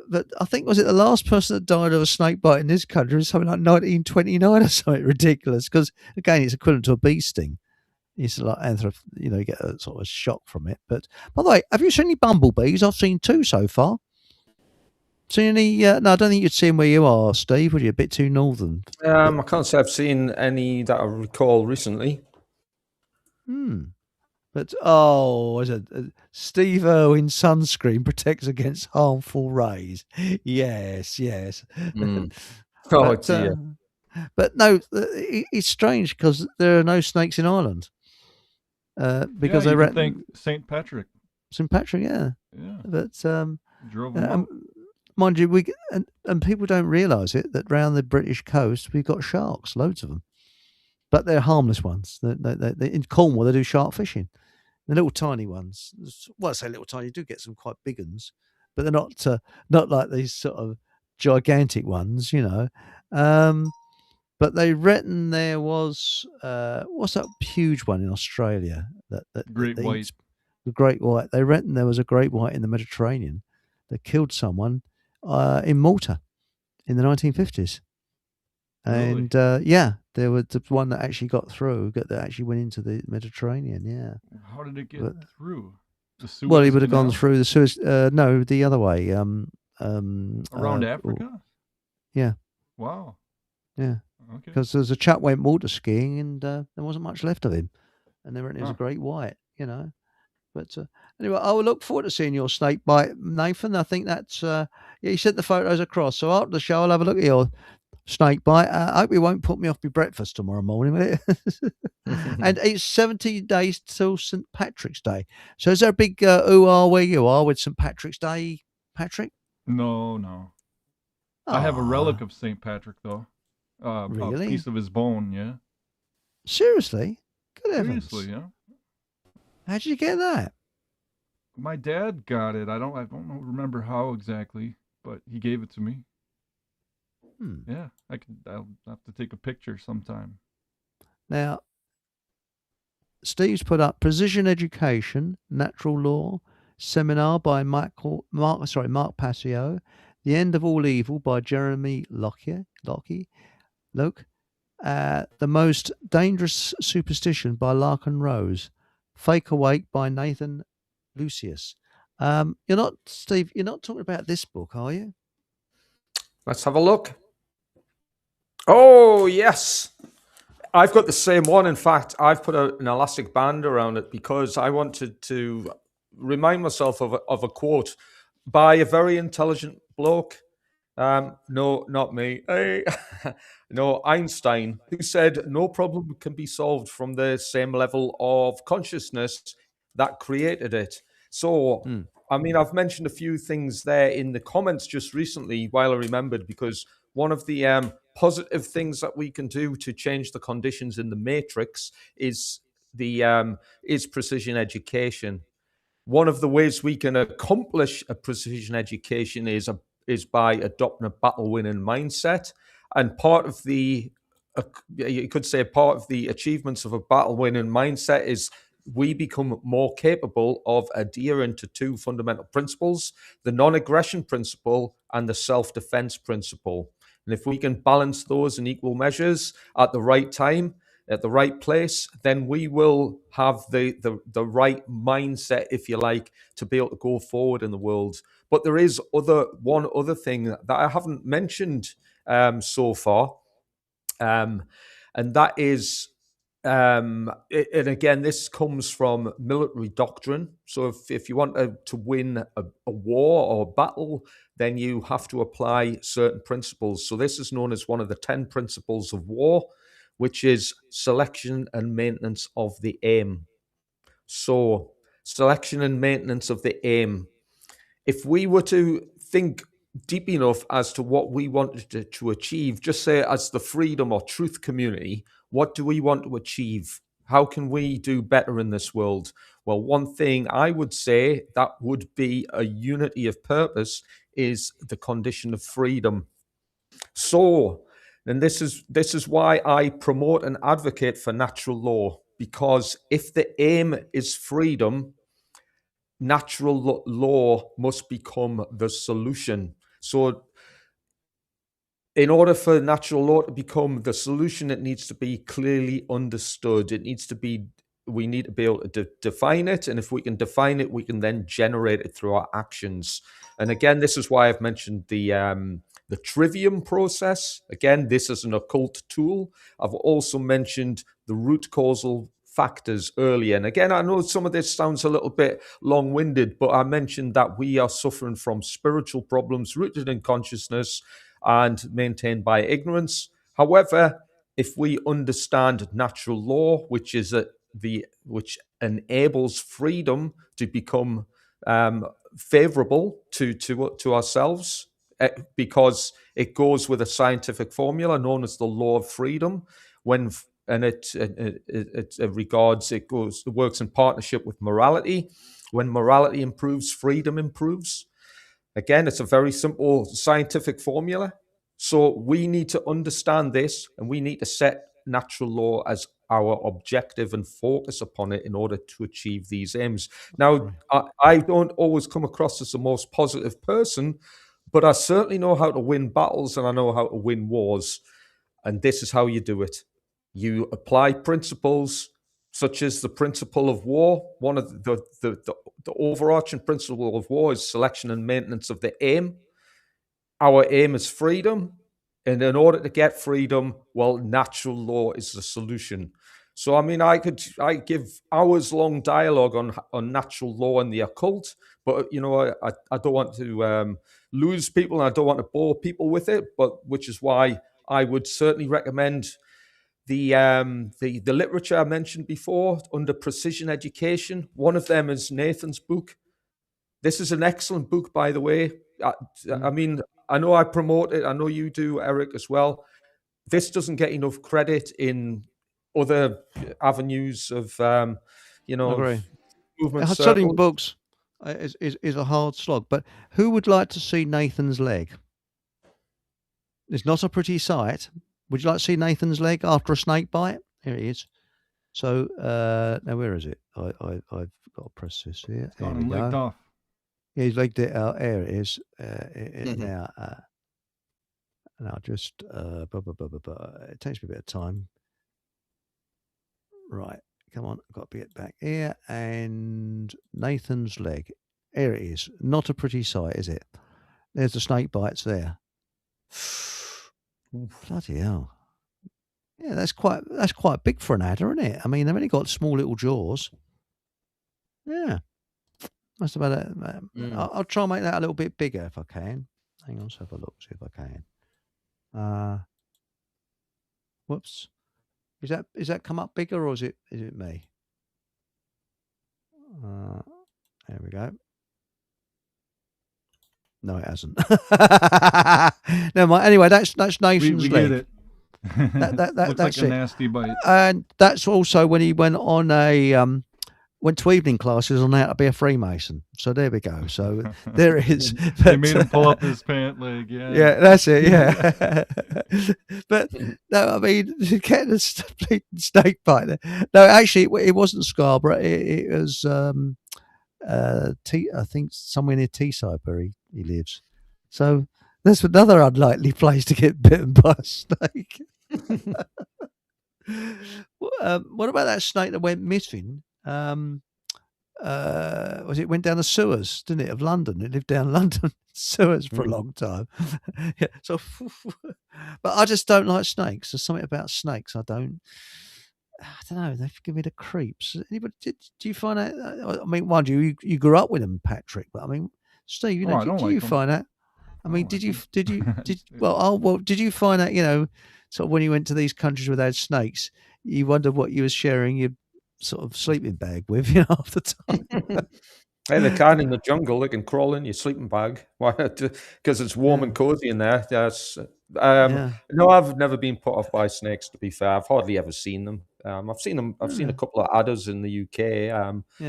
But I think, was it the last person that died of a snake bite in this country was something like 1929 or something ridiculous? Because again, it's equivalent to a bee sting. It's like you get a sort of a shock from it. But by the way, have you seen any bumblebees? I've seen 2 so far. Seen any? No, I don't think you'd see them where you are, Steve. Would you? A bit too northern. I can't say I've seen any that I recall recently. But was it Steve Irwin sunscreen protects against harmful rays? Yes. Oh dear. But no, it's strange because there are no snakes in Ireland. Because they think St. Patrick. St. Patrick, yeah. But drove them out. mind you, and people don't realise it that round the British coast we've got sharks, loads of them, but they're harmless ones. They in Cornwall they do shark fishing. The little tiny ones. Well, I say little tiny. You do get some quite big ones, but they're not like these sort of gigantic ones, But they reckon there was what's that huge one in Australia that Great white. The great white. They reckon there was a great white in the Mediterranean that killed someone in Malta in the 1950s. And there was the one that actually got through, that actually went into the Mediterranean. Yeah. How did it get through? Well, he would have gone through the Suez. No, the other way. Around Africa. Yeah. Wow. Yeah. Okay. Because there's a chap went water skiing and there wasn't much left of him, and they reckon it was a great white. But anyway, I will look forward to seeing your snake bite, Nathan. I think that's you sent the photos across. So after the show, I'll have a look at your snake bite. I hope you won't put me off my breakfast tomorrow morning, will it? And it's 70 days till St. Patrick's Day. So is there a big ooh-ah where you are with St. Patrick's Day, Patrick? No. I have a relic of St. Patrick, though. Really? A piece of his bone, yeah. Seriously? Good heavens. Seriously, yeah. How'd you get that? My dad got it. I don't remember how exactly, but he gave it to me. Yeah, I'll have to take a picture sometime. Now, Steve's put up Precision Education, Natural Law, seminar by Mark Passio, The End of All Evil by Jeremy Locke, The Most Dangerous Superstition by Larkin Rose, Fake Awake by Nathan Lucius. Steve, you're not talking about this book, are you? Let's have a look. Oh, yes. I've got the same one. In fact, I've put an elastic band around it because I wanted to remind myself of a quote by a very intelligent bloke. No, not me. No, Einstein, who said no problem can be solved from the same level of consciousness that created it. So, I mean, I've mentioned a few things there in the comments just recently while I remembered, because one of the positive things that we can do to change the conditions in the matrix is precision education. One of the ways we can accomplish a precision education is by adopting a battle-winning mindset. And part of the achievements of a battle-winning mindset is we become more capable of adhering to 2 fundamental principles, the non-aggression principle and the self-defense principle. And if we can balance those in equal measures at the right time, at the right place, then we will have the right mindset, if you like, to be able to go forward in the world. But there is one other thing that I haven't mentioned so far, and that is, and again, this comes from military doctrine. So if you want to win a war or a battle, then you have to apply certain principles. So this is known as one of the 10 principles of war, which is selection and maintenance of the aim. So selection and maintenance of the aim. If we were to think deep enough as to what we wanted to achieve, just say as the freedom or truth community, what do we want to achieve? How can we do better in this world? Well, one thing I would say that would be a unity of purpose is the condition of freedom. So, and this is why I promote and advocate for natural law, because if the aim is freedom, natural law must become the solution. So in order for natural law to become the solution, it needs to be clearly understood. We need to be able to define it. And if we can define it, we can then generate it through our actions. And again, this is why I've mentioned the trivium process. Again, this is an occult tool. I've also mentioned the root causal factors earlier. And again, I know some of this sounds a little bit long-winded, but I mentioned that we are suffering from spiritual problems rooted in consciousness and maintained by ignorance. However, if we understand natural law, which enables freedom to become favorable to ourselves, because it goes with a scientific formula known as the law of freedom. It works in partnership with morality. When morality improves, freedom improves. Again, it's a very simple scientific formula. So we need to understand this, and we need to set natural law as our objective and focus upon it in order to achieve these aims. Now, I don't always come across as the most positive person, but I certainly know how to win battles, and I know how to win wars. And this is how you do it. You apply principles such as the principle of war. One of the overarching principle of war is selection and maintenance of the aim. Our aim is freedom. And in order to get freedom, well, natural law is the solution. So, I mean, I give hours-long dialogue on natural law and the occult, but, you know, I don't want to lose people, and I don't want to bore people with it, which is why I would certainly recommend the literature I mentioned before under precision education. One of them is Nathan's book. This is an excellent book, by the way. I mean, I know I promote it. I know you do, Eric, as well. This doesn't get enough credit in other avenues of, movement. Studying books is a hard slog. But who would like to see Nathan's leg? It's not a pretty sight. Would you like to see Nathan's leg after a snake bite? Here it is. So now where is it? I've got to press this here. It's got him legged off. Yeah, he's legged it out. There it is. Now, and I'll just it takes me a bit of time. Right, come on, I've got to get back here. And Nathan's leg. Here it is. Not a pretty sight, is it? There's the snake bites there. Bloody hell. Yeah, that's quite big for an adder, isn't it? I mean, they've only got small little jaws. Yeah. That's about it. I'll try and make that a little bit bigger if I can. Hang on, let's have a look, see if I can. Whoops. Is that come up bigger, or is it me? There we go. No, it hasn't. Never mind. Anyway, that's Nathan's we leg. get it. That Looks that's like a it. nasty bite. And that's also when he went on went to evening classes on how to be a Freemason. So there we go. So there it is. They made him pull up his pant leg. Yeah. Yeah, that's it. Yeah. But no, I mean, getting a snake bite there. No, actually, it wasn't Scarborough. It was I think somewhere near Teesside where he lives. So that's another unlikely place to get bitten by a snake. What about that snake that went missing? It went down the sewers, didn't it, of London? It lived down London sewers for a long time. Yeah, so, but I just don't like snakes. There's something about snakes I don't know. They give me the creeps. Anybody, do you find that? I mean, mind you, you grew up with them, Patrick. But I mean, Steve, you know, did you find that? I mean, did you did you find that, you know, sort of when you went to these countries where they had snakes, you wondered what you was sharing your sort of sleeping bag with, you know, half the time? Hey, they can in the jungle. They can crawl in your sleeping bag because it's warm and cozy in there. Yes. No, I've never been put off by snakes. To be fair, I've hardly ever seen them. I've seen them. I've seen a couple of adders in the UK,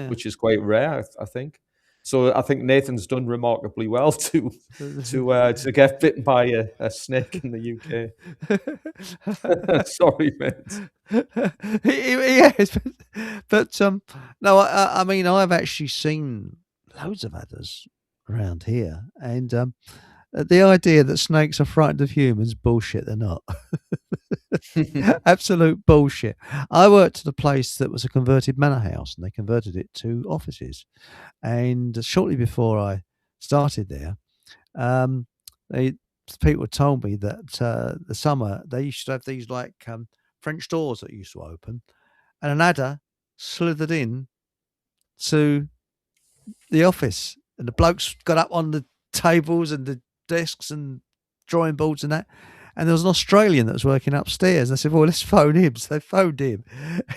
which is quite rare, I think. So I think Nathan's done remarkably well to get bitten by a snake in the UK. Sorry, mate. Yes, but no, I mean, I've actually seen loads of adders around here, and the idea that snakes are frightened of humans, bullshit. They're not. Absolute bullshit. I worked at a place that was a converted manor house, and they converted it to offices. And shortly before I started there, people told me that the summer they used to have these like French doors that used to open, and an adder slithered in to the office, and the blokes got up on the tables and the desks and drawing boards and that. And there was an Australian that was working upstairs. And I said, well, let's phone him. So they phoned him.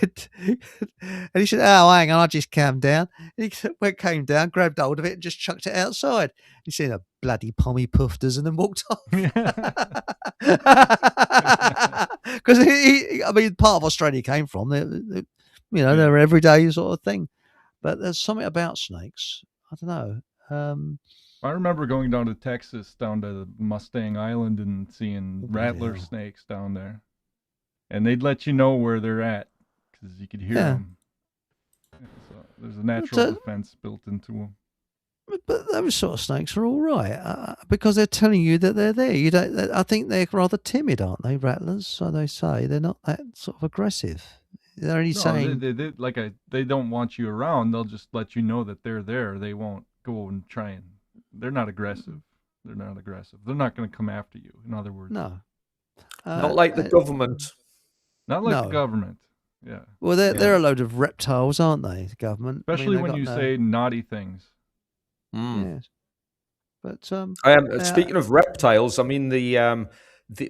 And he said, oh, hang on, I just came down. And he came down, grabbed hold of it and just chucked it outside. He said, a bloody pommy pufters, and then walked off. Because, I mean, part of Australia he came from. They're everyday sort of thing. But there's something about snakes. I don't know. I remember going down to Texas, down to Mustang Island, and seeing rattler snakes down there. And they'd let you know where they're at because you could hear them. So there's a natural defense built into them. But those sort of snakes are all right because they're telling you that they're there. I think they're rather timid, aren't they, rattlers? So they say they're not that sort of aggressive. They're only saying they don't want you around. They'll just let you know that they're there. They won't go and try and. They're not aggressive. They're not going to come after you. In other words, no, not like the government. Not like the government. Yeah. Well, they're a load of reptiles, aren't they? The government, especially when you say naughty things. Yes. But speaking of reptiles, I mean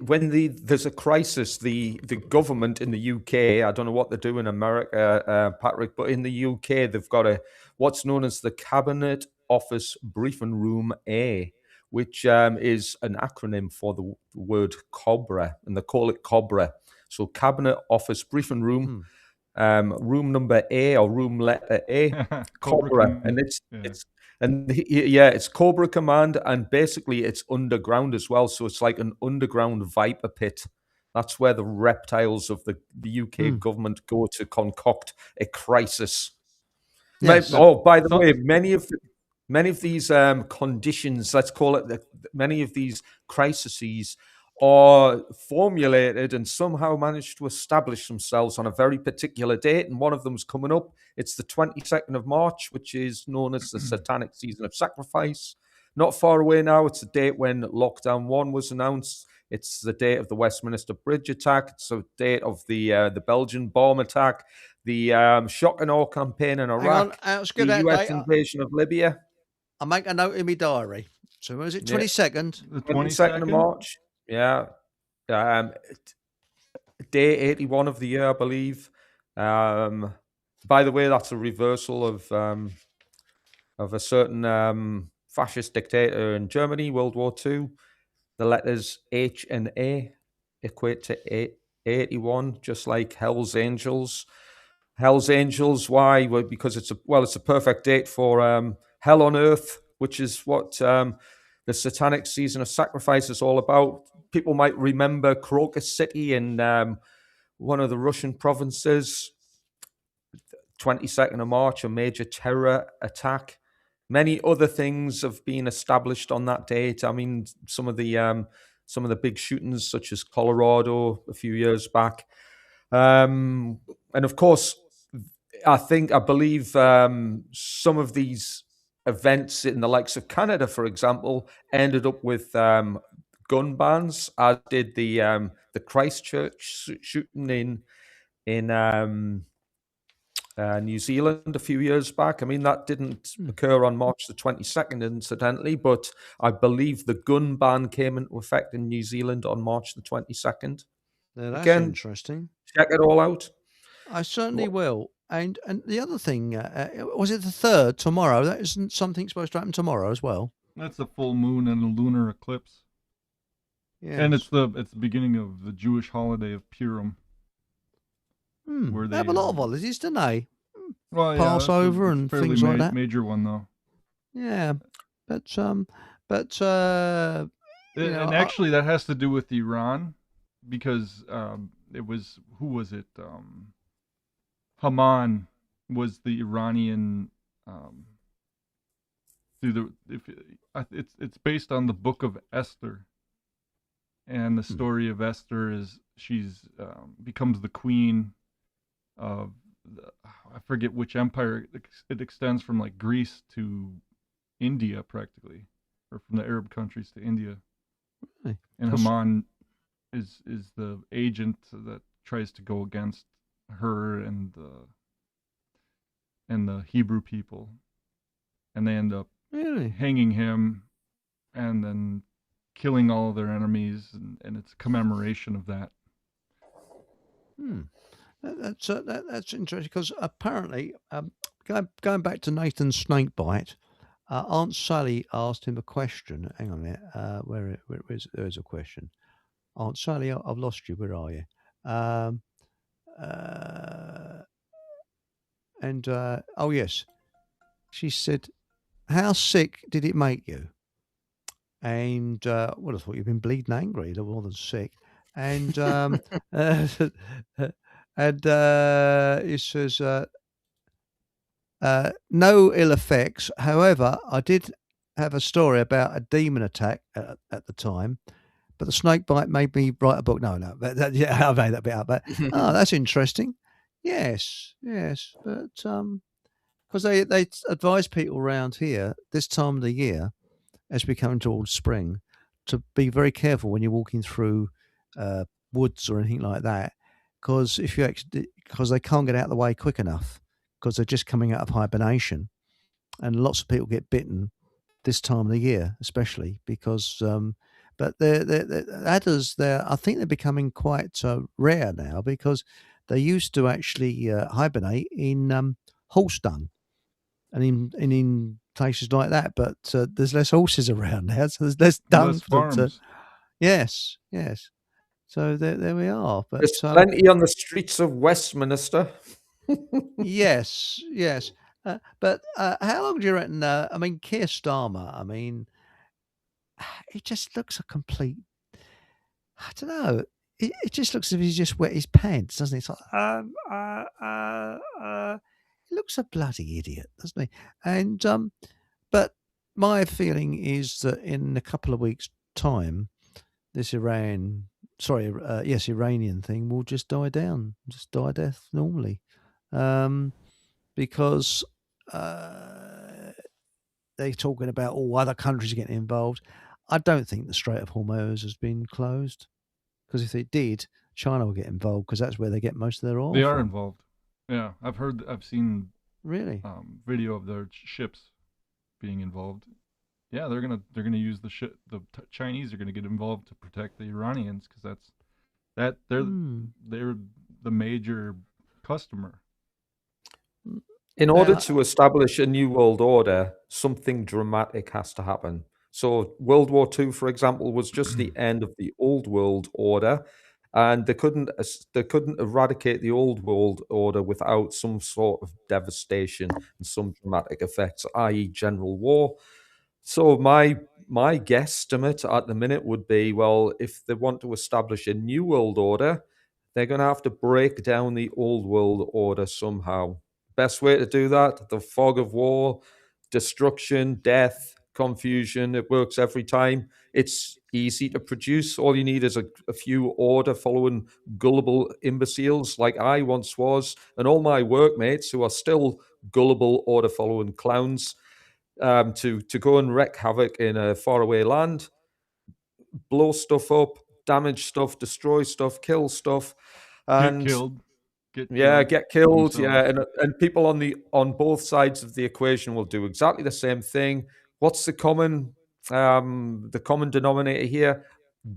when there's a crisis, the government in the UK, I don't know what they do in America, Patrick, but in the UK they've got what's known as the Cabinet Office Briefing Room A, which is an acronym for the word COBRA, and they call it COBRA. So Cabinet Office Briefing Room, room number A or room letter A, COBRA, and it's Cobra Command, and basically it's underground as well. So it's like an underground viper pit. That's where the reptiles of the UK government go to concoct a crisis. Yes. By the way, many of these conditions, let's call it, many of these crises are formulated and somehow managed to establish themselves on a very particular date. And one of them's coming up. It's the 22nd of March, which is known as the Satanic Season of Sacrifice. Not far away now. It's the date when Lockdown 1 was announced. It's the date of the Westminster Bridge attack. It's the date of the Belgian bomb attack, the Shock and Awe campaign in Iraq, the US invasion of Libya. I'll make a note in my diary. So was it 22nd? The 22nd of March. Yeah. Day 81 of the year, I believe. By the way, that's a reversal of a certain fascist dictator in Germany, World War II. The letters H and A equate to 81, just like Hell's Angels. Hell's Angels, why? Well, because it's a perfect date for Hell on Earth, which is what the Satanic Season of Sacrifice is all about. People might remember Crocus City in one of the Russian provinces, 22nd of March, a major terror attack. Many other things have been established on that date. I mean, some of the big shootings, such as Colorado a few years back, and of course, I believe some of these events in the likes of Canada, for example, ended up with gun bans, as did the Christchurch shooting in New Zealand a few years back. I mean, that didn't occur on March the 22nd, incidentally, but I believe the gun ban came into effect in New Zealand on March the 22nd. Now, that's interesting. Check it all out. I certainly will. And the other thing, was it the 3rd tomorrow? That isn't something supposed to happen tomorrow as well. That's a full moon and a lunar eclipse. Yes. And it's the beginning of the Jewish holiday of Purim. Where they have a lot of holidays, don't they? Well, Passover and things like that. Major one though. Yeah, but and actually that has to do with Iran, because it was, who was it? Haman was the Iranian It's based on the Book of Esther, and the story of Esther is she's becomes the queen of I forget which empire. It extends from like Greece to India practically, or from the Arab countries to India. Really? And Haman is the agent that tries to go against her and the Hebrew people, and they end up hanging him, and then killing all of their enemies, and it's a commemoration of that. That's interesting, because apparently, going back to Nathan's snakebite, Aunt Sally asked him a question. Hang on a minute. There's a question. Aunt Sally, I've lost you. Where are you? Oh yes, she said, "How sick did it make you?" And well, I thought you'd been bleeding angry, more than sick. And it says, no ill effects. However, I did have a story about a demon attack at the time, but the snake bite made me write a book. No, yeah, I made that bit up. But that's interesting. Yes, but because they advise people around here this time of the year, as we come towards spring, to be very careful when you're walking through woods or anything like that, because because they can't get out of the way quick enough, because they're just coming out of hibernation, and lots of people get bitten this time of the year, especially because. But the adders, I think they're becoming quite rare now, because they used to actually hibernate in horse dung and in places like that. But there's less horses around now, so there's less dung for them to. Yes. So there we are. But there's plenty on the streets of Westminster. yes. But how long do you reckon? I mean, Keir Starmer. I mean, it just looks a complete. I don't know. It just looks as if he's just wet his pants, doesn't it? It's like, he looks a bloody idiot, doesn't he? And but my feeling is that in a couple of weeks' time, this Iranian thing will just die down, just die a death normally, because they're talking about all other countries getting involved. I don't think the Strait of Hormuz has been closed, because if it did, China will get involved, because that's where they get most of their oil. They are involved. Yeah, I've seen really video of their ships being involved. Yeah, they're gonna use the ship. The Chinese are gonna get involved to protect the Iranians, because they're the major customer. In order to establish a new world order, something dramatic has to happen. So World War II, for example, was just the end of the old world order, and they couldn't eradicate the old world order without some sort of devastation and some dramatic effects, i.e., general war. So my guesstimate at the minute would be, well, if they want to establish a new world order, they're going to have to break down the old world order somehow. Best way to do that, the fog of war, destruction, death, confusion. It works every time. It's easy to produce. All you need is a few order-following gullible imbeciles like I once was, and all my workmates who are still gullible order-following clowns, to go and wreak havoc in a faraway land, blow stuff up, damage stuff, destroy stuff, kill stuff, and get killed. Yeah, and people on both sides of the equation will do exactly the same thing. What's the common denominator here?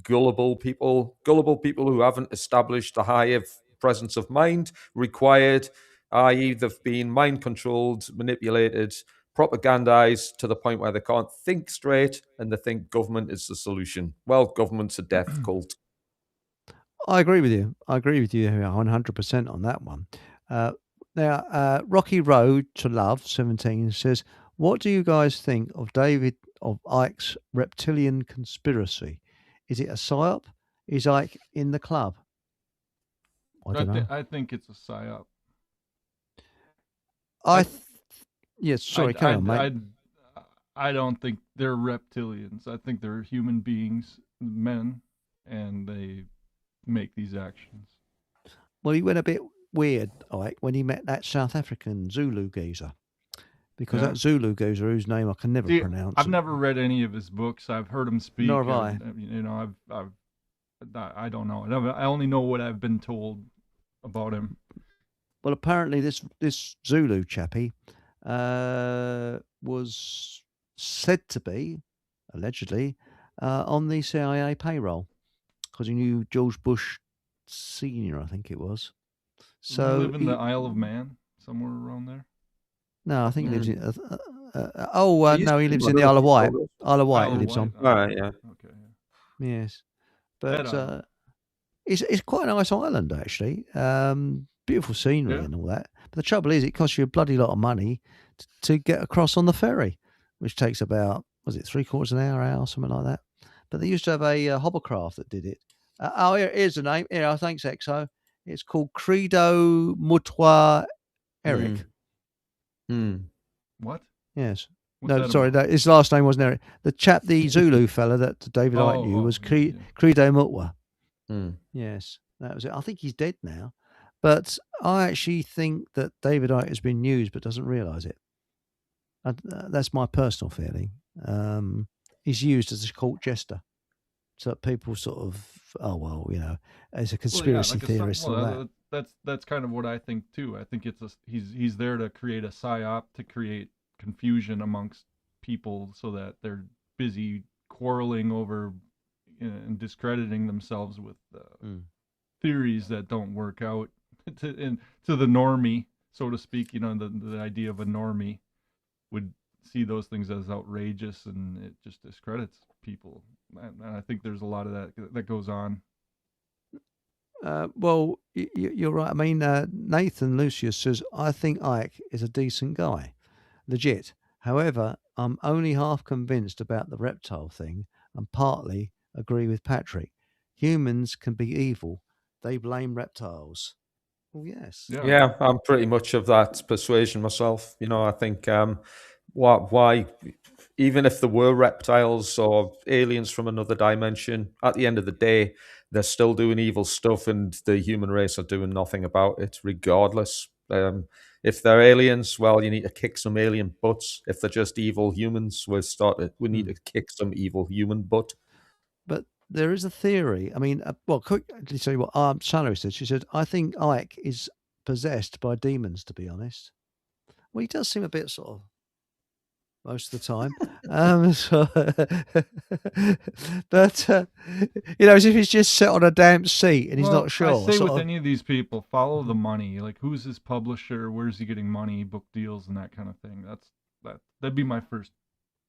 Gullible people who haven't established the higher presence of mind required, i.e., they've been mind controlled, manipulated, propagandized to the point where they can't think straight, and they think government is the solution. Well, government's a death cult. I agree with you 100% on that one. Now, Rocky Road to Love 17 says, what do you guys think of David of Icke's reptilian conspiracy? Is it a psyop? Is Icke in the club? I don't know. I think it's a psyop. Yes, sorry, carry on, mate. I don't think they're reptilians. I think they're human beings, men, and they make these actions. Well, he went a bit weird, like when he met that South African Zulu geezer, because that Zulu geezer, whose name I can never pronounce. I've never read any of his books. I've heard him speak. Nor have I. You know, I don't know. I only know what I've been told about him. Well, apparently this Zulu chappie was said to be, allegedly, on the CIA payroll because he knew George Bush Senior, I think it was. So live in the Isle of Man, somewhere around there. No, I think he lives in. No, he lives in the Isle of Wight. Isle of Wight he lives on. All right, yeah. Okay. Yes, but it's quite a nice island actually. Beautiful scenery and all that. But the trouble is, it costs you a bloody lot of money to get across on the ferry, which takes about, was it 3/4 an hour, something like that. But they used to have a hovercraft that did it. Here's the name. Here, thanks, Exo. It's called Credo Mutwa Eric. What? Yes. What's sorry, his last name wasn't Eric. The chap, the Zulu fella that David Icke knew was Credo Mutwa. Yes, that was it. I think he's dead now. But I actually think that David Icke has been used but doesn't realise it. That's my personal feeling. He's used as a court jester. So people sort of, as a conspiracy theorist. That's kind of what I think too. I think he's there to create a psyop, to create confusion amongst people so that they're busy quarreling over and discrediting themselves with theories that don't work out to the normie, so to speak. The idea of a normie would see those things as outrageous, and it just discredits people. And I think there's a lot of that goes on. Well, you're right. I mean, Nathan Lucius says, I think Icke is a decent guy. Legit. However, I'm only half convinced about the reptile thing and partly agree with Patrick. Humans can be evil. They blame reptiles. Well, yes. Yeah, I'm pretty much of that persuasion myself. I think why, even if there were reptiles or aliens from another dimension, at the end of the day, they're still doing evil stuff, and the human race are doing nothing about it, regardless. If they're aliens, well, you need to kick some alien butts. If they're just evil humans, we need to kick some evil human butt. But there is a theory. I mean, quickly tell you what Salary said. She said, I think Icke is possessed by demons, to be honest. Well, he does seem a bit sort of most of the time. But as if he's just sat on a damp seat and he's not sure. I say with any of these people, follow the money. Like, who's his publisher? Where's he getting money? Book deals and that kind of thing. That'd be my first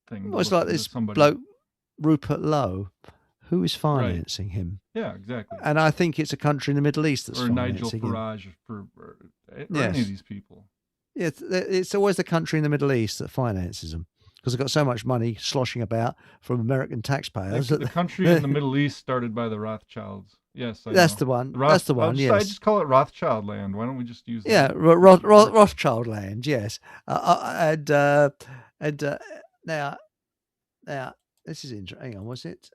thing. Well, it's like this bloke, Rupert Lowe, who is financing him. Yeah, exactly. And I think it's a country in the Middle East that's financing him. Or Nigel Farage or any of these people. Yeah, it's always the country in the Middle East that finances them because they've got so much money sloshing about from American taxpayers. The country in the Middle East started by the Rothschilds. Yes, that's the one. That's the one. Yes, I just call it Rothschild land. Why don't we just use that? Yeah, Rothschild land. Yes, now this is interesting. Hang on, was it?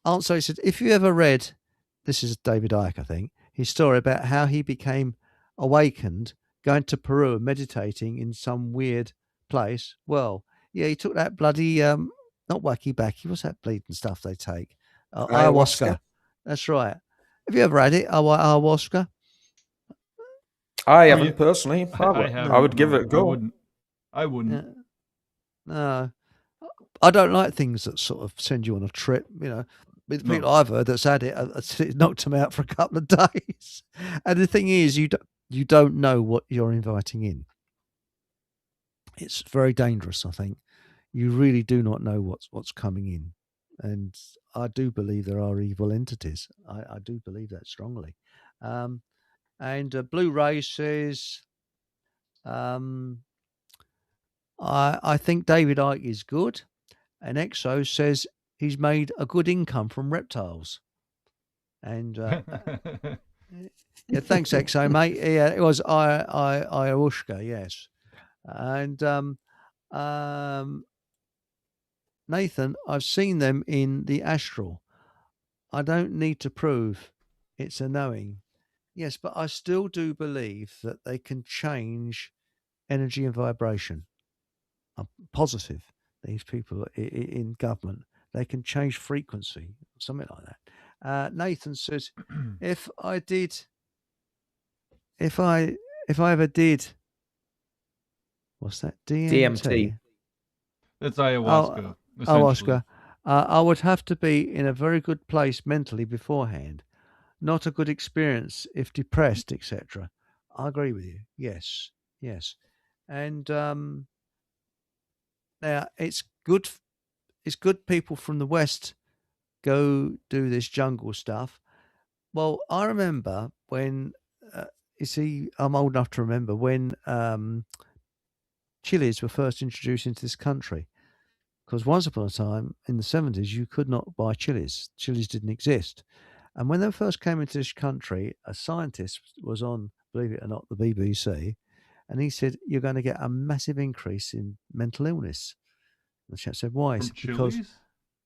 Also, he said, if you ever read, this is David Icke, I think, his story about how he became awakened going to Peru and meditating in some weird place. Well, yeah, he took that bloody, not wacky backy, what's that bleeding stuff they take? Ayahuasca. That's right. Have you ever had it, ayahuasca? I haven't personally. I would give it a go. I wouldn't. No. I don't like things that sort of send you on a trip, With people I've heard that's had it, it knocked them out for a couple of days. And the thing is, you don't know what you're inviting in. It's very dangerous, I think. You really do not know what's coming in. And I do believe there are evil entities. I do believe that strongly. And Blu-ray says, I think David Icke is good. And Exo says he's made a good income from reptiles. And yeah, thanks, Exo, mate. Yeah, it was ayahuasca, yes. And Nathan, I've seen them in the astral. I don't need to prove it's a knowing. Yes, but I still do believe that they can change energy and vibration. I'm positive these people in government, they can change frequency, something like that. Nathan says, if I ever did, what's that? DMT. That's ayahuasca. Ayahuasca. I would have to be in a very good place mentally beforehand. Not a good experience if depressed, etc. I agree with you. Yes. And now it's good. It's good people from the West go do this jungle stuff. Well, I remember when you see, I'm old enough to remember when chilies were first introduced into this country. Because once upon a time in the 70s, you could not buy chilies. Chilies didn't exist. And when they first came into this country, a scientist was on, believe it or not, the BBC, and he said, you're going to get a massive increase in mental illness. And the chap said, why? From Because, chilies?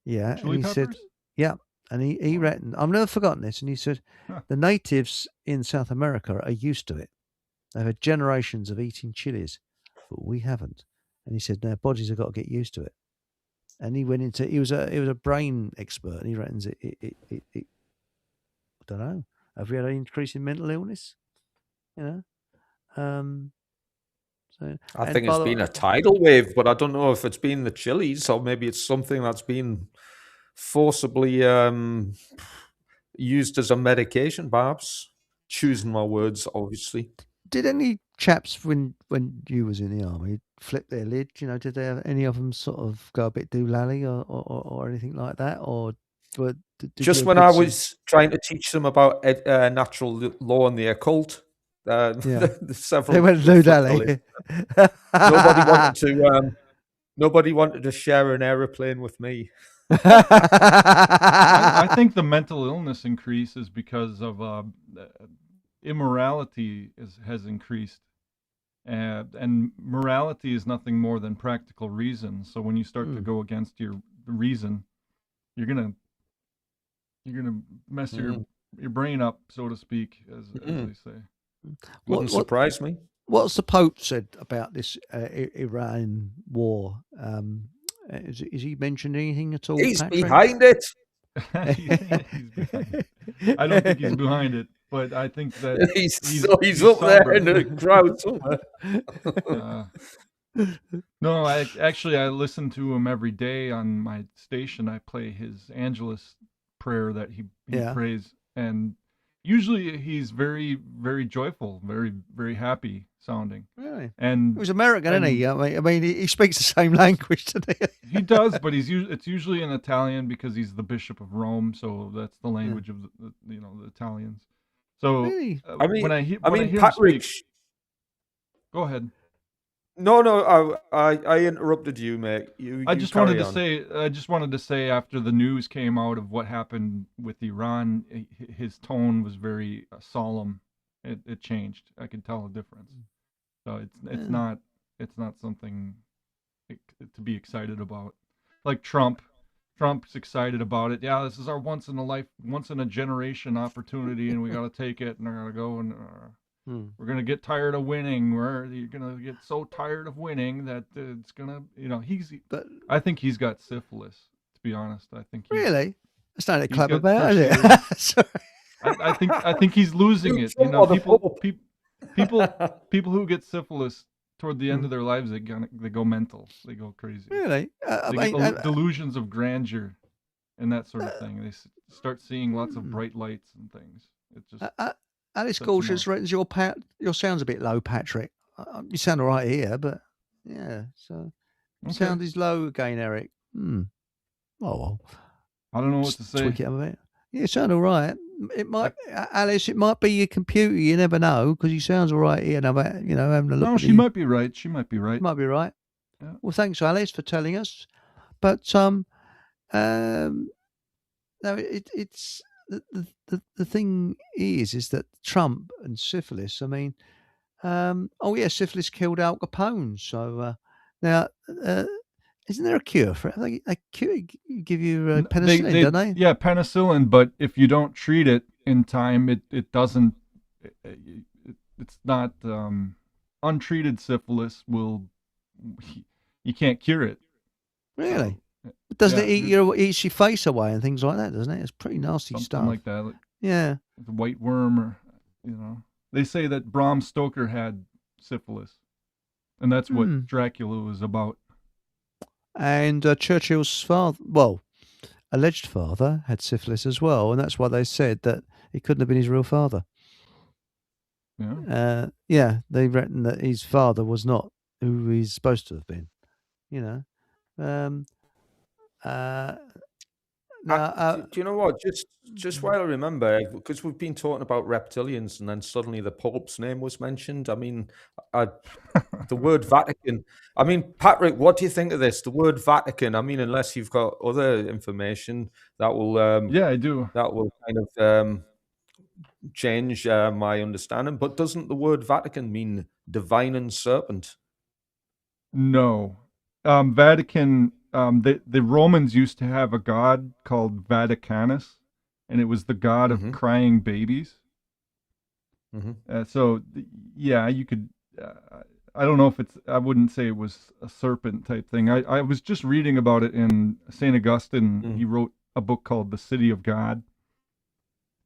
yeah. Chili and he peppers? said, yeah. And he reckoned, I've never forgotten this. And he said, the natives in South America are used to it. They've had generations of eating chilies, but we haven't. And he said, their bodies have got to get used to it. And he went into, he was a brain expert, and he reckons it I don't know. Have we had an increase in mental illness? You know? So I think it's been a tidal wave, but I don't know if it's been the chilies or maybe it's something that's been forcibly used as a medication, perhaps. Choosing my words, obviously. Did any chaps when you was in the army flip their lid? You know, did they have any of them sort of go a bit doolally or anything like that, or just when I was trying to teach them about natural law and the occult? They went doolally. Nobody wanted to share an aeroplane with me. I think the mental illness increase is because of immorality has increased, and morality is nothing more than practical reason. So when you start to go against your reason, you're gonna mess your brain up, so to speak, as they say. Wouldn't surprise me. What's the Pope said about this Iran war? Is he mentioned anything at all? He's Patrick? behind it. I don't think he's behind it, but I think that he's up there in the crowd somewhere. No, I listen to him every day on my station. I play his Angelus prayer that he prays, and usually he's very, very joyful, very, very happy sounding. Really? And he was American, isn't he? I mean, he speaks the same language, doesn't he? He does, but it's usually in Italian because he's the Bishop of Rome, so that's the language of the Italians. So really? When I hear Patrick, speak, go ahead. No, I interrupted you, mate. I just wanted to say after the news came out of what happened with Iran, his tone was very solemn. It changed. I could tell a difference. So it's not something to be excited about. Like Trump's excited about it. Yeah, this is our once in a generation opportunity, and we got to take it, and I got to go and. We're gonna get tired of winning. You're gonna get so tired of winning that it's gonna, But I think he's got syphilis. To be honest, I think. Really, that's not a clever about it. Sorry. I think he's losing it. People who get syphilis toward the end of their lives, they go mental. They go crazy. Really, they get delusions of grandeur and that sort of thing. They start seeing lots of bright lights and things. It's just. Alice Cautious reckons your sound's a bit low, Patrick. You sound all right here, but yeah, so sound is low again, Eric. Oh well. I don't know what to say. Tweak it up a bit. Yeah, you sound all right. It might, Alice. It might be your computer. You never know because you sounds all right here. Now, having a look. No, she might be right. She might be right. Might be right. Yeah. Well, thanks, Alice, for telling us. But no, it's. The thing is that Trump and syphilis. I mean, syphilis killed Al Capone. So now, Isn't there a cure for it? They give you penicillin, don't they? Yeah, penicillin. But if you don't treat it in time, it doesn't. It's not untreated syphilis. You can't cure it. Really? Doesn't it eat your face away and things like that? Doesn't it? It's pretty nasty something stuff. Like that. Yeah. The white worm, or they say that Bram Stoker had syphilis, and that's what Dracula was about. And Churchill's alleged father had syphilis as well, and that's why they said that he couldn't have been his real father. Yeah. They reckon that his father was not who he's supposed to have been. Do you know what? Just while I remember, because we've been talking about reptilians, and then suddenly the Pope's name was mentioned. I mean, the word Vatican. I mean, Patrick, what do you think of this? The word Vatican. I mean, unless you've got other information that will. Yeah, I do. That will kind of change my understanding. But doesn't the word Vatican mean divine and serpent? No, Vatican. The Romans used to have a god called Vaticanus, and it was the god of crying babies. So, yeah, you could. I don't know if it's. I wouldn't say it was a serpent type thing. I was just reading about it in St. Augustine. He wrote a book called The City of God,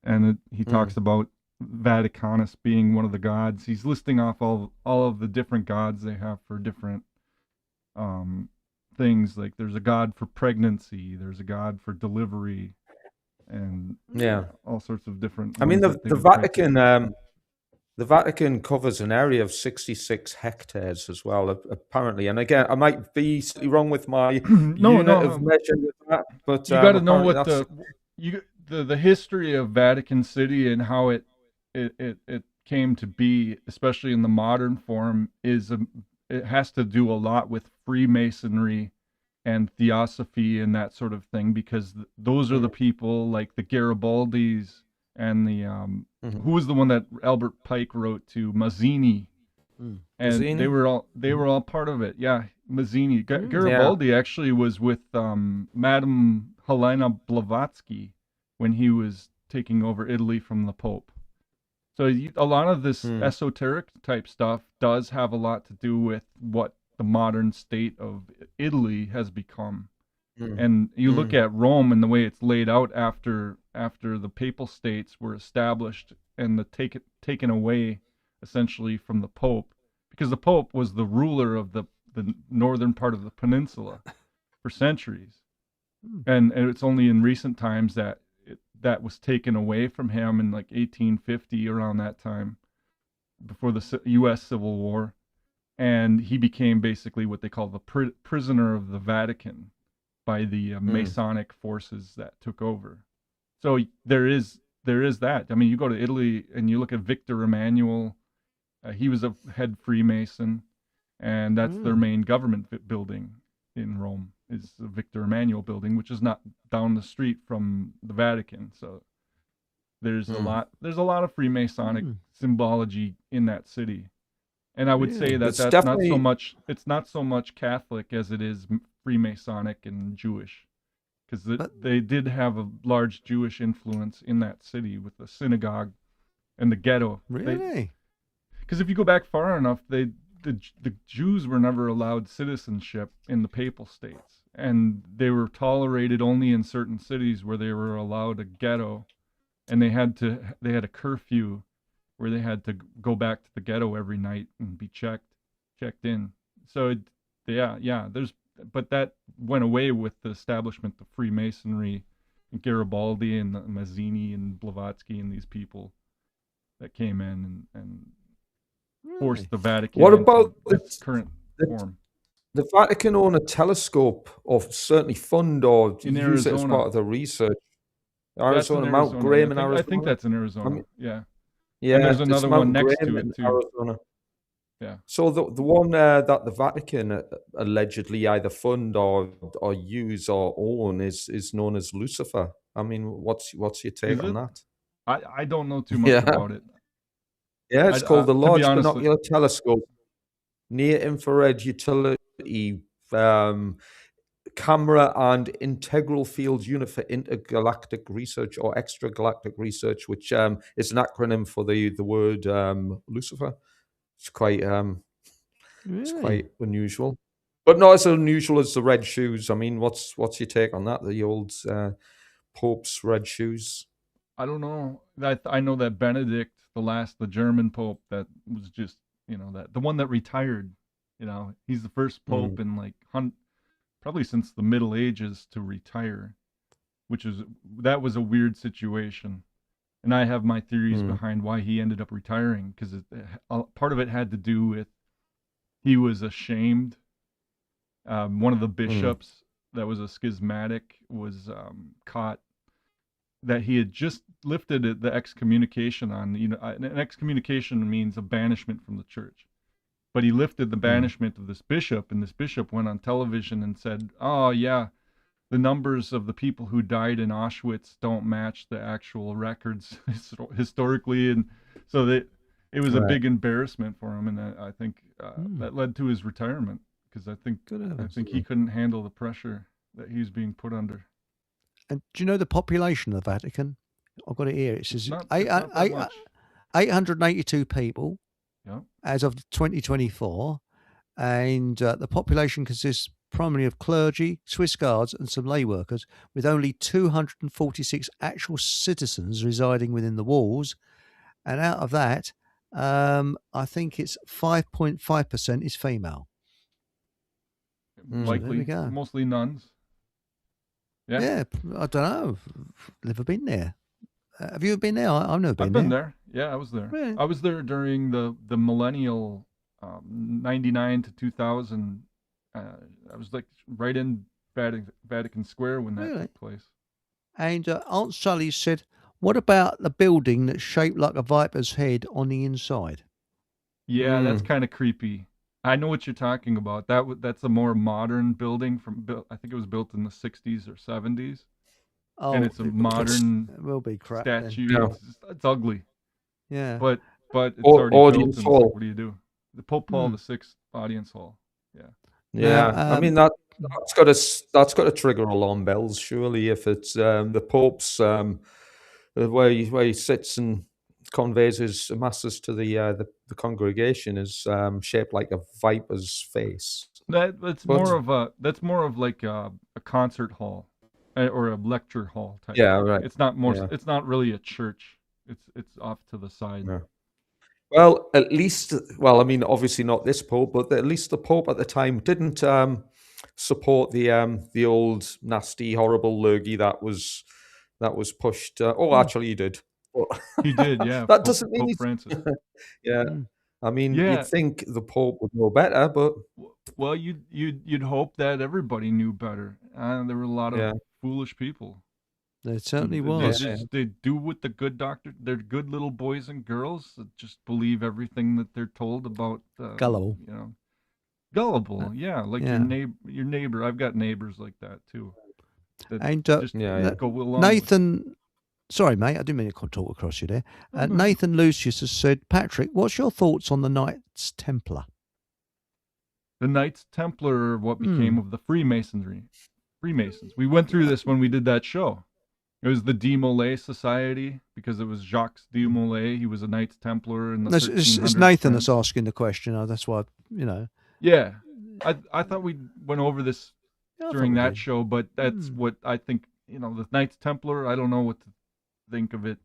and he talks about Vaticanus being one of the gods. He's listing off all of the different gods they have for different things. Like there's a god for pregnancy, there's a god for delivery, and all sorts of different. I mean, the Vatican. The Vatican covers an area of 66 hectares as well, apparently. And again, I might be wrong with my unit of measure with that, but you got to know what the history of Vatican City and how it came to be, especially in the modern form, is it has to do a lot with Freemasonry and Theosophy and that sort of thing, because those are the people like the Garibaldis and the who was the one that Albert Pike wrote to, Mazzini, and Mazzini? they were all part of it. Yeah, Mazzini. Garibaldi actually was with Madame Helena Blavatsky when he was taking over Italy from the Pope. So a lot of this esoteric type stuff does have a lot to do with what the modern state of Italy has become. And you look at Rome and the way it's laid out after the Papal States were established and taken away essentially from the Pope, because the Pope was the ruler of the northern part of the peninsula for centuries, and it's only in recent times that that was taken away from him in like 1850, around that time, before the U.S. Civil War, and he became basically what they call the prisoner of the Vatican by the Masonic forces that took over. So there is that. I mean, you go to Italy and you look at Victor Emmanuel. He was a head Freemason, and that's their main government building in Rome, is the Victor Emmanuel building, which is not down the street from the Vatican. So there's a lot of Freemasonic symbology in that city. And I would say that that's not so much Catholic as it is Freemasonic and Jewish, because they did have a large Jewish influence in that city with the synagogue and the ghetto. Really? Because if you go back far enough, the Jews were never allowed citizenship in the Papal States, and they were tolerated only in certain cities where they were allowed a ghetto, and they had a curfew where they had to go back to the ghetto every night and be checked in. So but that went away with the establishment of Freemasonry and Garibaldi and Mazzini and Blavatsky and these people that came in and forced the Vatican. What about the current form? The Vatican own a telescope, or certainly fund or in use Arizona. it as part of the research. Arizona, Mount Graham in Arizona. I think that's in Arizona. Yeah. Yeah, and there's another one next to it too. Arizona. Yeah. So the one that the Vatican allegedly either fund or use or own is known as Lucifer. I mean, what's your take on that? I don't know too much about it. Yeah, it's called the Large Binocular Telescope, Near Infrared Utility. Camera and Integral Field Unit for Intergalactic Research or Extragalactic Research, which is an acronym for the word Lucifer. It's quite it's quite unusual, but not as unusual as the red shoes. I mean, what's your take on that? The old Pope's red shoes. I don't know. I know that Benedict, the German Pope, that was just that the one that retired. He's the first Pope in like probably since the Middle Ages to retire, that was a weird situation. And I have my theories behind why he ended up retiring, because part of it had to do with he was ashamed. One of the bishops that was a schismatic was caught that he had just lifted the excommunication on. An excommunication means a banishment from the church. But he lifted the banishment of this bishop, and this bishop went on television and said, "Oh yeah, the numbers of the people who died in Auschwitz don't match the actual records historically," and so that it was a big embarrassment for him, and I think that led to his retirement, because I think he couldn't handle the pressure that he was being put under. And do you know the population of the Vatican? I've got it here. It says 882 people. Yeah. As of 2024, and the population consists primarily of clergy, Swiss guards, and some lay workers, with only 246 actual citizens residing within the walls. And out of that, I think it's 5.5% is female. Likely, mostly nuns. Yeah, I don't know. Never been there. Have you been there? I've never been there. I've been there. Yeah, I was there. Really? I was there during the millennial, 99 to 2000. I was like right in Vatican Square when that took place. And Aunt Sully said, "What about the building that's shaped like a viper's head on the inside?" Yeah, that's kind of creepy. I know what you're talking about. That's a more modern building I think it was built in the 60s or 70s. Oh, and it's a modern it will be crap statue. then. It's ugly. Yeah. But it's already audience built. hall. What do you do? The Pope Paul VI audience hall. Yeah. Yeah. I mean that's got to trigger alarm bells, surely, if it's the Pope's where he sits and conveys his masses to the congregation is shaped like a viper's face. That's more of like a concert hall. Or a lecture hall type. Yeah, right. It's not more. Yeah. It's not really a church. It's off to the side. Yeah. Well, at least, I mean, obviously not this Pope, but at least the Pope at the time didn't support the old nasty, horrible liturgy that was pushed. Actually, he did. He did, yeah. That doesn't mean Pope Francis. Yeah. I mean, you'd think the Pope would know better, but well, you'd hope that everybody knew better. There were a lot of foolish people. There certainly was. They do what the good doctor. They're good little boys and girls that just believe everything that they're told about. Gullible. Gullible. Yeah, like your neighbor. I've got neighbors like that too. And go along Nathan. Sorry, mate, I didn't mean to talk across you there. Nathan Lucius has said, "Patrick, what's your thoughts on the Knights Templar?" The Knights Templar are what became of the Freemasons. We went through this when we did that show. It was the De Molay Society, because it was Jacques de Molay. He was a Knights Templar in the 1300s. It's Nathan that's asking the question. That's why, Yeah, I thought we went over this during that show, but that's what I think. The Knights Templar. I don't know what to think of it.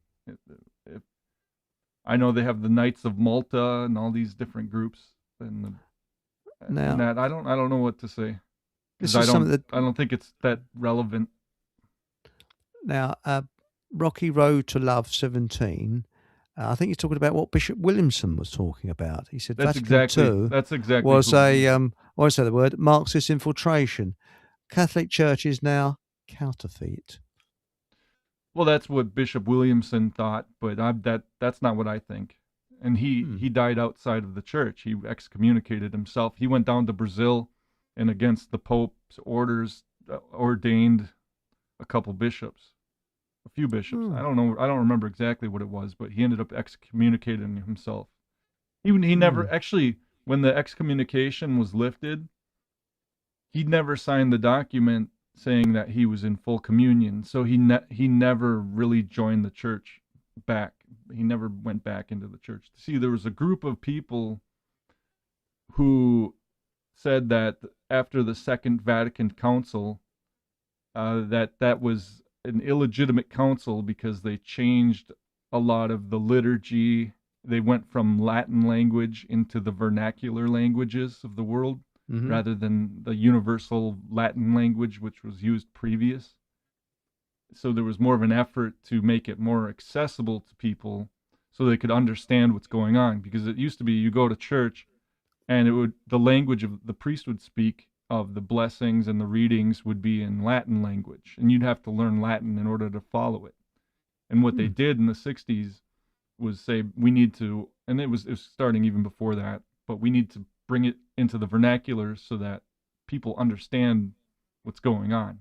I know they have the Knights of Malta and all these different groups, and that I don't know what to say. I don't think it's that relevant. Now, Rocky Road to Love 17. I think he's talking about what Bishop Williamson was talking about. He said that's Vatican exactly was what is the word? Marxist infiltration. Catholic Church is now counterfeit. Well, that's what Bishop Williamson thought, but that's not what I think. And he died outside of the church. He excommunicated himself. He went down to Brazil and against the Pope's orders ordained a couple bishops, a few bishops. I don't know. I don't remember exactly what it was, but he ended up excommunicating himself. He never actually, when the excommunication was lifted, he never signed the document saying that he was in full communion. So he never really joined the church back. He never went back into the church. See, there was a group of people who said that after the Second Vatican Council, that was an illegitimate council because they changed a lot of the liturgy. They went from Latin language into the vernacular languages of the world, rather than the universal Latin language, which was used previous. So there was more of an effort to make it more accessible to people so they could understand what's going on. Because it used to be you go to church and the language of the priest would speak of the blessings and the readings would be in Latin language, and you'd have to learn Latin in order to follow it. And what they did in the 60s was say, we need to, and it was starting even before that, but we need to bring it into the vernacular so that people understand what's going on,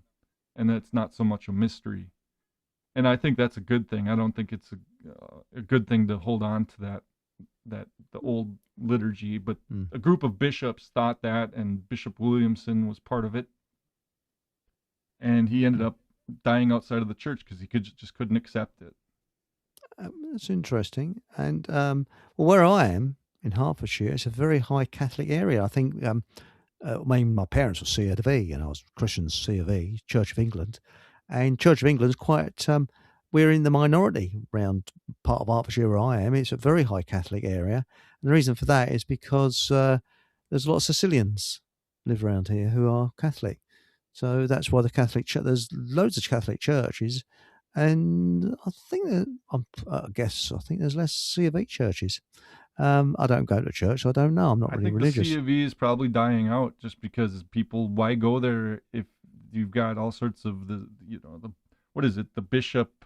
and that's not so much a mystery. And I think that's a good thing. I don't think it's a good thing to hold on to that the old liturgy, but a group of bishops thought that, and Bishop Williamson was part of it, and he ended up dying outside of the church because he just couldn't accept it. That's interesting. And well, where I am in Hertfordshire, it's a very high Catholic area. I think my parents were C of E, and I was Christian C of E, Church of England, and Church of England's quite. We're in the minority around part of Hertfordshire where I am. It's a very high Catholic area. And the reason for that is because there's a lot of Sicilians live around here who are Catholic. So that's why the Catholic Church, there's loads of Catholic churches. And I think I think there's less C of E churches. I don't go to church, so I don't know. I'm not really religious. The C of E is probably dying out just because people, why go there if you've got all sorts of what is it? The bishop.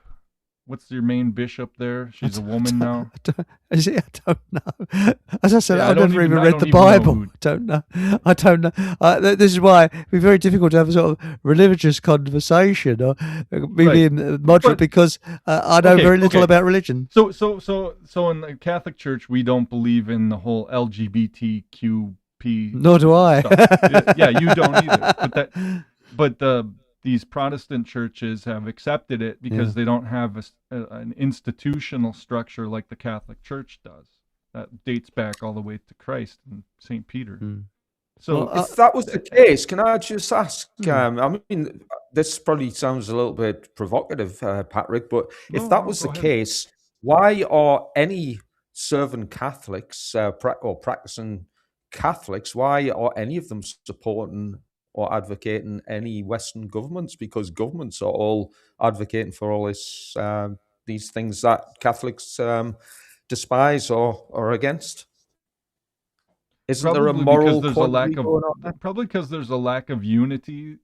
What's your main bishop there? She's a woman now. Is it? I don't know. As I said, I've never even read the Bible. I don't know. This is why it'd be very difficult to have a sort of religious conversation or maybe moderate, because I know very little about religion. So in the Catholic Church, we don't believe in the whole LGBTQP. Nor do I. Yeah, you don't either. But these Protestant churches have accepted it because they don't have an institutional structure like the Catholic Church does. That dates back all the way to Christ and St. Peter. So if that was the case, can I just ask, I mean, this probably sounds a little bit provocative, Patrick, but if that was the case, why are any serving Catholics or practicing Catholics, why are any of them supporting or advocating any Western governments? Because governments are all advocating for all this, these things that Catholics despise or are against. Isn't there a moral probably because there's a lack of unity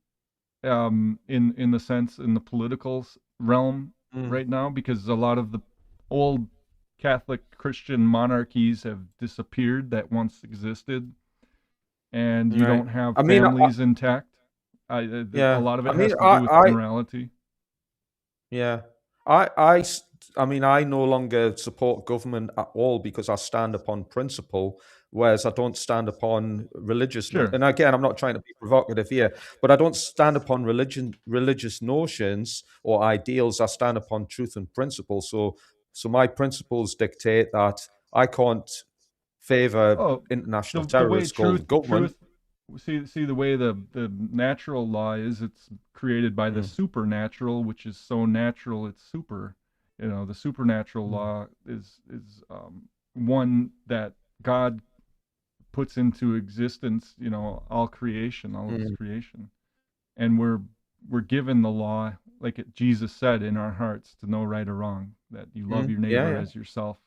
in the sense in the political realm right now, because a lot of the old Catholic Christian monarchies have disappeared that once existed. And you don't have families intact. A lot of it has to do with morality. Yeah. I mean, I no longer support government at all because I stand upon principle, whereas I don't stand upon religious. Sure. And again, I'm not trying to be provocative here, but I don't stand upon religious notions or ideals. I stand upon truth and principle. So my principles dictate that I can't favor international terrorists called government. See the way the natural law is, it's created by the supernatural, which is so natural it's super. The supernatural law is one that God puts into existence, all creation, all of his creation. And we're given the law, like Jesus said, in our hearts to know right or wrong, that you love your neighbor as yourself.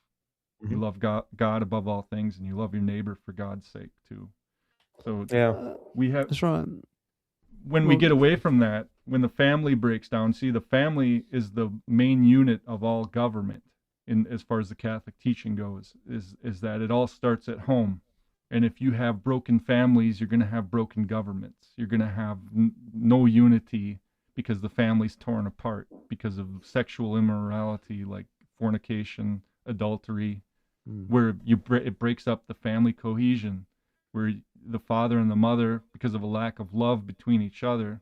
You love God above all things, and you love your neighbor for God's sake too. So we have. That's right. When we get away from that, when the family breaks down, see, the family is the main unit of all government. As far as the Catholic teaching goes, is that it all starts at home, and if you have broken families, you're going to have broken governments. You're going to have no unity because the family's torn apart because of sexual immorality, like fornication, adultery. Where it breaks up the family cohesion. where the father and the mother, because of a lack of love between each other,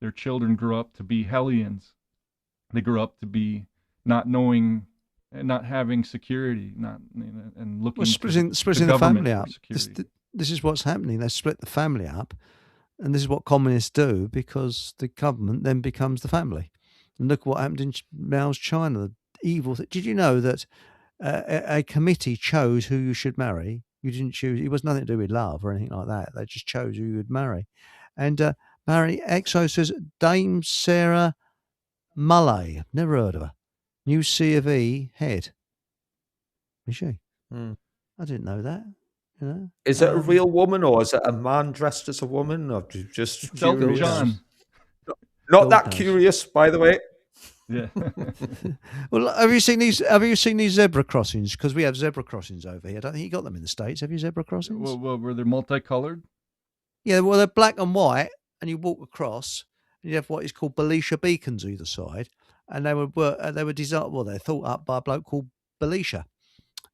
their children grew up to be hellions. They grew up to be not knowing and not having security, and looking splitting the family up. This is what's happening. They split the family up, and this is what communists do, because the government then becomes the family. And look what happened in Mao's China. The evil. Did you know that a committee chose who you should marry? You didn't choose. It was nothing to do with love or anything like that. They just chose who you would marry. And Barry Exo says Dame Sarah Mullay. Never heard of her. New C of E head. Is she? I didn't know that. You know? Is it a real woman, or is it a man dressed as a woman? Or just curious? John. Not that curious, by the way. Yeah. Well, have you seen these zebra crossings? Because we have zebra crossings over here. I don't think you got them in the States. Have you zebra crossings? Well, were they multicolored? Yeah, well, they're black and white, and you walk across, and you have what is called Belisha beacons either side, and they were designed. Well, they're thought up by a bloke called Belisha,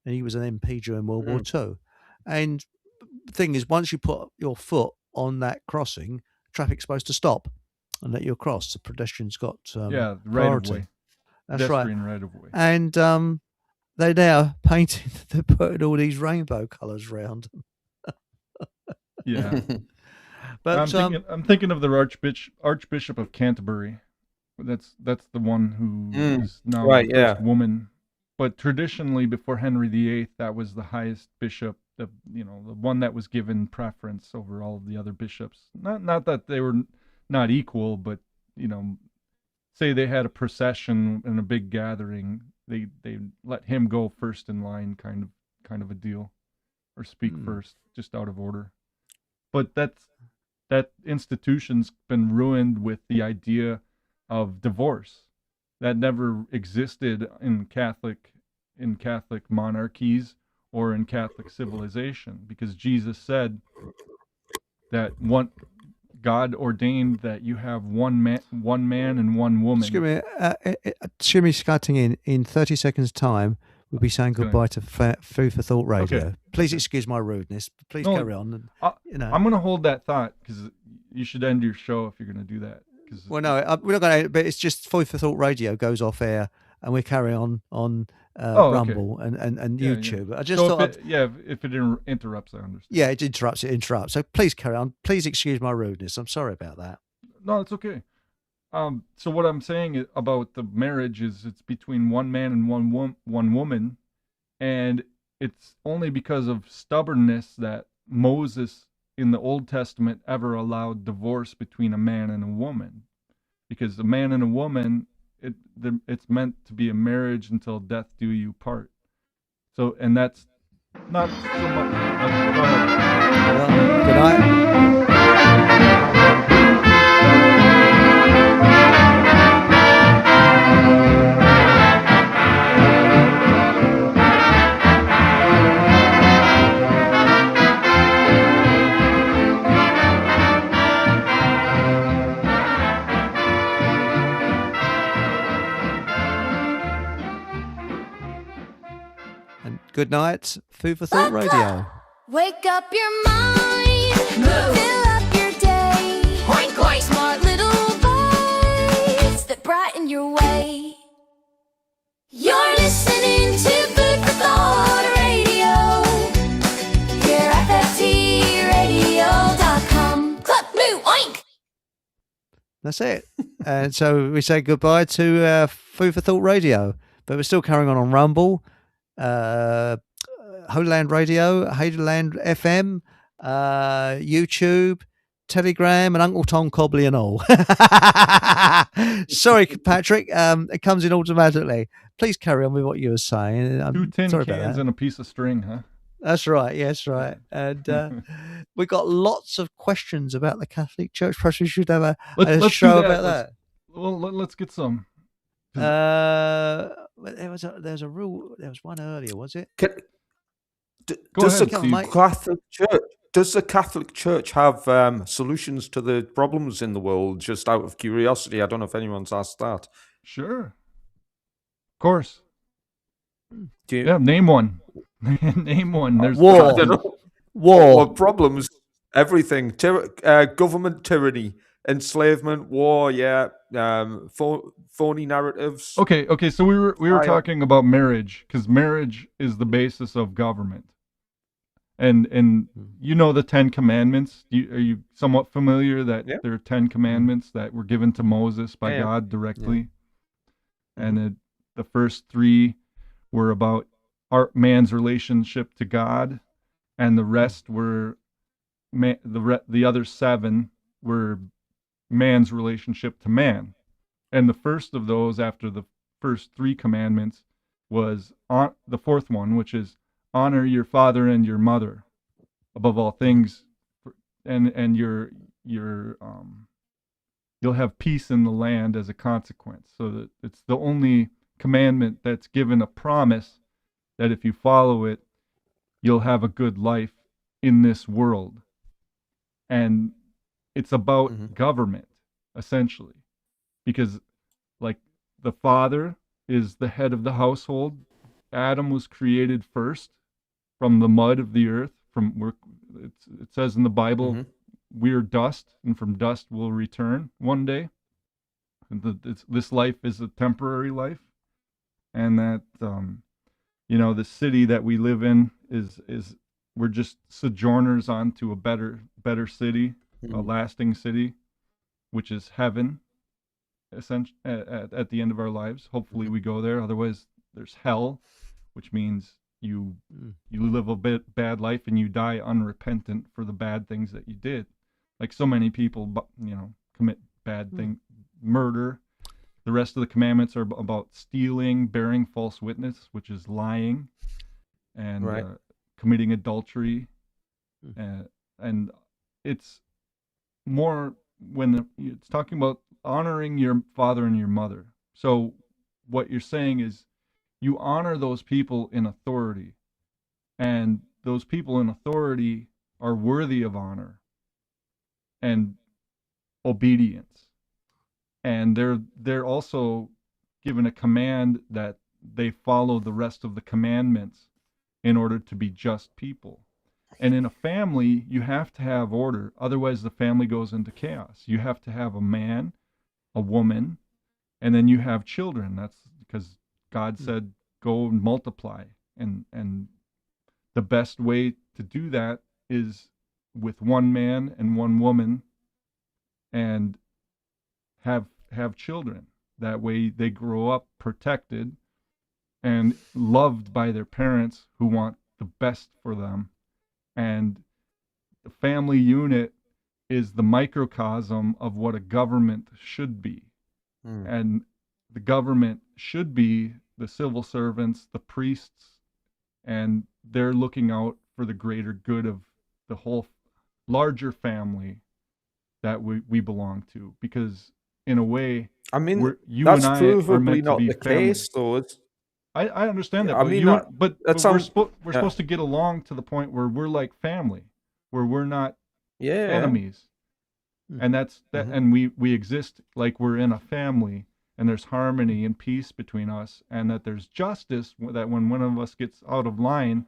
and he was an MP during World War II. And the thing is, once you put your foot on that crossing, traffic's supposed to stop and let you across. The pedestrian's got right priority. of way. That's Pedestrian right. right of way. And they now painted. They're putting all these rainbow colours round them. Yeah. But I'm thinking of the Archbishop of Canterbury. That's the one who is now the first woman. But traditionally, before Henry VIII, that was the highest bishop. The one that was given preference over all of the other bishops. Not that they were not equal, but say they had a procession and a big gathering, they let him go first in line, kind of a deal, or speak first, just out of order. But that institution's been ruined with the idea of divorce. That never existed in Catholic monarchies or in Catholic civilization, because Jesus said that God ordained that you have one man and one woman. Excuse me, cutting in 30 seconds' time, we'll be saying goodbye to Food for Thought Radio. Okay. Please excuse my rudeness. Please carry on. I'm going to hold that thought, because you should end your show if you're going to do that. Well, no, we're not going to. But it's just Food for Thought Radio goes off air, and we carry on Rumble and YouTube. Yeah. I just thought, if it interrupts, I understand. Yeah, it interrupts. So please carry on. Please excuse my rudeness. I'm sorry about that. No, it's okay. So what I'm saying about the marriage is it's between one man and one woman, and it's only because of stubbornness that Moses in the Old Testament ever allowed divorce between a man and a woman, because a man and a woman, it's meant to be a marriage until death do you part. So, and that's not so much. Well, good night. Good night, Food for Thought Radio. Wake up your mind, fill up your day. Oink, oink. Smart little bites that brighten your way. You're listening to Food for Thought Radio. Here at FFTradio.com. Cluck, moo, oink. That's it. And so we say goodbye to Food for Thought Radio, but we're still carrying on Rumble. Holy Land Radio, Holy Land FM, YouTube, Telegram, and Uncle Tom Cobley and all. Sorry, Patrick. It comes in automatically. Please carry on with what you were saying. 2 tin cans and a piece of string, huh? That's right. Yes, right. And we've got lots of questions about the Catholic Church. Perhaps we should have a show about that. Well, let's get some. There was one earlier, was it? Does the Catholic Church have solutions to the problems in the world? Just out of curiosity, I don't know if anyone's asked that. Sure, of course. Name one. Name one. There's war. War. Problems, everything. Government tyranny, enslavement, war, phony narratives. Okay. So we were talking about marriage, because marriage is the basis of government. And you know the 10 Commandments. Are you somewhat familiar that there are 10 Commandments that were given to Moses by God directly? Yeah. And the first 3 were about man's relationship to God, and the rest were the other 7 were man's relationship to man. And the first of those, after the first 3 commandments, was the fourth one, which is honor your father and your mother above all things, and you'll have peace in the land as a consequence. So that it's the only commandment that's given a promise that if you follow it, you'll have a good life in this world. And it's about government, essentially, because like the father is the head of the household. Adam was created first from the mud of the earth. It says in the Bible, we're dust, and from dust we'll return one day. And this life is a temporary life, and that the city that we live in is we're just sojourners onto a better city, a lasting city, which is heaven. Essentially, at the end of our lives, hopefully we go there. Otherwise, there's hell, which means you live a bad life and you die unrepentant for the bad things that you did. Like so many people, commit bad things, murder. The rest of the commandments are about stealing, bearing false witness, which is lying, and committing adultery. And it's more when it's talking about honoring your father and your mother. So what you're saying is you honor those people in authority, and those people in authority are worthy of honor and obedience. And they're also given a command that they follow the rest of the commandments in order to be just people. And in a family, you have to have order. Otherwise, the family goes into chaos. You have to have a man, a woman, and then you have children. That's because God said, go and multiply. And the best way to do that is with one man and one woman, and have children. That way they grow up protected and loved by their parents who want the best for them. And the family unit is the microcosm of what a government should be. And the government should be the civil servants, the priests, and they're looking out for the greater good of the whole larger family that we belong to. Because in a way, I mean, that's provably not the case, though. I understand that. I mean, we're supposed to get along to the point where we're like family, where we're not enemies. And that's that, and we exist like we're in a family, and there's harmony and peace between us, and that there's justice, that when one of us gets out of line,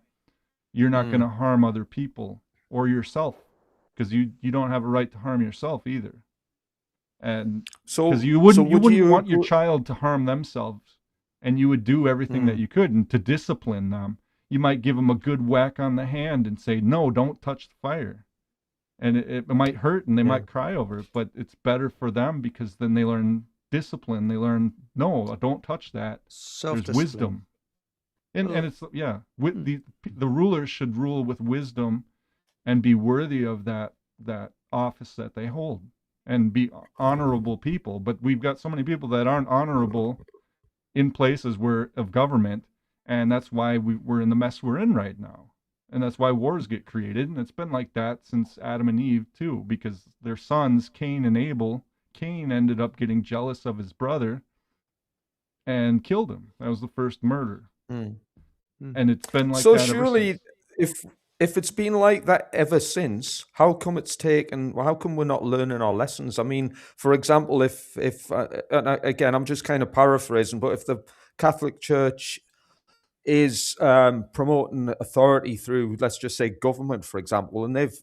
you're not going to harm other people or yourself, because you don't have a right to harm yourself either. And so because you wouldn't want your child to harm themselves, and you would do everything that you could and to discipline them. You might give them a good whack on the hand and say, no, don't touch the fire. And it might hurt and they might cry over it, but it's better for them, because then they learn discipline. They learn, no, don't touch that. There's wisdom. And it's, the rulers should rule with wisdom and be worthy of that office that they hold and be honorable people. But we've got so many people that aren't honorable in places of government, and that's why we're in the mess we're in right now. And that's why wars get created, and it's been like that since Adam and Eve too, because their sons, Cain and Abel, Cain ended up getting jealous of his brother and killed him. That was the first murder. And it's been like that surely ever since. if it's been like that ever since, how come we're not learning our lessons? I mean, for example, if and again, I'm just kind of paraphrasing, but if the Catholic Church is promoting authority through, let's just say, government, for example, and they've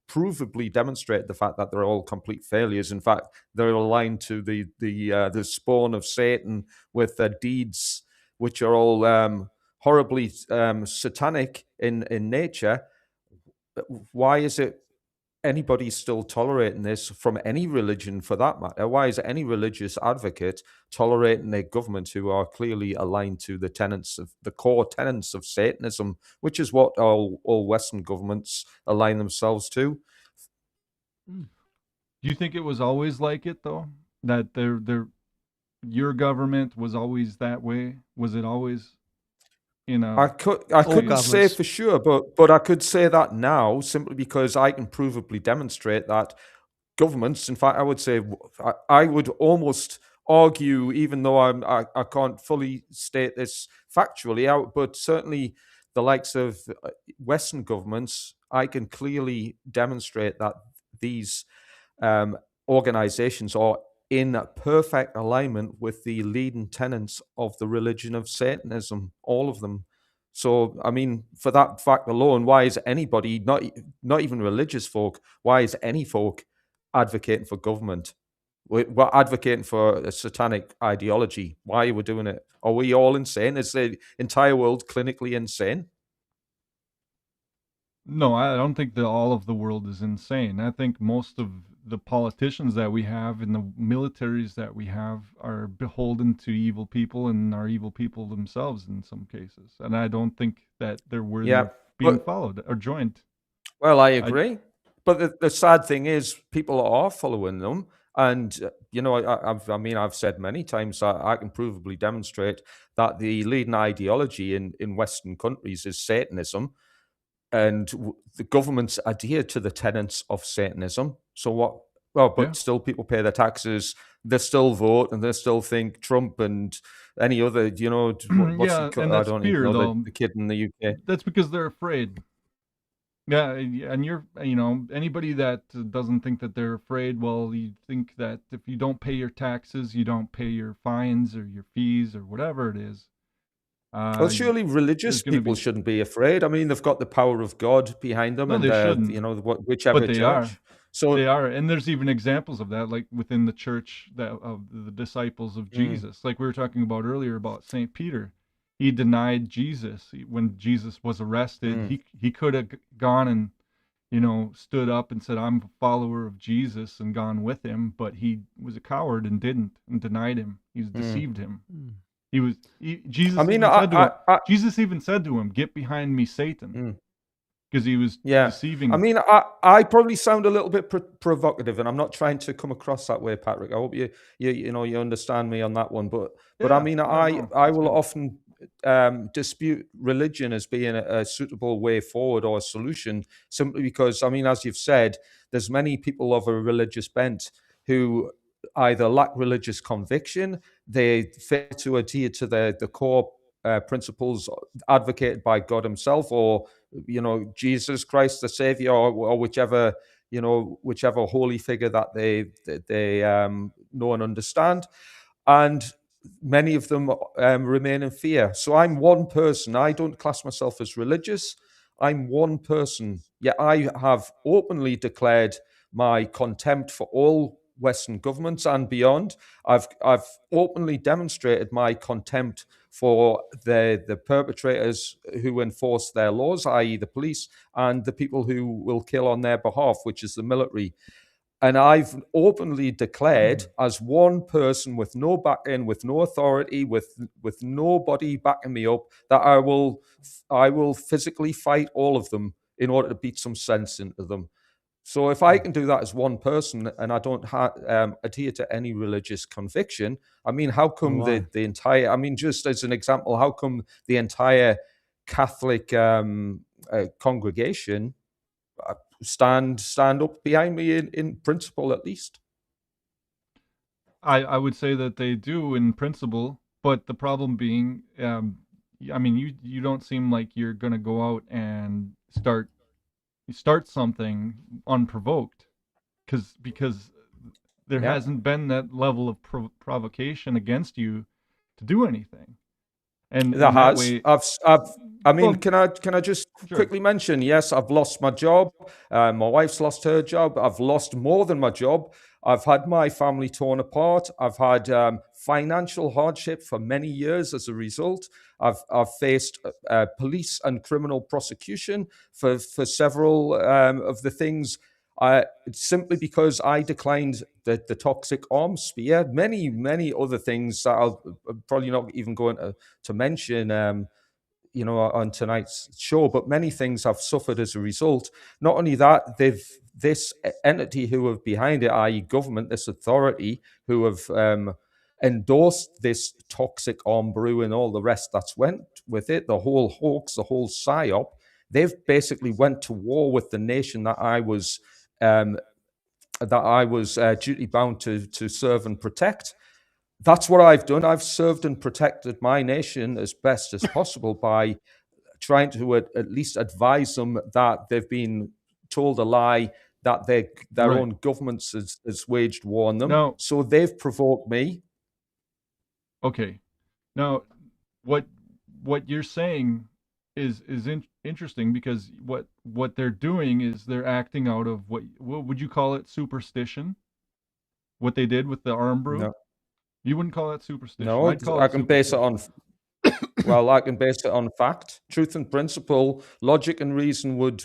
provably demonstrated the fact that they're all complete failures. In fact, they're aligned to the spawn of Satan with their deeds, which are all horribly satanic in nature. Why is it anybody still tolerating this from any religion for that matter? Why is any religious advocate tolerating a government who are clearly aligned to the core tenets of Satanism, which is what all Western governments align themselves to? Do you think it was always like it though? That your government was always that way? Was it always, I couldn't say for sure, but I could say that now simply because I can provably demonstrate that governments, in fact, I would say, I would almost argue, even though I can't fully state this factually, but certainly the likes of Western governments, I can clearly demonstrate that these organizations are in perfect alignment with the leading tenets of the religion of Satanism, all of them. So, I mean, for that fact alone, why is anybody, not even religious folk, why is any folk advocating for government? We're advocating for a satanic ideology. Why are we doing it? Are we all insane? Is the entire world clinically insane? No, I don't think that all of the world is insane. I think most of the politicians that we have and the militaries that we have are beholden to evil people and are evil people themselves in some cases. And I don't think that they're worthy of being followed or joined. Well, I agree. But the sad thing is people are following them. And, I've said many times that I can provably demonstrate that the leading ideology in Western countries is Satanism. And the governments adhere to the tenets of Satanism. So what? Well, but still people pay their taxes. They still vote, and they still think Trump and any other. I don't fear, even know though. the kid in the UK. That's because they're afraid. Yeah, and anybody that doesn't think that they're afraid, well, you think that if you don't pay your taxes, you don't pay your fines or your fees or whatever it is. Well, surely religious people shouldn't be afraid. I mean, they've got the power of God behind them, No, and they shouldn't. whichever But they church. are. So they are, and there's even examples of that, like within the church of the disciples of Jesus. Like we were talking about earlier about Saint Peter, he denied Jesus when Jesus was arrested. He could have gone and stood up and said, "I'm a follower of Jesus," and gone with him, but he was a coward and didn't, and denied him. He's deceived him. Jesus even said to him, "Get behind me, Satan," because he was deceiving. I mean, I probably sound a little bit provocative, and I'm not trying to come across that way, Patrick. I hope you understand me on that one. But I mean, I will often dispute religion as being a suitable way forward or a solution, simply because, I mean, as you've said, there's many people of a religious bent who either lack religious conviction, they fail to adhere to the core principles advocated by God himself, or Jesus Christ the Savior, or whichever holy figure that they know and understand, and many of them remain in fear. So I'm one person. I don't class myself as religious. I'm one person, yet I have openly declared my contempt for all Western governments and beyond. I've openly demonstrated my contempt for the perpetrators who enforce their laws, i.e. the police, and the people who will kill on their behalf, which is the military. And I've openly declared, as one person with no backing, with no authority, with nobody backing me up, that I will physically fight all of them in order to beat some sense into them. So if I can do that as one person, and I don't adhere to any religious conviction, I mean, how come the entire? I mean, just as an example, how come the entire Catholic congregation stand up behind me in principle, at least? I would say that they do in principle, but the problem being, I mean, you don't seem like you're going to go out and start something unprovoked, because there hasn't been that level of provocation against you to do anything. And There that has. way, I mean, well, can I just sure. quickly mention? Yes, I've lost my job. My wife's lost her job. I've lost more than my job. I've had my family torn apart. I've had financial hardship for many years as a result. I've faced police and criminal prosecution for several of the things. Simply because I declined the toxic arms spear, many other things that I'll probably not even going to mention, on tonight's show. But many things I've suffered as a result. Not only that, this entity who are behind it, i.e., government, this authority, who have endorsed this toxic arm brew and all the rest that's went with it, the whole hoax, the whole psyop. They've basically went to war with the nation that I was duty bound to serve and protect. That's what I've done. I've served and protected my nation as best as possible by trying to at least advise them that they've been told a lie, that their Right. own governments has waged war on them. Now, So they've provoked me. okay. Now, what you're saying is interesting, because what they're doing is they're acting out of what would you call it, superstition? What they did with the arm brew? No, You wouldn't call that superstition. no, I'd call I it can base it superstition. on. Well, I can base it on fact, truth, and principle. Logic and reason would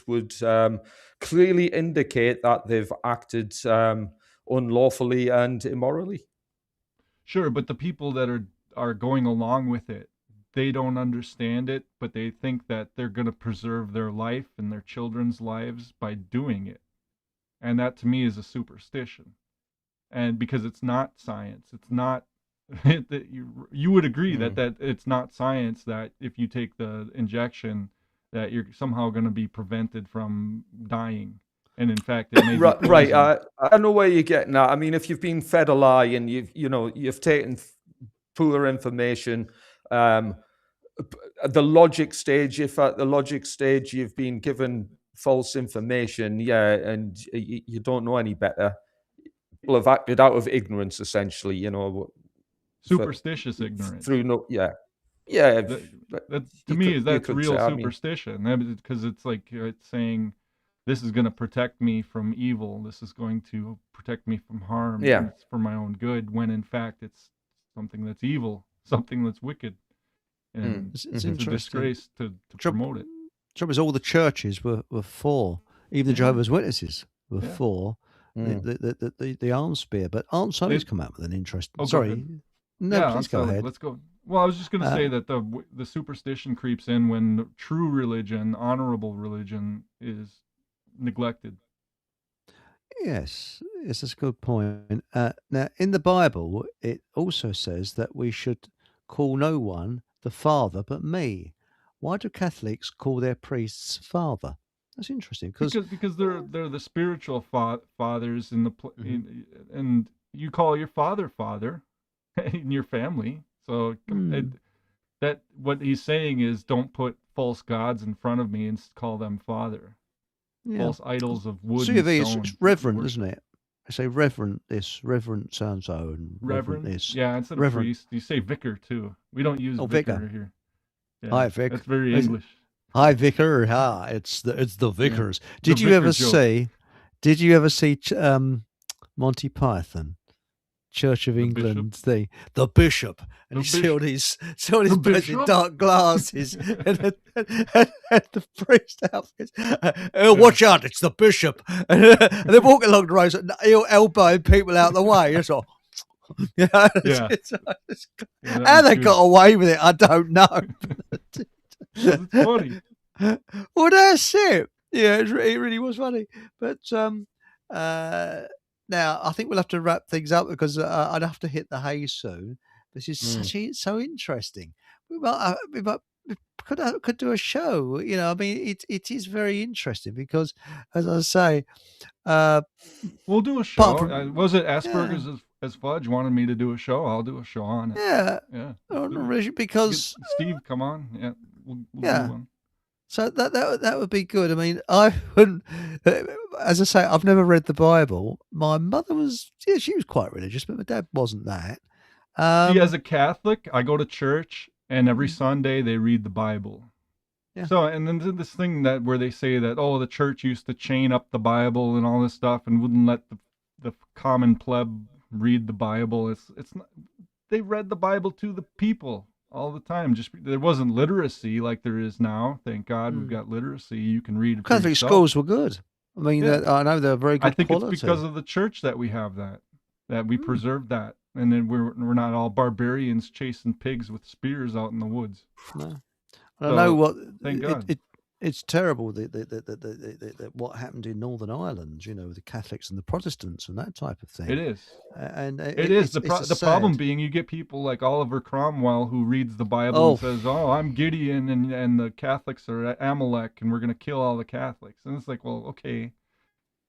clearly indicate that they've acted unlawfully and immorally. Sure, but the people that are going along with it, they don't understand it, but they think that they're going to preserve their life and their children's lives by doing it. And that to me is a superstition. And because it's not science, it's not that you would agree that it's not science, that if you take the injection that you're somehow going to be prevented from dying. And in fact, it may be Right. poison. I know where you're getting at. I mean, if you've been fed a lie and you've taken poor information, the logic stage. If at the logic stage you've been given false information, and you don't know any better, people have acted out of ignorance, essentially. Superstitious ignorance. Through That to me is that's real superstition. Because it's like it's saying, this is going to protect me from evil. This is going to protect me from harm. Yeah. And it's for my own good. When in fact it's something that's evil, something that's wicked, and It's it's a interesting. disgrace to promote it. Trouble is, all the churches were for. Even the Jehovah's Witnesses were for the arms spear. But Aunt Sally's come out with an interesting. Oh, go Sorry, ahead. no, Yeah, please go ahead. let's go. Well, I was just going to say that the superstition creeps in when true religion, honorable religion, is neglected. Yes, that's a good point. Now, in the Bible, it also says that we should call no one the Father but me. Why do Catholics call their priests Father? That's interesting because Because they're the spiritual fathers in the and you call your father in your family. So that what he's saying is, don't put false gods in front of me and call them father. False idols of wood and stone. it's reverend, isn't it? I say reverend this, reverend so and so, and reverend this. Yeah, instead of priest, you say vicar too. We don't use vicar here. Yeah, Hi, Vic. That's very English. Hi, vicar. It's the vicars. Did you ever see Monty Python? Church of England, the bishop, and you see all these blessed dark glasses, and the priest outfits. Watch out, it's the bishop, and they're walking along the road, elbowing people out of the way. It's all, how they got away with it, I don't know. It's funny. Well, that's it. Yeah, it really was funny, but now, I think we'll have to wrap things up because I'd have to hit the hay soon. This is so interesting. We could do a show. I mean, it is very interesting because, as I say, we'll do a show. Was it Asperger's as Fudge wanted me to do a show? I'll do a show on it. Yeah. Because Steve, come on. Yeah, we'll do one. So that would be good. I mean, I wouldn't. As I say, I've never read the Bible. My mother she was quite religious, but my dad wasn't that. See, as a Catholic, I go to church and every Sunday they read the Bible. Yeah. So, and then this thing that where they say that, oh, the church used to chain up the Bible and all this stuff and wouldn't let the common pleb read the Bible. It's not, they read the Bible to the people all the time. Just there wasn't literacy like there is now. Thank God we've got literacy. You can read it. Catholic schools were good. I mean, I know they're very good. I think quality. It's because of the church that we have that we preserved that, and then we're not all barbarians chasing pigs with spears out in the woods. No. I know what. Thank God. It's terrible what happened in Northern Ireland, with the Catholics and the Protestants and that type of thing. It is. And the problem being you get people like Oliver Cromwell who reads the Bible and says, "Oh, I'm Gideon and the Catholics are Amalek and we're going to kill all the Catholics." And it's like, well, okay,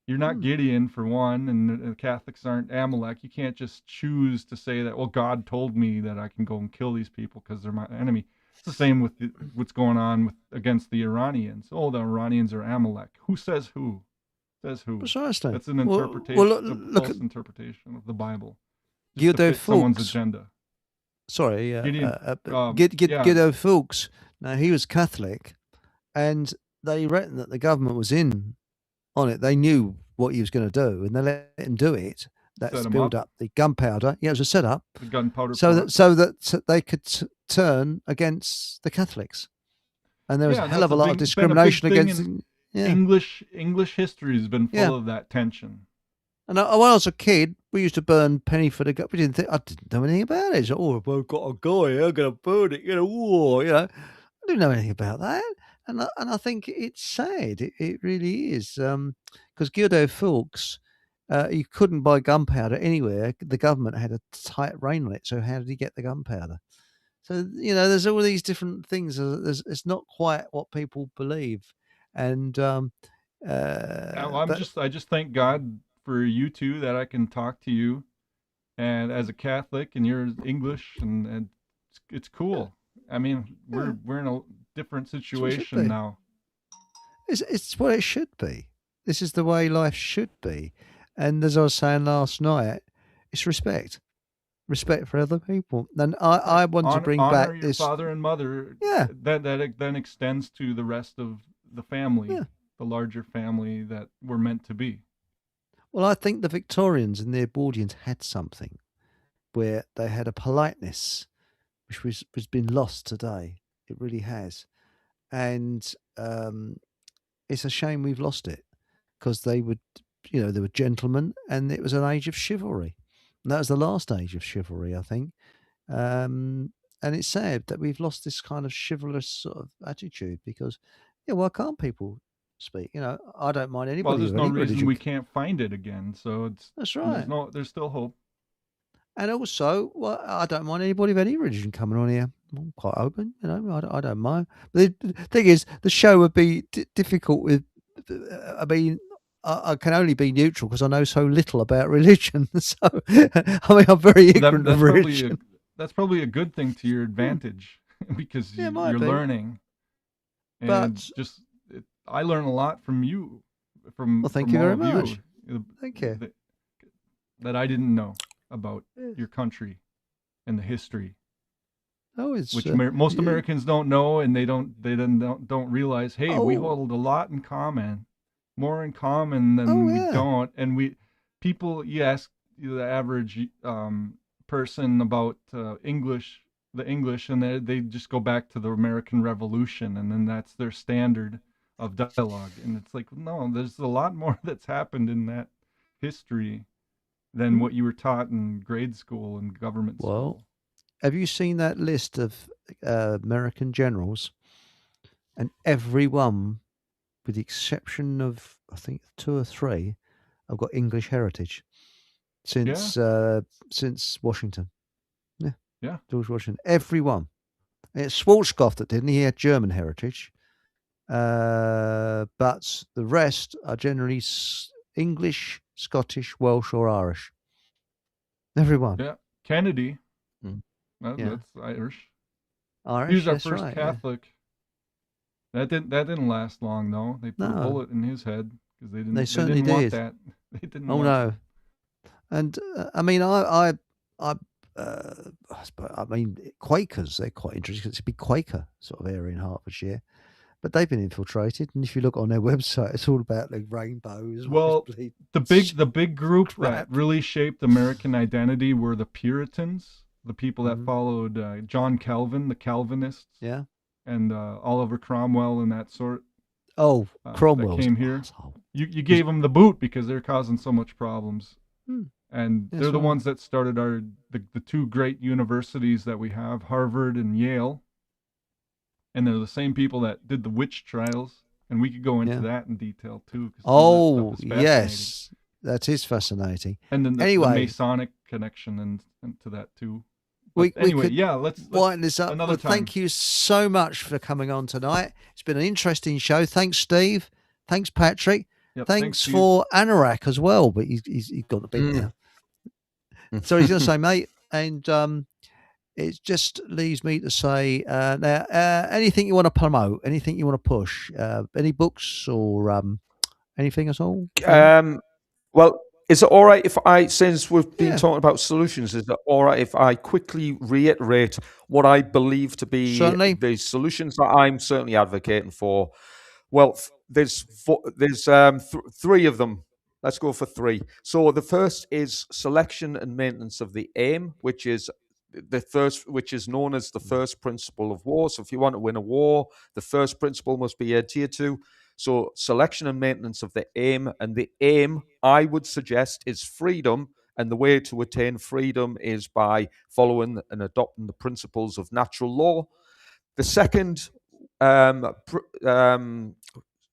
you're not Gideon for one, and the Catholics aren't Amalek. You can't just choose to say that, well, God told me that I can go and kill these people because they're my enemy. It's the same with what's going on against the Iranians. Oh, the Iranians are Amalek. Who says who? Says who? Precisely. That's an interpretation, false interpretation of the Bible. Guido Fawkes. Someone's agenda. Sorry, Gideon, Guido Fawkes. Now, he was Catholic, and they reckoned that the government was in on it. They knew what he was going to do, and they let him do it. That's build up the gunpowder. Yeah, it was a setup. The gunpowder. So that they could turn against the Catholics, and there was a hell of a lot of discrimination against. English history has been full of that tension. And when I was a kid, we used to burn penny for the gun. We didn't think I didn't know anything about it. So, if I've got a guy, I'm going to burn it. War. I didn't know anything about that. And I think it's sad. It really is. Because Guido Fawkes. You couldn't buy gunpowder anywhere. The government had a tight rein on it. So how did he get the gunpowder? So there's all these different things. It's not quite what people believe, and I just thank God for you two that I can talk to you, and as a Catholic, and you're English, and it's cool. I mean, we're in a different situation now. It's what it should be. This is the way life should be. And as I was saying last night, it's respect for other people. And I want to bring back your this father and mother. Yeah, that then extends to the rest of the family, the larger family that we're meant to be. Well, I think the Victorians and the Edwardians had something where they had a politeness which has been lost today. It really has, and it's a shame we've lost it because they would. They were gentlemen, and it was an age of chivalry. And that was the last age of chivalry, I think. And it's sad that we've lost this kind of chivalrous sort of attitude because, why can't people speak? I don't mind anybody. Well, there's no reason we can't find it again. So that's right. There's still hope. And also, I don't mind anybody of any religion coming on here. I'm quite open, I don't mind. But the thing is, the show would be difficult with. I can only be neutral because I know so little about religion. So, I'm very ignorant of religion. That's probably a good thing to your advantage because you're learning. And I learn a lot from you. Thank you very much. Thank you. That I didn't know about your country and the history. Which most Americans don't know, and they don't realize. Hey, we hold a lot in common. More in common than we don't, and you ask the average person about the English, and they just go back to the American Revolution, and then that's their standard of dialogue, and it's like, no, there's a lot more that's happened in that history than what you were taught in grade school and government school. Well, have you seen that list of American generals? And every one, with the exception of, I think, 2 or 3, have got English heritage since Washington. Yeah, George Washington. Every one. It's Schwarzkopf that didn't. He had German heritage. But the rest are generally English, Scottish, Welsh, or Irish. Every one. Yeah, Kennedy. That's Irish. Irish. He was our first Catholic. That didn't last long though. They put a bullet in his head because they didn't want that. They didn't. No. And I I mean, Quakers, they're quite interesting. It's a big Quaker sort of area in Hertfordshire. But they've been infiltrated, and if you look on their website, it's all about like rainbows. Well, the big group that really shaped American identity were the Puritans, the people that followed John Calvin, the Calvinists. Yeah. And Oliver Cromwell and that sort. Oh, Cromwell came here. You gave them the boot because they're causing so much problems. And they're the ones that started the two great universities that we have, Harvard and Yale. And they're the same people that did the witch trials, and we could go into that in detail too. Oh, yes, that is fascinating. And then the Masonic connection and to that too. Let's wind this up. Well, thank you so much for coming on tonight. It's been an interesting show. Thanks, Steve. Thanks, Patrick. Yep, thanks for Anorak as well, but he's got the big now. So he's going to say, mate, and it just leaves me to say now, anything you want to promote, anything you want to push, any books or anything at all? Well, is it all right if I, since we've been talking about solutions, is it all right if I quickly reiterate what I believe to be the solutions that I'm certainly advocating for? Well, there's three of them. Let's go for three. So the first is selection and maintenance of the aim, which is known as the first principle of war. So if you want to win a war, the first principle must be adhered to. So selection and maintenance of the aim, and the aim, I would suggest, is freedom, and the way to attain freedom is by following and adopting the principles of natural law. The second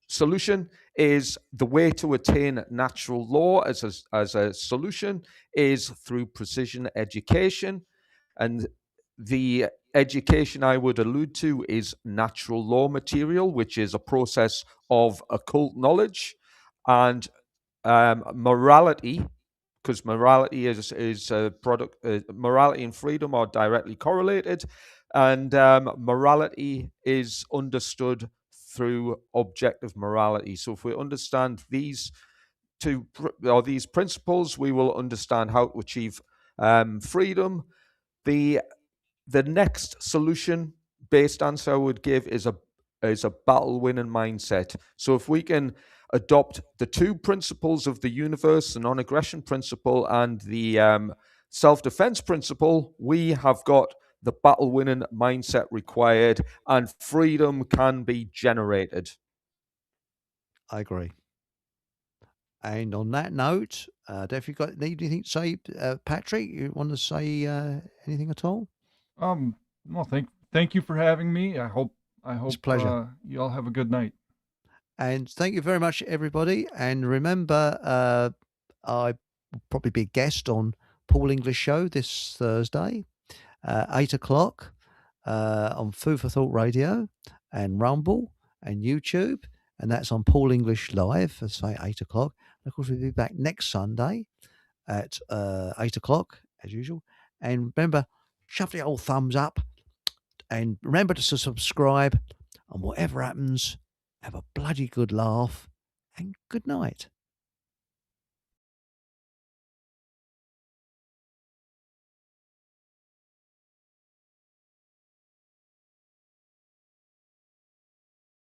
solution is the way to attain natural law as a solution is through precision education. And the education I would allude to is natural law material, which is a process of occult knowledge, and morality, because morality is a product. Morality and freedom are directly correlated, and morality is understood through objective morality. So if we understand these these principles, we will understand how to achieve freedom. The next solution-based answer I would give is a battle-winning mindset. So if we can adopt the two principles of the universe, the non-aggression principle and the self-defense principle, we have got the battle-winning mindset required, and freedom can be generated. I agree. And on that note, if you need anything to say, Patrick, you want to say anything at all? Well, thank you for having me. I hope it's a pleasure. You all have a good night. And thank you very much, everybody. And remember, I will probably be a guest on Paul English Show this Thursday, 8 o'clock on Food for Thought Radio and Rumble and YouTube. And that's on Paul English Live, let's say 8 o'clock. And of course, we'll be back next Sunday at 8 o'clock, as usual. And remember, shove the old thumbs up. And remember to subscribe. And whatever happens, have a bloody good laugh. And good night.